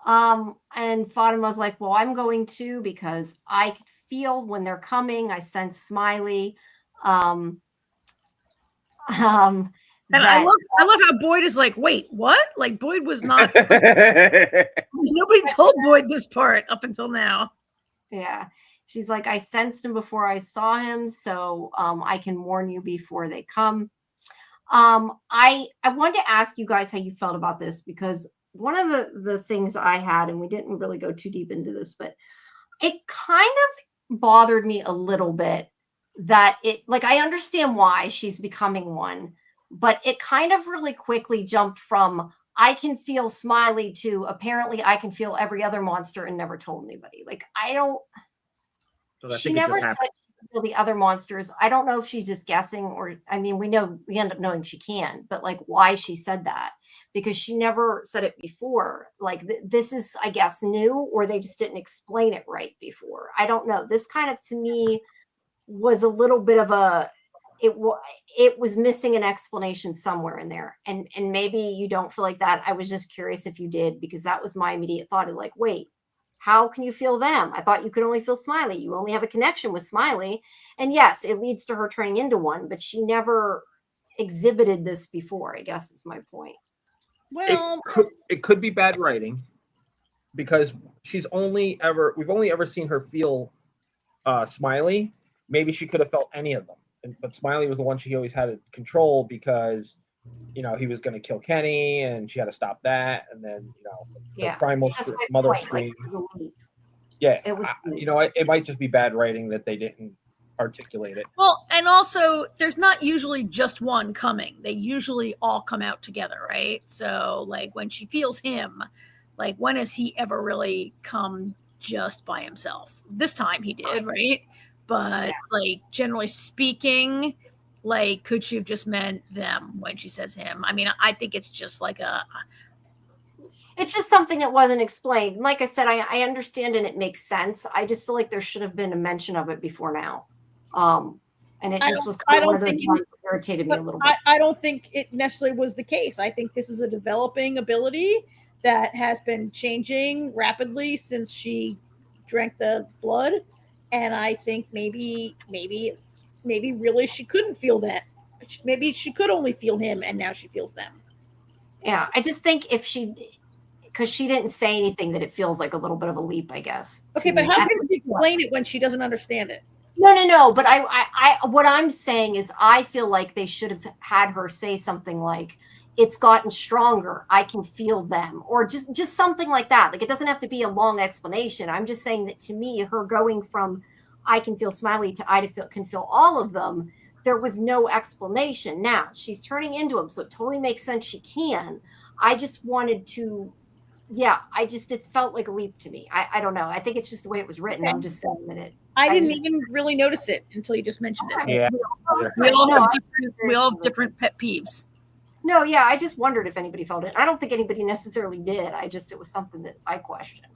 And Fatima's like, well, I'm going to because I could feel when they're coming. I sense Smiley. And I love how Boyd is like, wait, what? Like Boyd was not. Nobody told Boyd this part up until now. Yeah. She's like, I sensed him before I saw him, so I can warn you before they come. I wanted to ask you guys how you felt about this, because one of the things I had, and we didn't really go too deep into this, but it kind of bothered me a little bit that I understand why she's becoming one, but it kind of really quickly jumped from I can feel Smiley to apparently I can feel every other monster and never told anybody. Like, she never said she could feel the other monsters. I don't know if she's just guessing, or I mean, we end up knowing she can, but like why she said that, because she never said it before. Like this is, I guess, new, or they just didn't explain it right before. I don't know. This kind of to me was a little bit of it was missing an explanation somewhere in there. And maybe you don't feel like that. I was just curious if you did, because that was my immediate thought of like, wait, how can you feel them? I thought you could only feel Smiley. You only have a connection with Smiley. And yes, it leads to her turning into one, but she never exhibited this before, I guess is my point. Well, it could be bad writing because we've only ever seen her feel Smiley. Maybe she could have felt any of them, but Smiley was the one she always had to control because he was going to kill Kenny, and she had to stop that. And then the primal mother scream. Yeah, It was. It might just be bad writing that they didn't articulate it. Well, and also there's not usually just one coming. They usually all come out together, right? So like when she feels him, like when has he ever really come just by himself? This time he did, right? But like generally speaking, like could she have just meant them when she says him? I mean, I think it's just like it's just something that wasn't explained. Like I said, I understand and it makes sense. I just feel like there should have been a mention of it before now. And it just was kind of one of those ones that irritated me a little bit. I don't think it necessarily was the case. I think this is a developing ability that has been changing rapidly since she drank the blood. And I think maybe really she couldn't feel that. Maybe she could only feel him and now she feels them. Yeah, I just think because she didn't say anything, that it feels like a little bit of a leap, I guess. Okay, but how can she explain it when she doesn't understand it? No. But I what I'm saying is I feel like they should have had her say something like, it's gotten stronger. I can feel them, or just something like that. Like it doesn't have to be a long explanation. I'm just saying that to me, her going from I can feel Smiley to can feel all of them, there was no explanation. Now she's turning into him, so it totally makes sense she can. I just wanted to, it felt like a leap to me. I don't know. I think it's just the way it was written. Okay. I'm just saying that I didn't even really notice it until you just mentioned it. Yeah. We all have different pet peeves. No, yeah, I just wondered if anybody felt it. I don't think anybody necessarily did. It was something that I questioned.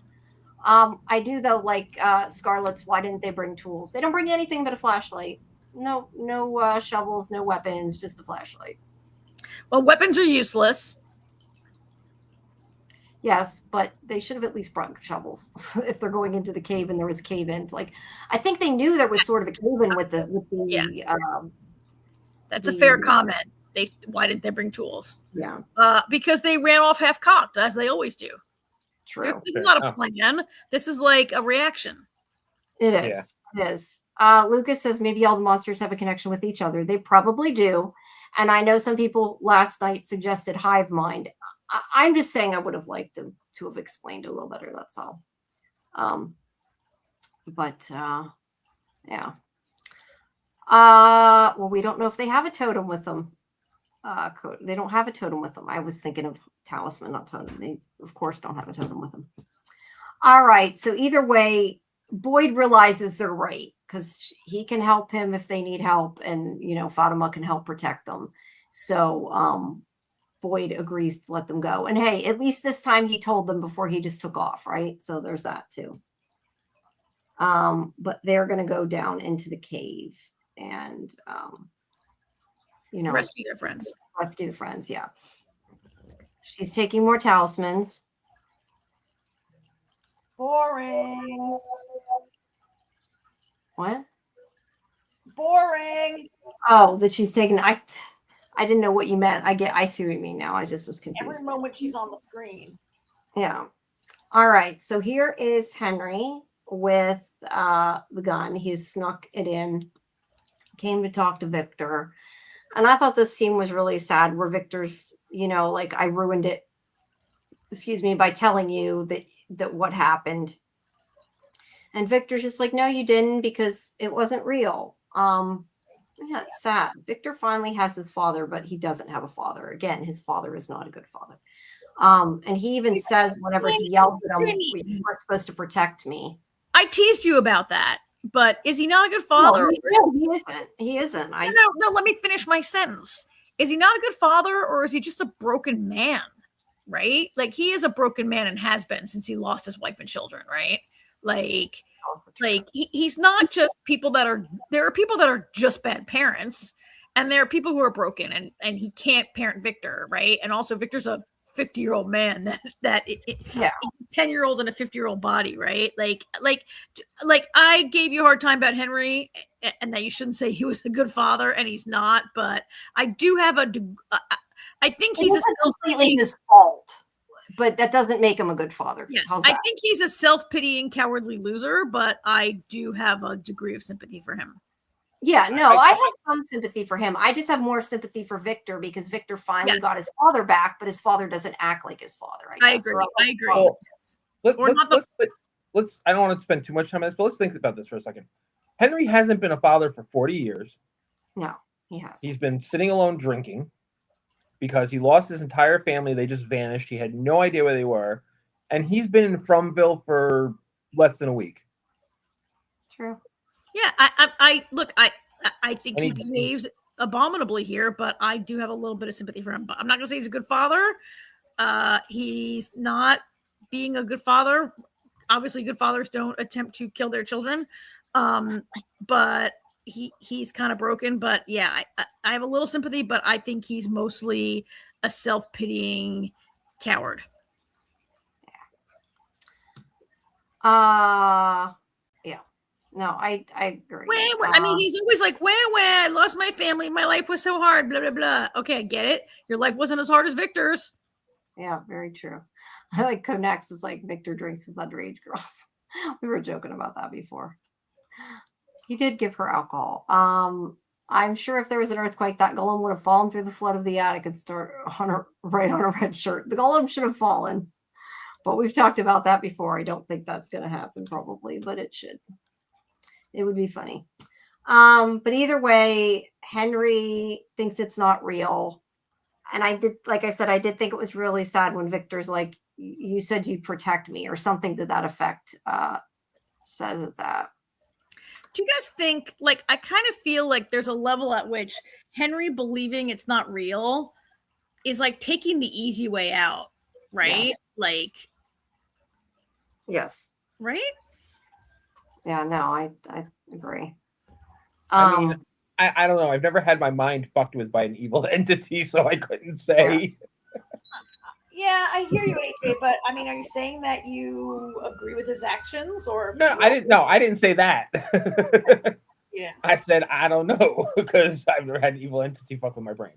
I do though, like Scarlett's, why didn't they bring tools? They don't bring anything but a flashlight. No shovels, no weapons, just a flashlight. Well, weapons are useless. Yes, but they should have at least brought shovels if they're going into the cave and there was cave-ins. Like, I think they knew there was sort of a cave-in with the yes. That's a fair comment. Why didn't they bring tools? Yeah. Because they ran off half-cocked, as they always do. True. This is not a plan. This is like a reaction. It is. Yeah. It is. Lucas says maybe all the monsters have a connection with each other. They probably do. And I know some people last night suggested hive mind. I'm just saying I would have liked them to have explained it a little better. That's all. Yeah. Well, we don't know if they have a totem with them. They don't have a totem with them. I was thinking of talisman, not totem. They, of course, don't have a totem with them. All right. So either way, Boyd realizes they're right because he can help him if they need help, and Fatima can help protect them. So Boyd agrees to let them go. And hey, at least this time he told them before he just took off, right? So there's that too. But they're going to go down into the cave and rescue their friends. Rescue the friends, yeah. She's taking more talismans. Boring. What? Boring. Oh, that she's taking. I didn't know what you meant. I see what you mean now. I just was confused. Every moment she's on the screen. Yeah. All right. So here is Henry with the gun. He's snuck it in. Came to talk to Victor. And I thought this scene was really sad where Victor's, like I ruined it, by telling you that what happened. And Victor's just like, no, you didn't, because it wasn't real. Yeah, it's sad. Victor finally has his father, but he doesn't have a father. Again, his father is not a good father. And he even says, whenever he yells at him, you were supposed to protect me. I teased you about that, but is he not a good father? No, he isn't. He isn't. No, let me finish my sentence. Is he not a good father, or is he just a broken man? Right? Like, he is a broken man and has been since he lost his wife and children, right? Like he's not just there are people that are just bad parents, and there are people who are broken, and he can't parent Victor, right? And also Victor's a 50-year-old man that 10-year-old in a 50-year-old body, right? Like I gave you a hard time about Henry, and that you shouldn't say he was a good father, and he's not, but I do have I think It he's a isn't completely self-pitying. his fault, but that doesn't make him a good father. Yes, How's I that? think he's a self-pitying, cowardly loser, but I do have a degree of sympathy for him. Yeah, no, I have some sympathy for him. I just have more sympathy for Victor because Victor finally got his father back, but his father doesn't act like his father. I guess. agree. I agree. Well, let's. I don't want to spend too much time on this, but let's think about this for a second. Henry hasn't been a father for 40 years. No, he hasn't. He's been sitting alone drinking because he lost his entire family. They just vanished. He had no idea where they were, and he's been in Fromville for less than a week. True. Yeah, I think he behaves abominably here, but I do have a little bit of sympathy for him. But I'm not gonna say he's a good father. He's not being a good father. Obviously, good fathers don't attempt to kill their children. But he's kind of broken. But yeah, I have a little sympathy, but I think he's mostly a self-pitying coward. Yeah. No, I agree. I mean, he's always like, where, I lost my family. My life was so hard, blah, blah, blah. Okay, I get it. Your life wasn't as hard as Victor's. Yeah, very true. I like connects. It's like Victor drinks with underage girls. We were joking about that before. He did give her alcohol. I'm sure if there was an earthquake, that golem would have fallen through the flood of the attic and start right on a red shirt. The golem should have fallen. But we've talked about that before. I don't think that's going to happen probably, but it should. It would be funny. But either way, Henry thinks it's not real. And I did, like I said, I did think it was really sad when Victor's like, you said you'd protect me or something to that effect, says it that. Do you guys think, like, I kind of feel like there's a level at which Henry believing it's not real is like taking the easy way out, right? Yes. Like, yes. Right? Yeah, no, I agree. I mean, I don't know. I've never had my mind fucked with by an evil entity, so I couldn't say. Yeah, I hear you, AJ, but I mean, are you saying that you agree with his actions, or No, I didn't. No, I didn't say that. Yeah, I said I don't know because I've never had an evil entity fuck with my brain.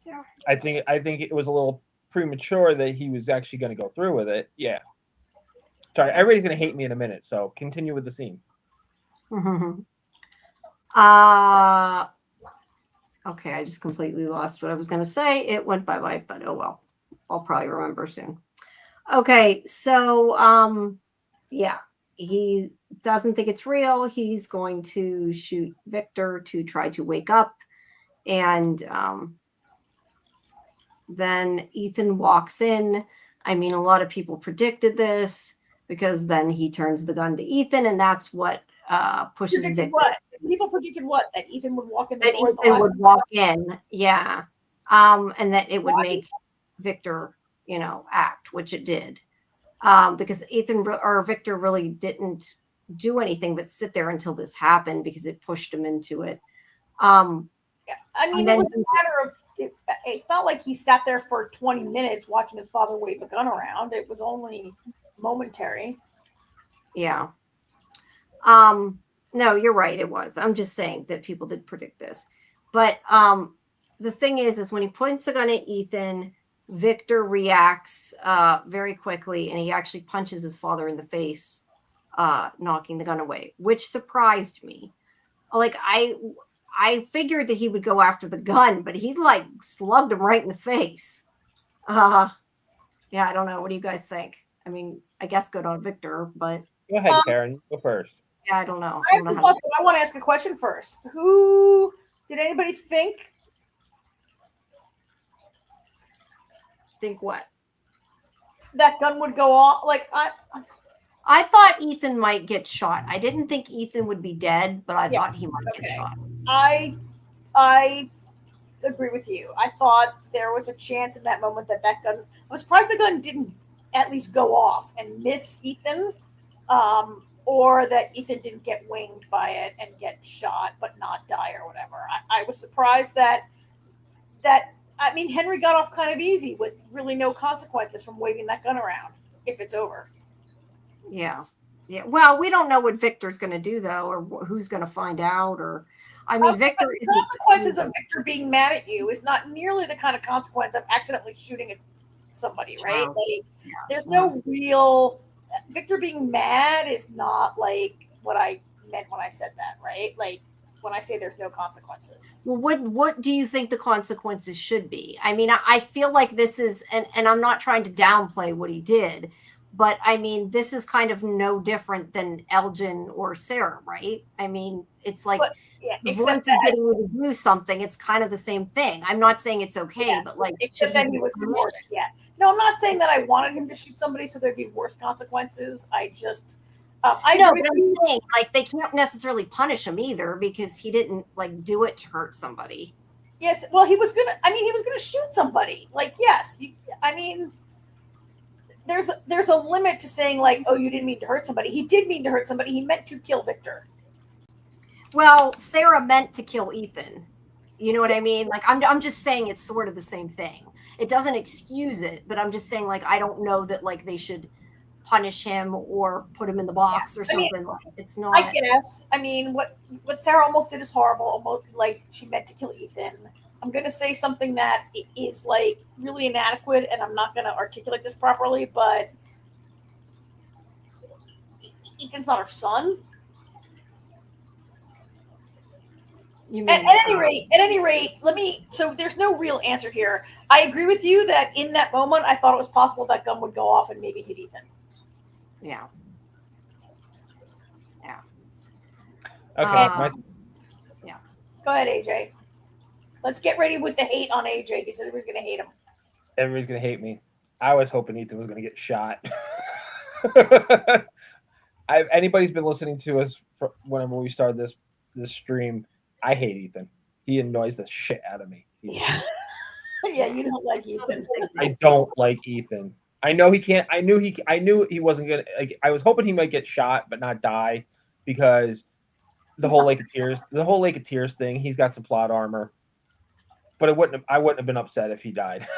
Yeah, I think it was a little premature that he was actually going to go through with it. Yeah. Sorry, everybody's going to hate me in a minute, so continue with the scene. Okay, I just completely lost what I was going to say. It went bye-bye, but oh well. I'll probably remember soon. Okay, so yeah, he doesn't think it's real. He's going to shoot Victor to try to wake up. And then Ethan walks in. I mean, a lot of people predicted this because then he turns the gun to Ethan, and that's what pushes Victor. What? People predicted what? That Ethan would walk in the door. Ethan would walk in, yeah. And that it would make Victor, act, which it did. Because Victor really didn't do anything but sit there until this happened because it pushed him into it. I mean, it was a matter of, it's not like he sat there for 20 minutes watching his father wave the gun around. It was only momentary. Yeah. No, you're right. It was. I'm just saying that people did predict this. But the thing is when he points the gun at Ethan, Victor reacts very quickly, and he actually punches his father in the face, knocking the gun away, which surprised me. Like, I figured that he would go after the gun, but he like slugged him right in the face. Yeah, I don't know. What do you guys think? I mean, I guess good on Victor, but go ahead, Karen. Go first. Yeah, I don't know. I have some thoughts, but I want to ask a question first. Who did anybody think? Think what? That gun would go off? Like, I thought Ethan might get shot. I didn't think Ethan would be dead, but I thought he might get shot. I agree with you. I thought there was a chance in that moment that gun. I was surprised the gun didn't at least go off and miss Ethan, or that Ethan didn't get winged by it and get shot but not die or whatever. I was surprised that I mean, Henry got off kind of easy with really no consequences from waving that gun around if it's over. Yeah. Yeah. Well, we don't know what Victor's going to do, though, or who's going to find out. Or I mean, Victor the is consequences of Victor being mad at you is not nearly the kind of consequence of accidentally shooting at somebody, right? Wow. Like, there's no real Victor being mad is not like what I meant when I said that, right? Like when I say there's no consequences. Well, what do you think the consequences should be? I mean, I feel like this is, and I'm not trying to downplay what he did, but I mean, this is kind of no different than Elgin or Sarah, right? I mean, it's like the voice is getting ready to do something. It's kind of the same thing. I'm not saying it's okay, but like, except that he was divorced. Yeah. No, I'm not saying that I wanted him to shoot somebody so there'd be worse consequences. I just, I know, but I'm saying like they can't necessarily punish him either because he didn't like do it to hurt somebody. Yes, well, he was gonna. I mean, he was gonna shoot somebody. Like, yes, I mean, there's a limit to saying like, oh, you didn't mean to hurt somebody. He did mean to hurt somebody. He meant to kill Victor. Well, Sarah meant to kill Ethan. You know what I mean? Like, I'm just saying it's sort of the same thing. It doesn't excuse it, but I'm just saying like I don't know that like they should punish him or put him in the box or something. I mean, it's not. I guess. I mean, what Sarah almost did is horrible. Almost like she meant to kill Ethan. I'm going to say something that is like really inadequate, and I'm not going to articulate this properly, but Ethan's not her son. You mean, at any rate, let me. So there's no real answer here. I agree with you that in that moment, I thought it was possible that gun would go off and maybe hit Ethan. Yeah. Yeah. Okay. Yeah. Go ahead, AJ. Let's get ready with the hate on AJ because everybody's going to hate him. Everybody's going to hate me. I was hoping Ethan was going to get shot. Anybody's been listening to us whenever we started this stream, I hate Ethan. He annoys the shit out of me. Yeah. Yeah, you don't like Ethan. I don't like Ethan. I know he can't. I knew he wasn't gonna. Like, I was hoping he might get shot, but not die, because the whole Lake of Tears thing. He's got some plot armor, but I wouldn't have been upset if he died.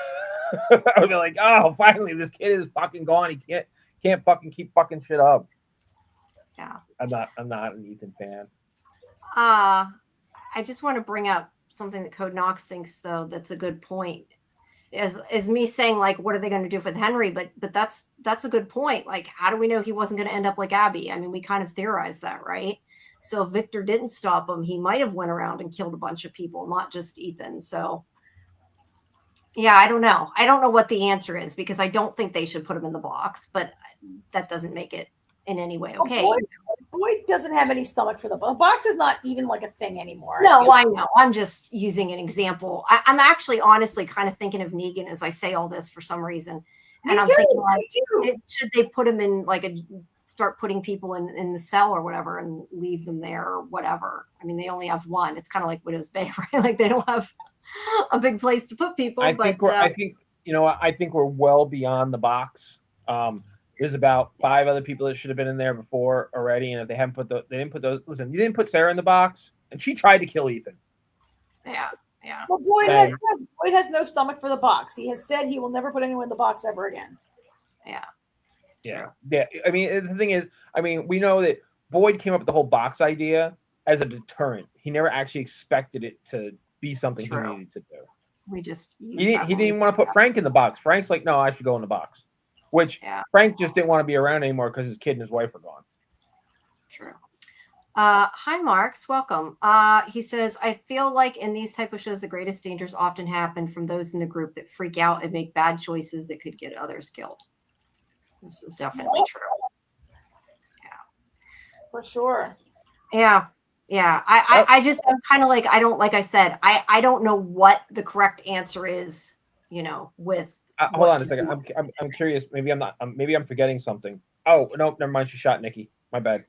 I would be like, oh, finally, this kid is fucking gone. He can't fucking keep fucking shit up. Yeah, I'm not an Ethan fan. I just want to bring up something that Code Knox thinks, though, that's a good point. Is me saying like, what are they going to do with Henry? But that's a good point. Like, how do we know he wasn't going to end up like Abby? I mean, we kind of theorized that, right? So if Victor didn't stop him, he might have went around and killed a bunch of people, not just Ethan. So yeah, I don't know. I don't know what the answer is because I don't think they should put him in the box, but that doesn't make it in any way okay. Boyd doesn't have any stomach for the box. The box is not even like a thing anymore. No, I know. I'm just using an example. I'm actually honestly kind of thinking of Negan as I say all this for some reason. And I'm thinking like, should they put him in like start putting people in the cell or whatever and leave them there or whatever. I mean, they only have one. It's kind of like Widow's Bay, right? Like they don't have a big place to put people. I think we're well beyond the box. There's about 5 other people that should have been in there before already, and if they didn't put those. Listen, you didn't put Sarah in the box, and she tried to kill Ethan. Yeah. Well, Boyd has no stomach for the box. He has said he will never put anyone in the box ever again. Yeah. I mean, the thing is, we know that Boyd came up with the whole box idea as a deterrent. He never actually expected it to be something he needed to do. We just he didn't even want to put Frank in the box. Frank's like, no, I should go in the box. Which Frank just didn't want to be around anymore because his kid and his wife are gone. True. Hi, Marks. Welcome. He says, I feel like in these type of shows, the greatest dangers often happen from those in the group that freak out and make bad choices that could get others killed. This is definitely true. Yeah. For sure. Yeah. Yeah. I'm kind of like, like I said, I don't know what the correct answer is, with. Hold on a second. I'm curious. Maybe I'm not. Maybe I'm forgetting something. Oh no, never mind. She shot Nikki. My bad.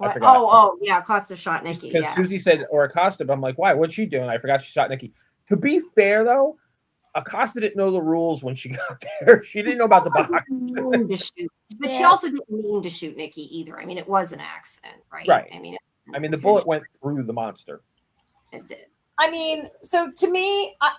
I forgot. Oh yeah, Acosta shot Nikki. Because Susie said or Acosta, but I'm like, why? What's she doing? I forgot she shot Nikki. To be fair though, Acosta didn't know the rules when she got there. She didn't know about the box. But she also didn't mean to shoot Nikki either. I mean, it was an accident, right? Right. I mean, the bullet went through the monster. It did. I mean, so to me, I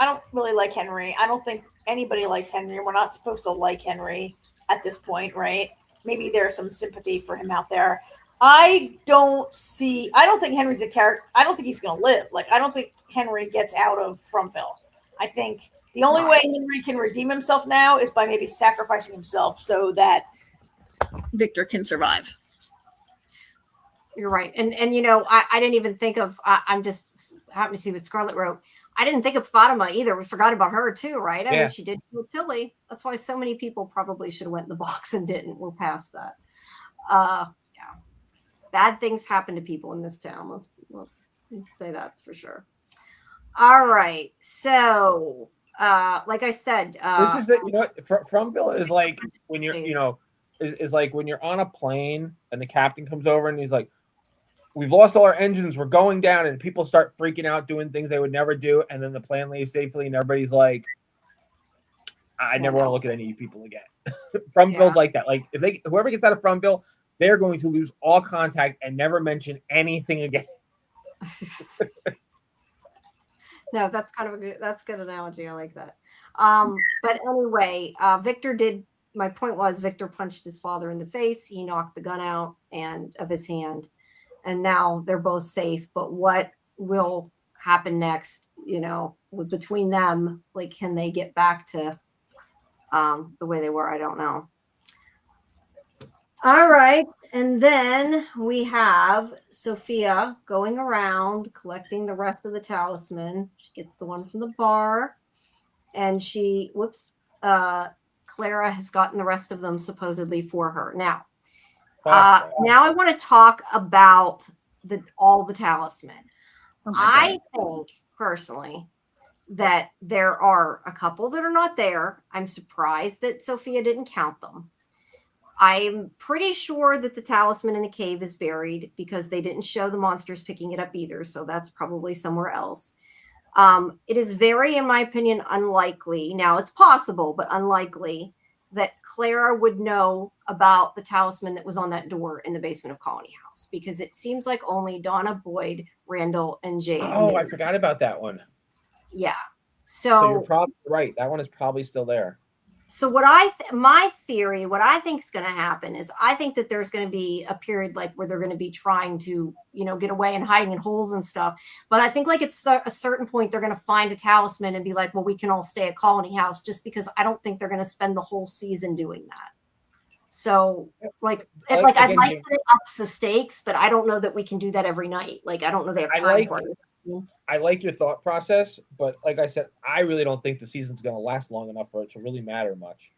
don't really like Henry. I don't think anybody likes Henry. We're not supposed to like Henry at this point, right? maybe there's some sympathy for him out there. I don't think Henry's a character. I don't think he's going to live. Like, I don't think Henry gets out of Fromville. I think the only way Henry can redeem himself now is by maybe sacrificing himself so that Victor can survive. You're right. And I didn't even think of, I'm just happy to see what Scarlett wrote. I didn't think of Fatima either. We forgot about her too, right? I mean, she did kill Tilly. That's why so many people probably should have went in the box and didn't. We're past that. Yeah. Bad things happen to people in this town. Let's say that for sure. All right. So, like I said, this is Fromville is like when you're, is like when you're on a plane and the captain comes over and he's like, we've lost all our engines, we're going down, and people start freaking out, doing things they would never do, and then the plane leaves safely, and everybody's like, I never want to look at any of you people again. Fromville's like that. Like, if whoever gets out of Fromville, they're going to lose all contact and never mention anything again. No, that's kind of that's a good analogy. I like that. But anyway, my point was Victor punched his father in the face. He knocked the gun out of his hand. And now they're both safe. But what will happen next, between them? Like, can they get back to the way they were? I don't know. All right. And then we have Sophia going around collecting the rest of the talisman. She gets the one from the bar. And Clara has gotten the rest of them supposedly for her. Now I want to talk about all the talisman. I think personally that there are a couple that are not there. I'm surprised that Sophia didn't count them. I'm pretty sure that the talisman in the cave is buried because they didn't show the monsters picking it up either. So that's probably somewhere else. It is very, in my opinion, unlikely. Now it's possible, but unlikely that Clara would know about the talisman that was on that door in the basement of Colony House, because it seems like only Donna, Boyd, Randall, and Jade. Oh, I forgot about that one. Yeah. So you're probably right. That one is probably still there. So what my theory, what I think is going to happen is I think that there's going to be a period like where they're going to be trying to, get away and hiding in holes and stuff. But I think like at a certain point, they're going to find a talisman and be like, well, we can all stay at Colony House, just because I don't think they're going to spend the whole season doing that. So I'd like that it ups the stakes, but I don't know that we can do that every night. Like, I don't know they have time for it. I like your thought process, but like I said, I really don't think the season's going to last long enough for it to really matter much.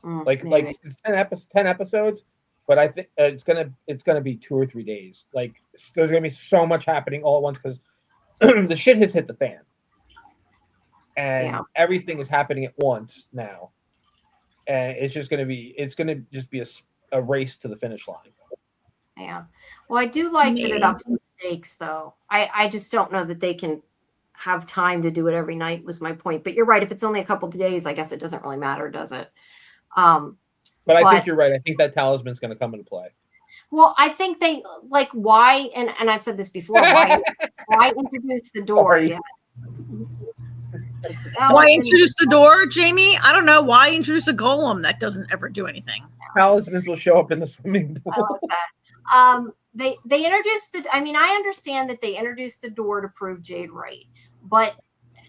Like it's 10 episodes, but I think it's gonna be 2 or 3 days. Like, there's gonna be so much happening all at once because the shit has hit the fan, and everything is happening at once now, and it's gonna be a race to the finish line. Yeah. Well, I do like that it ups the stakes, though. I just don't know that they can have time to do it every night, was my point. But you're right. If it's only a couple of days, I guess it doesn't really matter, does it? But I think you're right. I think that talisman's going to come into play. Well, I think they why, and I've said this before, why introduce the door? Yeah. Why introduce the door, Jamie? I don't know. Why introduce a golem that doesn't ever do anything? Talismans will show up in the swimming pool. I like that. They introduced it. I mean, I understand that they introduced the door to prove Jade right, but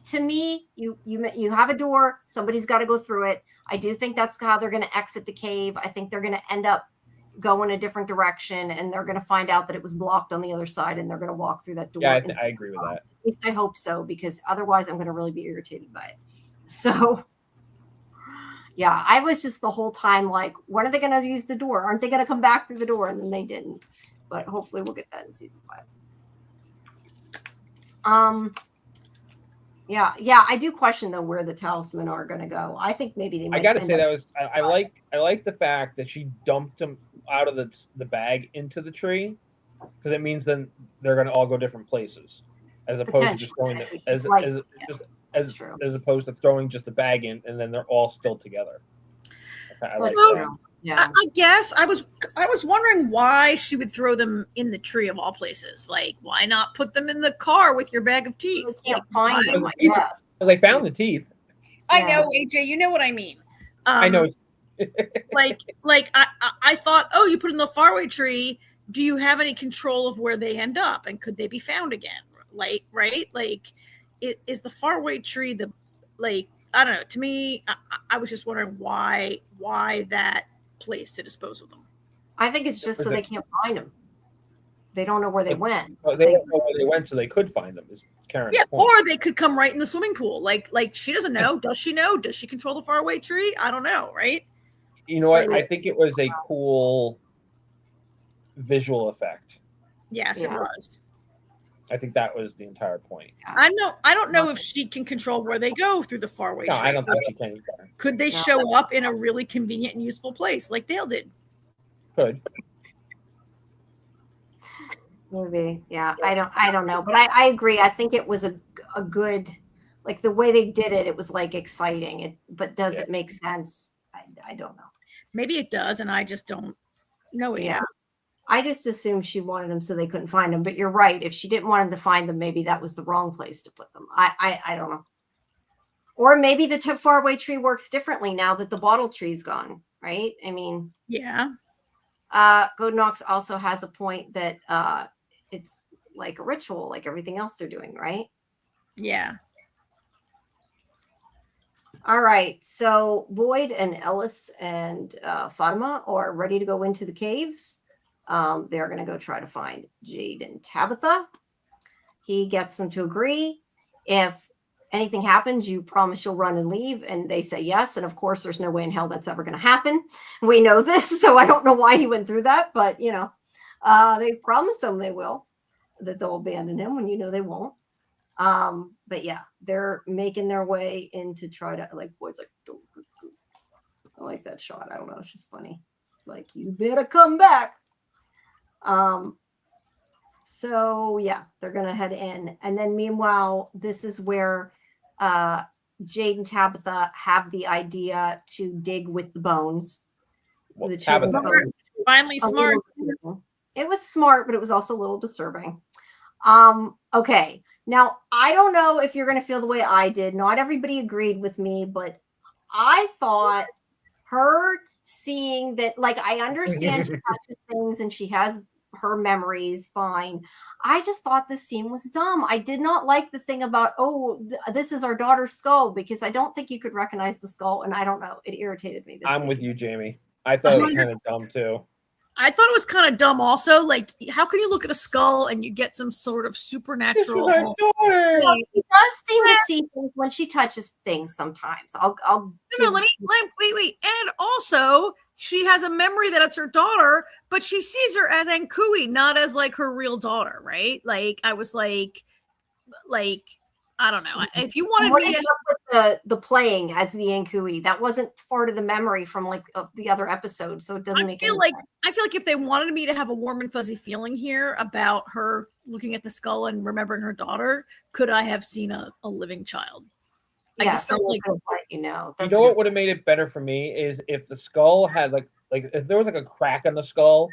to me, you have a door. Somebody's got to go through it. I do think that's how they're going to exit the cave. I think they're going to end up going a different direction, and they're going to find out that it was blocked on the other side, and they're going to walk through that door. Yeah, I agree with that. At least I hope so, because otherwise I'm going to really be irritated by it. So, yeah, I was just the whole time like, when are they going to use the door? Aren't they going to come back through the door? And then they didn't. But hopefully we'll get that in season 5. Yeah, I do question though where the talisman are going to go. I think maybe they. I got to say I like the fact that she dumped him out of the bag into the tree, because it means then they're going to all go different places, as opposed to just going as opposed to throwing just the bag in and then they're all still together. I like that. Yeah. I guess I was wondering why she would throw them in the tree of all places. Like, why not put them in the car with your bag of teeth? You can't find them. Because they found the teeth. I know, AJ. You know what I mean. I know. I thought, oh, you put in the faraway tree. Do you have any control of where they end up, and could they be found again? Like, right? Like, is the faraway tree the like? I don't know. To me, I was just wondering why that place to dispose of them. I think it's just so they can't find them. They don't know where they went. Well, they don't know where they went, so they could find them. Is Karen's point. Or they could come right in the swimming pool. Like she doesn't know. Does she know? Does she control the faraway tree? I don't know. Right? You know what? I think it was a cool visual effect. Yes, it was. I think that was the entire point. I don't know if she can control where they go through the faraway tree. No, I don't think she can either. Could they show up in a really convenient and useful place like Dale did? Could. Maybe. Yeah. I don't know. But I agree. I think it was a good, like the way they did it, it was like exciting. But does it make sense? I don't know. Maybe it does, and I just don't know it. Yeah. I just assumed she wanted them so they couldn't find them. But you're right. If she didn't want them to find them, maybe that was the wrong place to put them. I don't know. Or maybe the faraway tree works differently now that the bottle tree's gone, right? I mean, yeah. Godnox also has a point that it's like a ritual, like everything else they're doing, right? Yeah. All right. So Boyd and Ellis and Fatima are ready to go into the caves. They're going to go try to find Jade and Tabitha. He gets them to agree. If anything happens, you promise you'll run and leave. And they say yes. And of course, there's no way in hell that's ever going to happen. We know this. So I don't know why he went through that. But, you know, they promise him they will, that they'll abandon him when you know they won't. But yeah, they're making their way in to try to, like, Boyd's like, I like that shot. I don't know. It's just funny. It's like, you better come back. So yeah, they're going to head in. And then meanwhile, this is where Jade and Tabitha have the idea to dig with the bones. Well, Tabitha. Finally smart. It was smart, but it was also a little disturbing. Okay. Now, I don't know if you're going to feel the way I did. Not everybody agreed with me, but I thought her seeing that, like, I understand she touches things and she has her memories, fine. I just thought this scene was dumb. I did not like the thing about, this is our daughter's skull, because I don't think you could recognize the skull, and I don't know. It irritated me. I'm with you, Jamie. I thought it was kind of dumb, too. I thought it was kind of dumb also. Like, how can you look at a skull and you get some sort of supernatural... This is our daughter! Well, she does seem to see things when she touches things sometimes. Wait. And also, she has a memory that it's her daughter, but she sees her as Ankui, not as, like, her real daughter, right? Like, I was like, I don't know. If you wanted me to put the playing as the Ankui, that wasn't part of the memory from like the other episode, so it doesn't make any sense. I feel like if they wanted me to have a warm and fuzzy feeling here about her looking at the skull and remembering her daughter, could I have seen a living child? I just felt like, you know what would have made it better for me is if the skull had like if there was like a crack in the skull.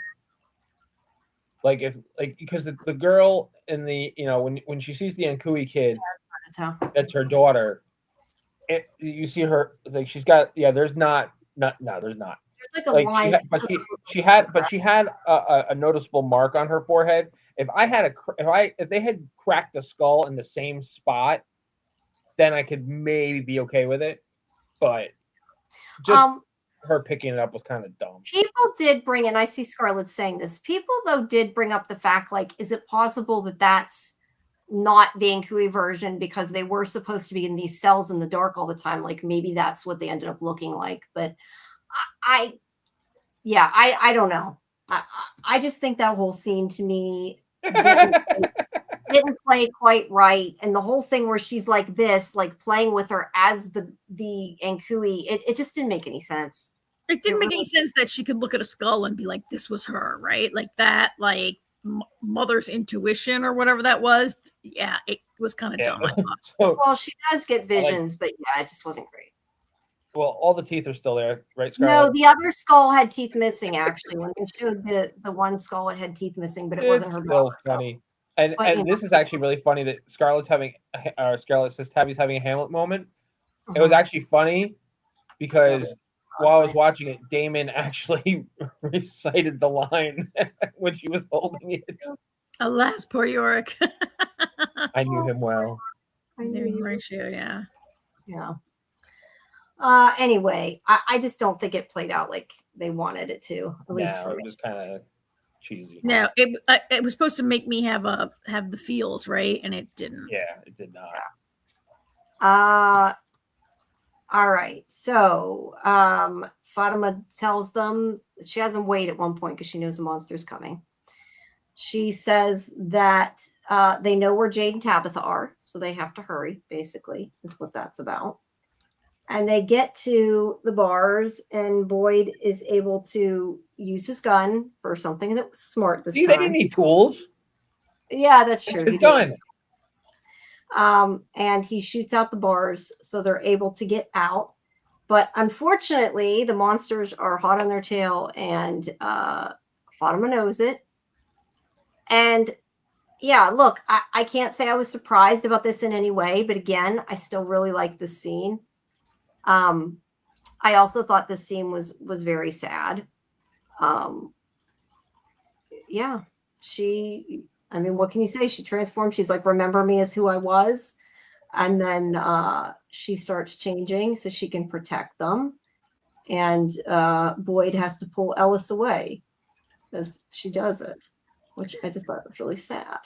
Like because the girl in the, you know, when she sees the Ankui kid, that's her daughter. You see her, like, she's got, there's not. There's not. There's like a line. She had a noticeable mark on her forehead. If they had cracked the skull in the same spot, then I could maybe be okay with it. But just her picking it up was kind of dumb. People did bring, and I see Scarlett saying this, people though did bring up the fact, like, is it possible that that's not the Ankui version because they were supposed to be in these cells in the dark all the time? Like, maybe that's what they ended up looking like. But I don't know. I just think that whole scene to me didn't play quite right. And the whole thing where she's like this, like playing with her as the Ankui, it just didn't make any sense. It didn't make any sense that she could look at a skull and be like, this was her, right? Like that, like mother's intuition or whatever that was. Yeah, it was kind of dumb. Well, she does get visions, but yeah, it just wasn't great. Well, all the teeth are still there, right, Scarlett? No, the other skull had teeth missing, actually. When they showed the one skull, it had teeth missing, but it wasn't her daughter. Funny. So. And this is actually really funny that Scarlett says Tabby's having a Hamlet moment. It was actually funny because while I was watching it, Damon actually recited the line when she was holding it. Alas, poor Yorick. I knew him well. I knew Their you. ratio, yeah. Yeah. Anyway, I just don't think it played out like they wanted it to. At least for No, me. it was kind of cheesy. No, it was supposed to make me have the feels, right? And it didn't. Yeah, it did not. All right. So Fatima tells them she has them wait at one point because she knows the monster's coming. She says that they know where Jade and Tabitha are, so they have to hurry, basically, is what that's about. And they get to the bars, and Boyd is able to use his gun for something that was smart this See, time. they didn't need tools. Yeah, that's true. It's done. And he shoots out the bars, so they're able to get out. But unfortunately, the monsters are hot on their tail, and Fatima knows it. And yeah, look, I can't say I was surprised about this in any way, but again, I still really like this scene. I also thought this scene was very sad. Yeah, I mean, what can you say? She transformed. She's like, remember me as who I was. And then she starts changing so she can protect them. And Boyd has to pull Ellis away as she does it, which I just thought was really sad.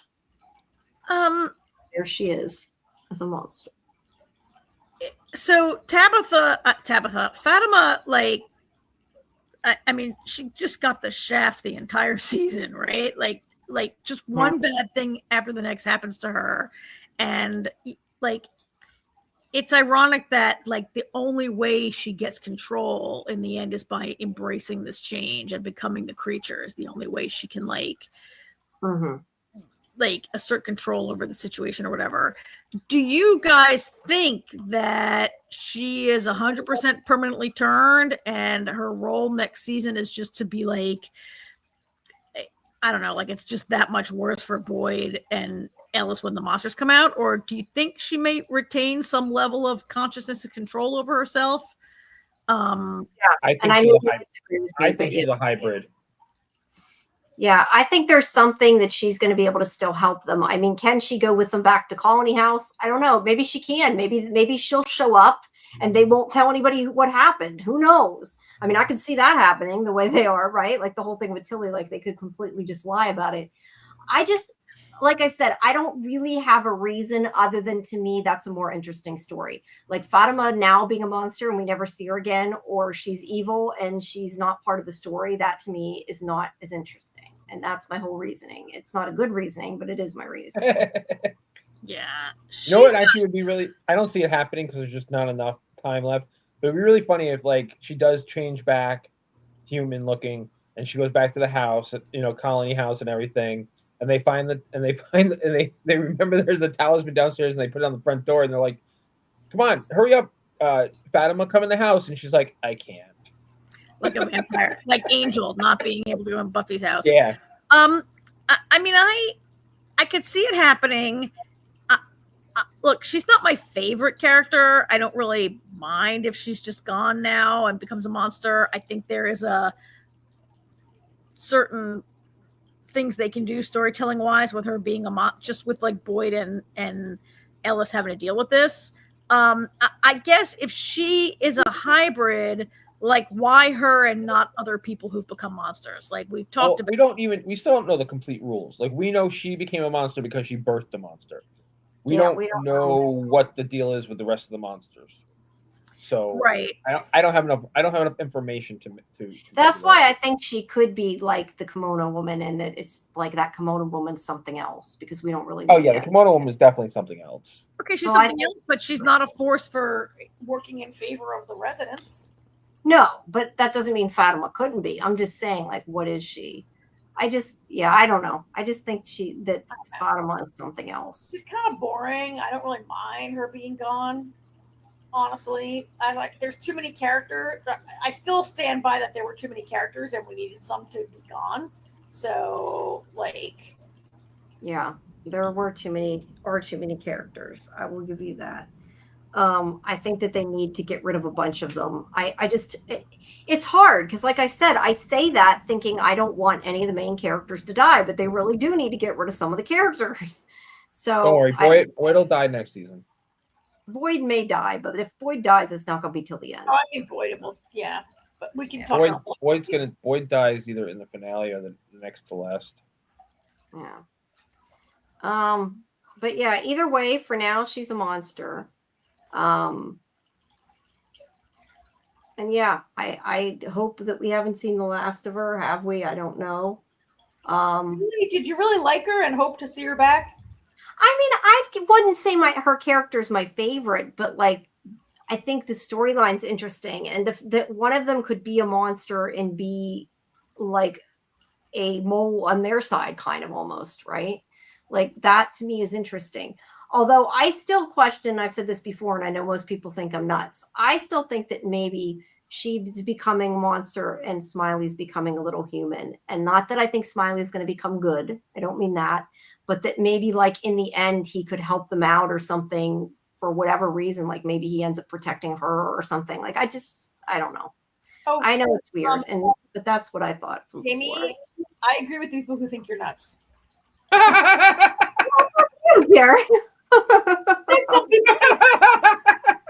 There she is as a monster. So Fatima, like, I mean, she just got the shaft the entire season, right? Like just one bad thing after the next happens to her. And like, it's ironic that like the only way she gets control in the end is by embracing this change and becoming the creature is the only way she can like assert control over the situation or whatever. Do you guys think that she is 100% permanently turned and her role next season is just to be like, I don't know, like it's just that much worse for Boyd and Ellis when the monsters come out? Or do you think she may retain some level of consciousness and control over herself? Yeah, I think she's a hybrid. Yeah, I think there's something that she's going to be able to still help them. I mean, can she go with them back to Colony House? I don't know. Maybe she can. Maybe she'll show up and they won't tell anybody what happened. Who knows? I mean, I could see that happening the way they are, right? Like the whole thing with Tilly, like they could completely just lie about it. Like I said, I don't really have a reason other than, to me, that's a more interesting story. Like Fatima now being a monster and we never see her again, or she's evil and she's not part of the story. That to me is not as interesting. And that's my whole reasoning. It's not a good reasoning, but it is my reason. Yeah. You know what actually would be really, I don't see it happening because there's just not enough time left. But it'd be really funny if like she does change back human looking and she goes back to the house, Colony House and everything. And they they remember there's a talisman downstairs and they put it on the front door and they're like, come on, hurry up. Fatima, come in the house. And she's like, I can't. Like a vampire, like Angel not being able to go in Buffy's house. Yeah. I mean, I could see it happening. Look, she's not my favorite character. I don't really mind if she's just gone now and becomes a monster. I think there is a certain things they can do storytelling wise with her being just with like Boyd and Ellis having to deal with this. I guess if she is a hybrid, like why her and not other people who've become monsters? Like we've talked about. We still don't know the complete rules. Like we know she became a monster because she birthed a monster. We don't know what the deal is with the rest of the monsters. So right. I don't have enough information to That's why I think she could be like the kimono woman and that it's like that kimono woman something else because we don't really know the kimono woman is definitely something else. Okay, she's something else, but she's not a force for working in favor of the residents. No, but that doesn't mean Fatima couldn't be. I'm just saying, like, what is she? I don't know. I just think that Fatima is something else. She's kind of boring. I don't really mind her being gone. Honestly, there's too many characters. I still stand by that there were too many characters and we needed some to be gone. So, like, yeah, there were too many characters. I will give you that. I think that they need to get rid of a bunch of them. It's hard because, like I said, I say that thinking I don't want any of the main characters to die, but they really do need to get rid of some of the characters. So Don't worry, Boyd will die next season. Boyd may die, but if Boyd dies, it's not going to be till the end. Oh, I think Boyd will. Yeah, but we can talk about Boyd dies either in the finale or the next to last. Yeah. But yeah, either way, for now, she's a monster. And yeah, I hope that we haven't seen the last of her. Have we? I don't know. Did you really like her and hope to see her back? I mean, I wouldn't say her character is my favorite, but like, I think the storyline's interesting, and that one of them could be a monster and be like a mole on their side, kind of almost, right? Like that to me is interesting. Although I still question, I've said this before, and I know most people think I'm nuts. I still think that maybe she's becoming a monster and Smiley's becoming a little human. And not that I think Smiley's going to become good. I don't mean that. But that maybe like in the end, he could help them out or something for whatever reason. Like maybe he ends up protecting her or something. Like I don't know. Oh, I know it's weird. But that's what I thought. Jamie, before. I agree with people who think you're nuts. Here.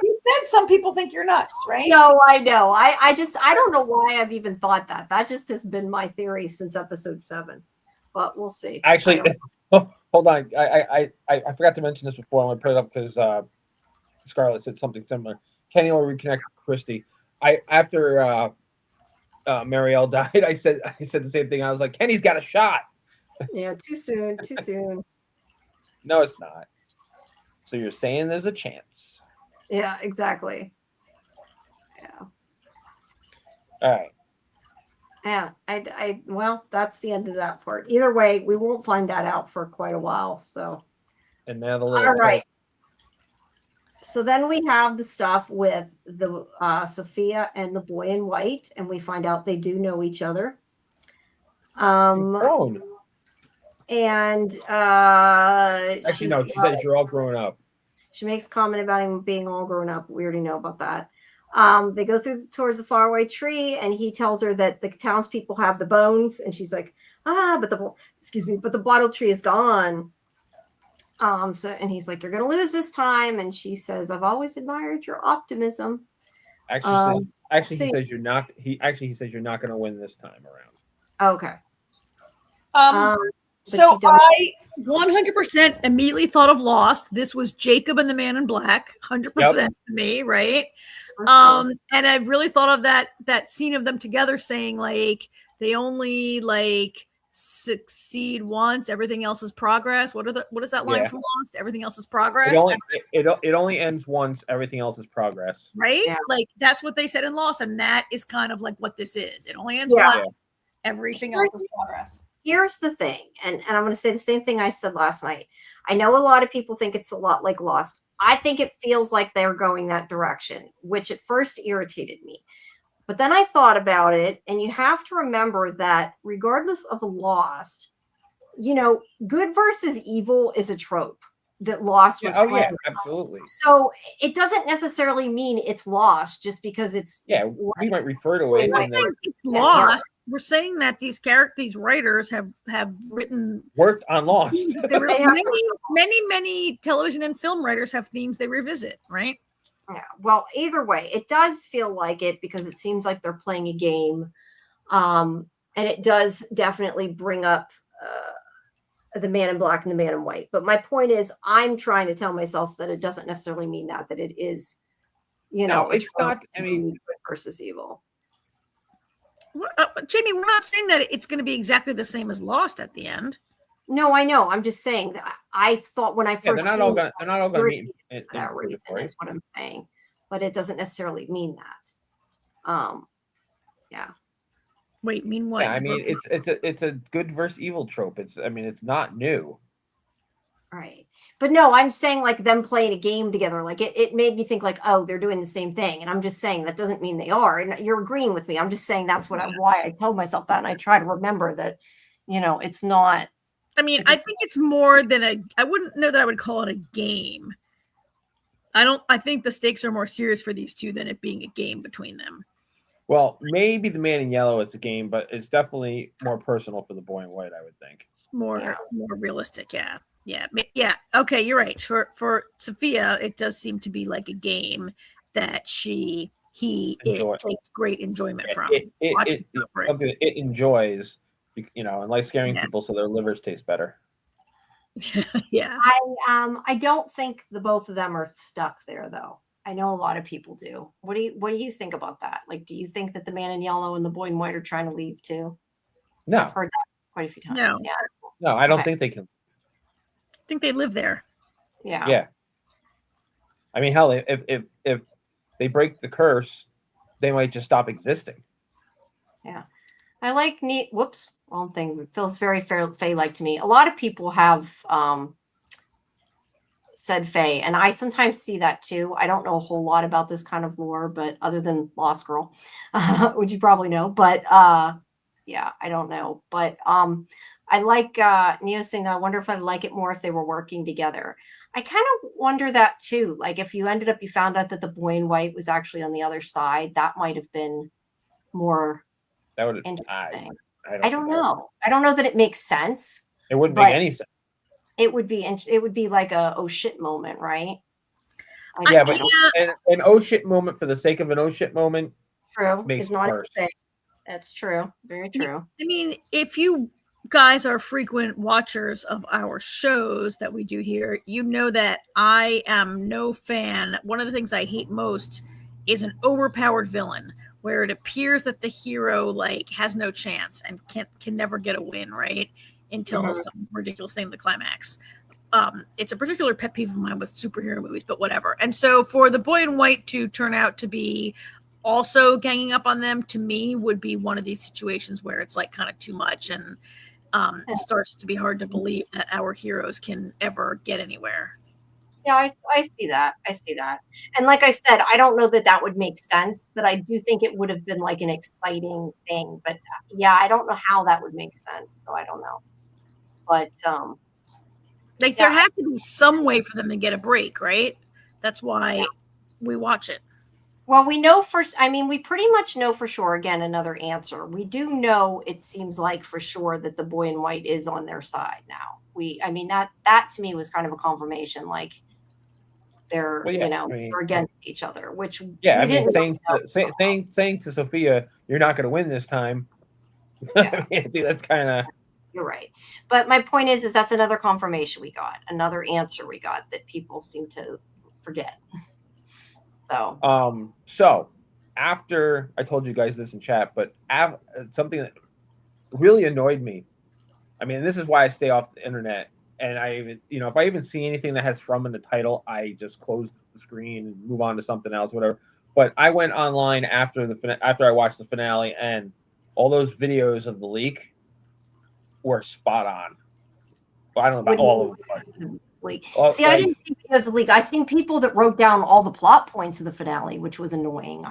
You said some people think you're nuts, right? No, I know. I don't know why I've even thought that. That just has been my theory since episode 7. But we'll see. Actually, hold on. I forgot to mention this before. I'm gonna put it up because Scarlett said something similar. Kenny will reconnect with Christy. After Marielle died, I said the same thing. I was like, Kenny's got a shot. Yeah, too soon. Too soon. No, it's not. So you're saying there's a chance. Yeah, exactly. Yeah. All right. Yeah, well, that's the end of that part. Either way, we won't find that out for quite a while. So, and now the little all right. So then we have the stuff with the Sophia and the boy in white, and we find out they do know each other. And actually, no, she says you're all grown up. She makes comment about him being all grown up. We already know about that. They go towards the faraway tree, and he tells her that the townspeople have the bones, and she's like, but the bottle tree is gone. And he's like, you're gonna lose this time, and she says, I've always admired your optimism. He says you're not. He says you're not gonna win this time around. Okay. So I 100% immediately thought of Lost. This was Jacob and the Man in Black, 100% to me, right? And I really thought of that scene of them together saying like they only like succeed once, everything else is progress. What is that line from Lost? Everything else is progress. It only ends once, everything else is progress. Right? Yeah. Like that's what they said in Lost, and that is kind of like what this is. It only ends once, everything else is progress. Here's the thing, and I'm going to say the same thing I said last night. I know a lot of people think it's a lot like Lost. I think it feels like they're going that direction, which at first irritated me. But then I thought about it, and you have to remember that regardless of Lost, good versus evil is a trope that Lost was playing. Yeah, absolutely. So it doesn't necessarily mean it's Lost just because it's we might refer to it. We're saying it's Lost. We're saying that these writers have worked on Lost. many television and film writers have themes they revisit, right? Yeah. Well, either way, it does feel like it because it seems like they're playing a game, and it does definitely bring up the Man in Black and the Man in White. But my point is, I'm trying to tell myself that it doesn't necessarily mean that it is, it's not. I mean, good versus evil. Jamie, we're not saying that it's going to be exactly the same as Lost at the end. No, I know. I'm just saying that I thought when I first they're not all going to meet for that reason is what I'm saying, but it doesn't necessarily mean that. Yeah. Wait, mean what? Yeah, I mean it's a good versus evil trope. It's not new. Right. But no, I'm saying like them playing a game together, like it made me think like, oh, they're doing the same thing. And I'm just saying that doesn't mean they are. And you're agreeing with me. I'm just saying that's why I told myself that. And I try to remember that, it's not. I mean, I think it's more than I wouldn't know that I would call it a game. I think the stakes are more serious for these two than it being a game between them. Well, maybe the Man in Yellow, it's a game, but it's definitely more personal for the Boy in White, I would think. More realistic, yeah. Okay, you're right. For Sophia, it does seem to be like a game that it takes great enjoyment from. It something that it enjoys, and like scaring people so their livers taste better. Yeah. I don't think the both of them are stuck there, though. I know a lot of people do. What do you think about that? Like, do you think that the Man in Yellow and the Boy in White are trying to leave too? No. I've heard that quite a few times. No. Yeah. No, I don't think they can. I think they live there. Yeah. Yeah. I mean, hell, if they break the curse, they might just stop existing. Yeah. I like whoops, wrong thing. It feels very Fae-like to me. A lot of people have said Fae, and I sometimes see that too. I don't know a whole lot about this kind of lore, but other than Lost Girl, which you probably know. But yeah, I don't know. But I like Neo's thing. I wonder if I'd like it more if they were working together. I kind of wonder that too. Like if you found out that the Boy in White was actually on the other side, that might have been more interesting. I don't know. I don't know that it makes sense. It wouldn't make any sense. It would be like a oh shit moment, right? Yeah, but an oh shit moment for the sake of an oh shit moment. True. Makes it worse. That's true. Very true. I mean, if you guys are frequent watchers of our shows that we do here, you know that I am no fan. One of the things I hate most is an overpowered villain where it appears that the hero has no chance and can never get a win, right? Until some ridiculous thing, the climax. It's a particular pet peeve of mine with superhero movies, but whatever. And so for the Boy in White to turn out to be also ganging up on them, to me, would be one of these situations where it's kind of too much, and it starts to be hard to believe that our heroes can ever get anywhere. Yeah, I see that. And like I said, I don't know that would make sense, but I do think it would have been an exciting thing. But yeah, I don't know how that would make sense. So I don't know. But there has to be some way for them to get a break, right? That's why we watch it. Well, we pretty much know for sure. Again, another answer. We do know, it seems like for sure, that the Boy in White is on their side now. That to me was kind of a confirmation, they're they're against each other, which saying to Sophia, you're not going to win this time. Yeah. That's kind of. You're right, but my point is that's another confirmation we got, another answer we got that people seem to forget. So after I told you guys this in chat, but something that really annoyed me. I mean, this is why I stay off the internet. And I even, if I even see anything that has "from" in the title, I just close the screen and move on to something else, whatever. But I went online after I watched the finale, and all those videos of the leak were spot on. Well, I don't know about all of them. See, I didn't see videos of leak. I seen people that wrote down all the plot points of the finale, which was annoying.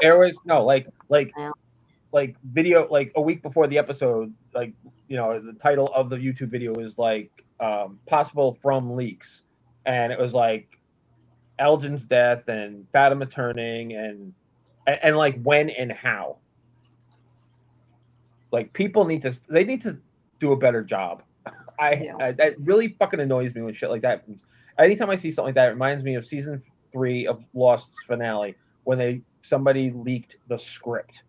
There was video a week before the episode, the title of the YouTube video was possible from leaks, and it was Elgin's death and Fatima turning and when and how. People need to do a better job. That really fucking annoys me when shit like that happens. Anytime I see something like that, it reminds me of season 3 of Lost's finale when somebody leaked the script.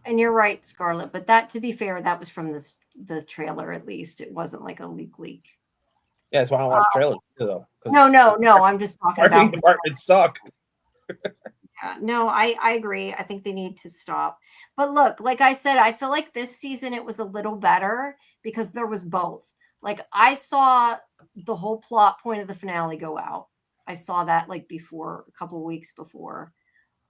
And you're right, Scarlett. But that, to be fair, that was from the trailer. At least it wasn't like a leak. Yeah, that's why I don't watch trailers too, though. No. I'm just talking about department suck. Yeah, no, I agree. I think they need to stop. But look, like I said, I feel like this season it was a little better because there was both. I saw the whole plot point of the finale go out. I saw that before, a couple of weeks before.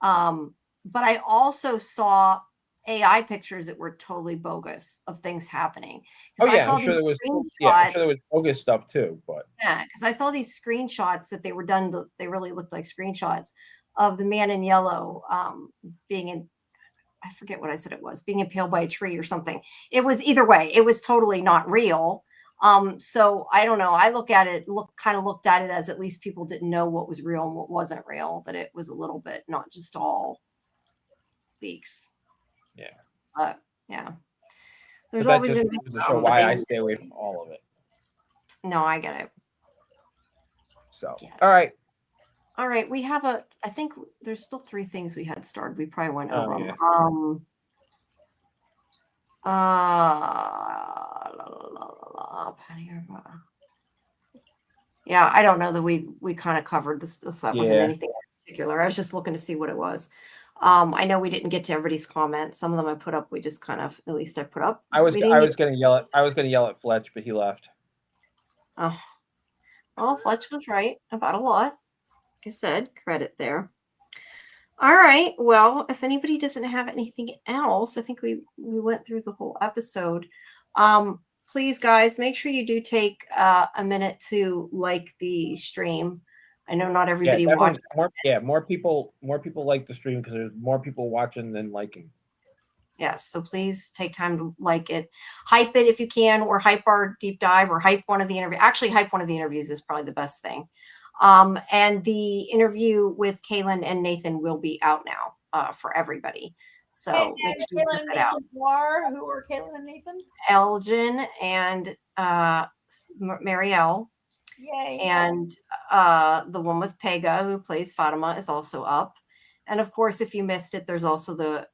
But I also saw AI pictures that were totally bogus of things happening. I'm sure there was. Yeah, I'm sure there was bogus stuff too. But yeah, because I saw these screenshots that they were done. They really looked like screenshots of the Man in Yellow being in. I forget what I said it was, being impaled by a tree or something. It was either way. It was totally not real. So I don't know. I looked at it as at least people didn't know what was real and what wasn't real, that it was a little bit not just all leaks. Yeah. Yeah. But There's that always just going to be goes to show why I stay away from all of it. No, I get it. So, Yeah. all right. All right. We have I think there's still 3 things we had started. We probably went over them. Yeah, I don't know that we kind of covered this stuff. That wasn't anything in particular. I was just looking to see what it was. I know we didn't get to everybody's comments. Some of them I put up. We just kind of, at least I put up. I was gonna yell at Fletch, but he left. Oh, well, Fletch was right about a lot. Like I said, credit there. All right. Well, if anybody doesn't have anything else, I think we went through the whole episode. Please, guys, make sure you do take a minute to like the stream. I know not everybody watched. More people like the stream because there's more people watching than liking. Yes, so please take time to like it, hype it if you can, or hype our deep dive, or hype one of the interviews. Actually, hype one of the interviews is probably the best thing. And the interview with Kaylin and Nathan will be out now for everybody. So make sure you check that out. Who are Kaylin and Nathan? Elgin and Marielle. Yay. And the one with Pega, who plays Fatima, is also up. And of course, if you missed it, there's also the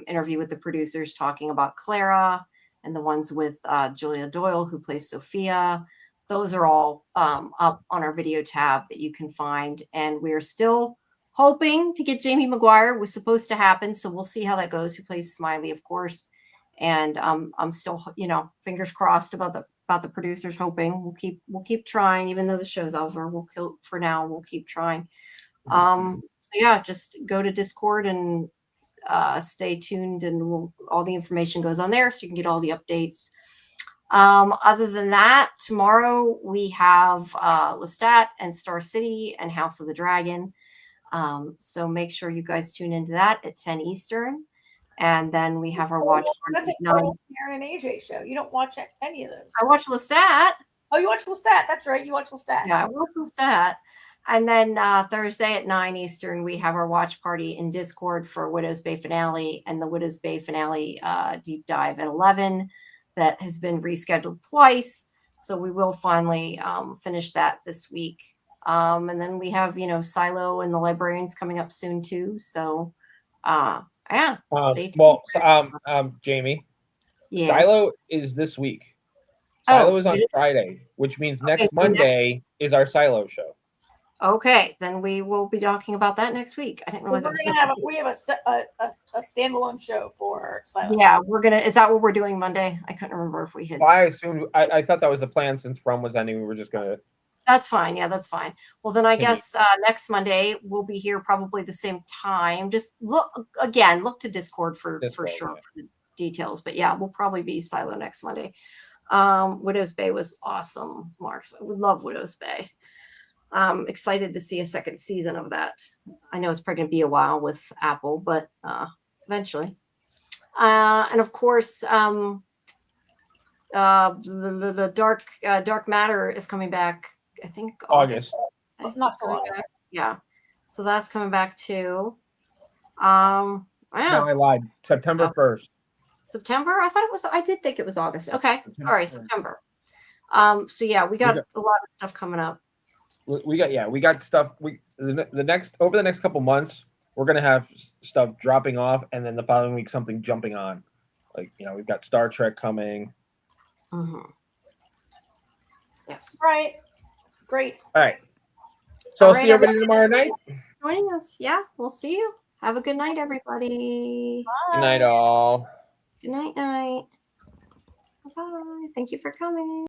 interview with the producers talking about Clara, and the ones with Julia Doyle, who plays Sophia. Those are all up on our video tab that you can find. And we're still hoping to get Jamie Maguire. It was supposed to happen, so we'll see how that goes. Who plays Smiley, of course. And I'm still, fingers crossed about the producers. Hoping we'll keep trying, even though the show's over. We'll keep trying. So yeah, just go to Discord and stay tuned, and all the information goes on there, so you can get all the updates. Other than that, tomorrow we have Lestat and Star City and House of the Dragon. So make sure you guys tune into that at 10 Eastern. And then we have our watch party. That's a Karen and AJ show. You don't watch any of those. I watch Lestat. Oh, you watch Lestat. That's right. You watch Lestat. Yeah, I watch Lestat. And then Thursday at 9 Eastern, we have our watch party in Discord for Widow's Bay finale, and the Widow's Bay finale deep dive at 11. That has been rescheduled twice. So we will finally finish that this week. And then we have, Silo and the Librarians coming up soon too. So yeah. Jamie. Yes. Silo is this week. Silo is on Friday, which means next Monday is our Silo show. Okay, then we will be talking about that next week. I didn't realize we have a standalone show for Silo. Yeah, is that what we're doing Monday? I couldn't remember if we had. Well, I assumed I thought that was the plan since From was ending. We were just gonna. That's fine. Yeah, that's fine. Well, then I guess next Monday we'll be here probably the same time. Just look to Discord for sure for the details. But yeah, we'll probably be Silo next Monday. Widow's Bay was awesome, Marks. I would love Widow's Bay. I'm excited to see a second season of that. I know it's probably going to be a while with Apple, but eventually. And of course, the Dark Matter is coming back. I think August. Not so August. Yeah, so that's coming back too. No, I lied. September 1st. September? I did think it was August. Okay, sorry, September. So yeah, we got a lot of stuff coming up. We got stuff. Over the next couple months, we're gonna have stuff dropping off, and then the following week something jumping on. Like we've got Star Trek coming. Mm-hmm. Yes. Right. Great. All right. So I'll see everybody tomorrow night. Joining us. Yeah, we'll see you. Have a good night, everybody. Bye. Good night, all. Good night. Bye. Thank you for coming.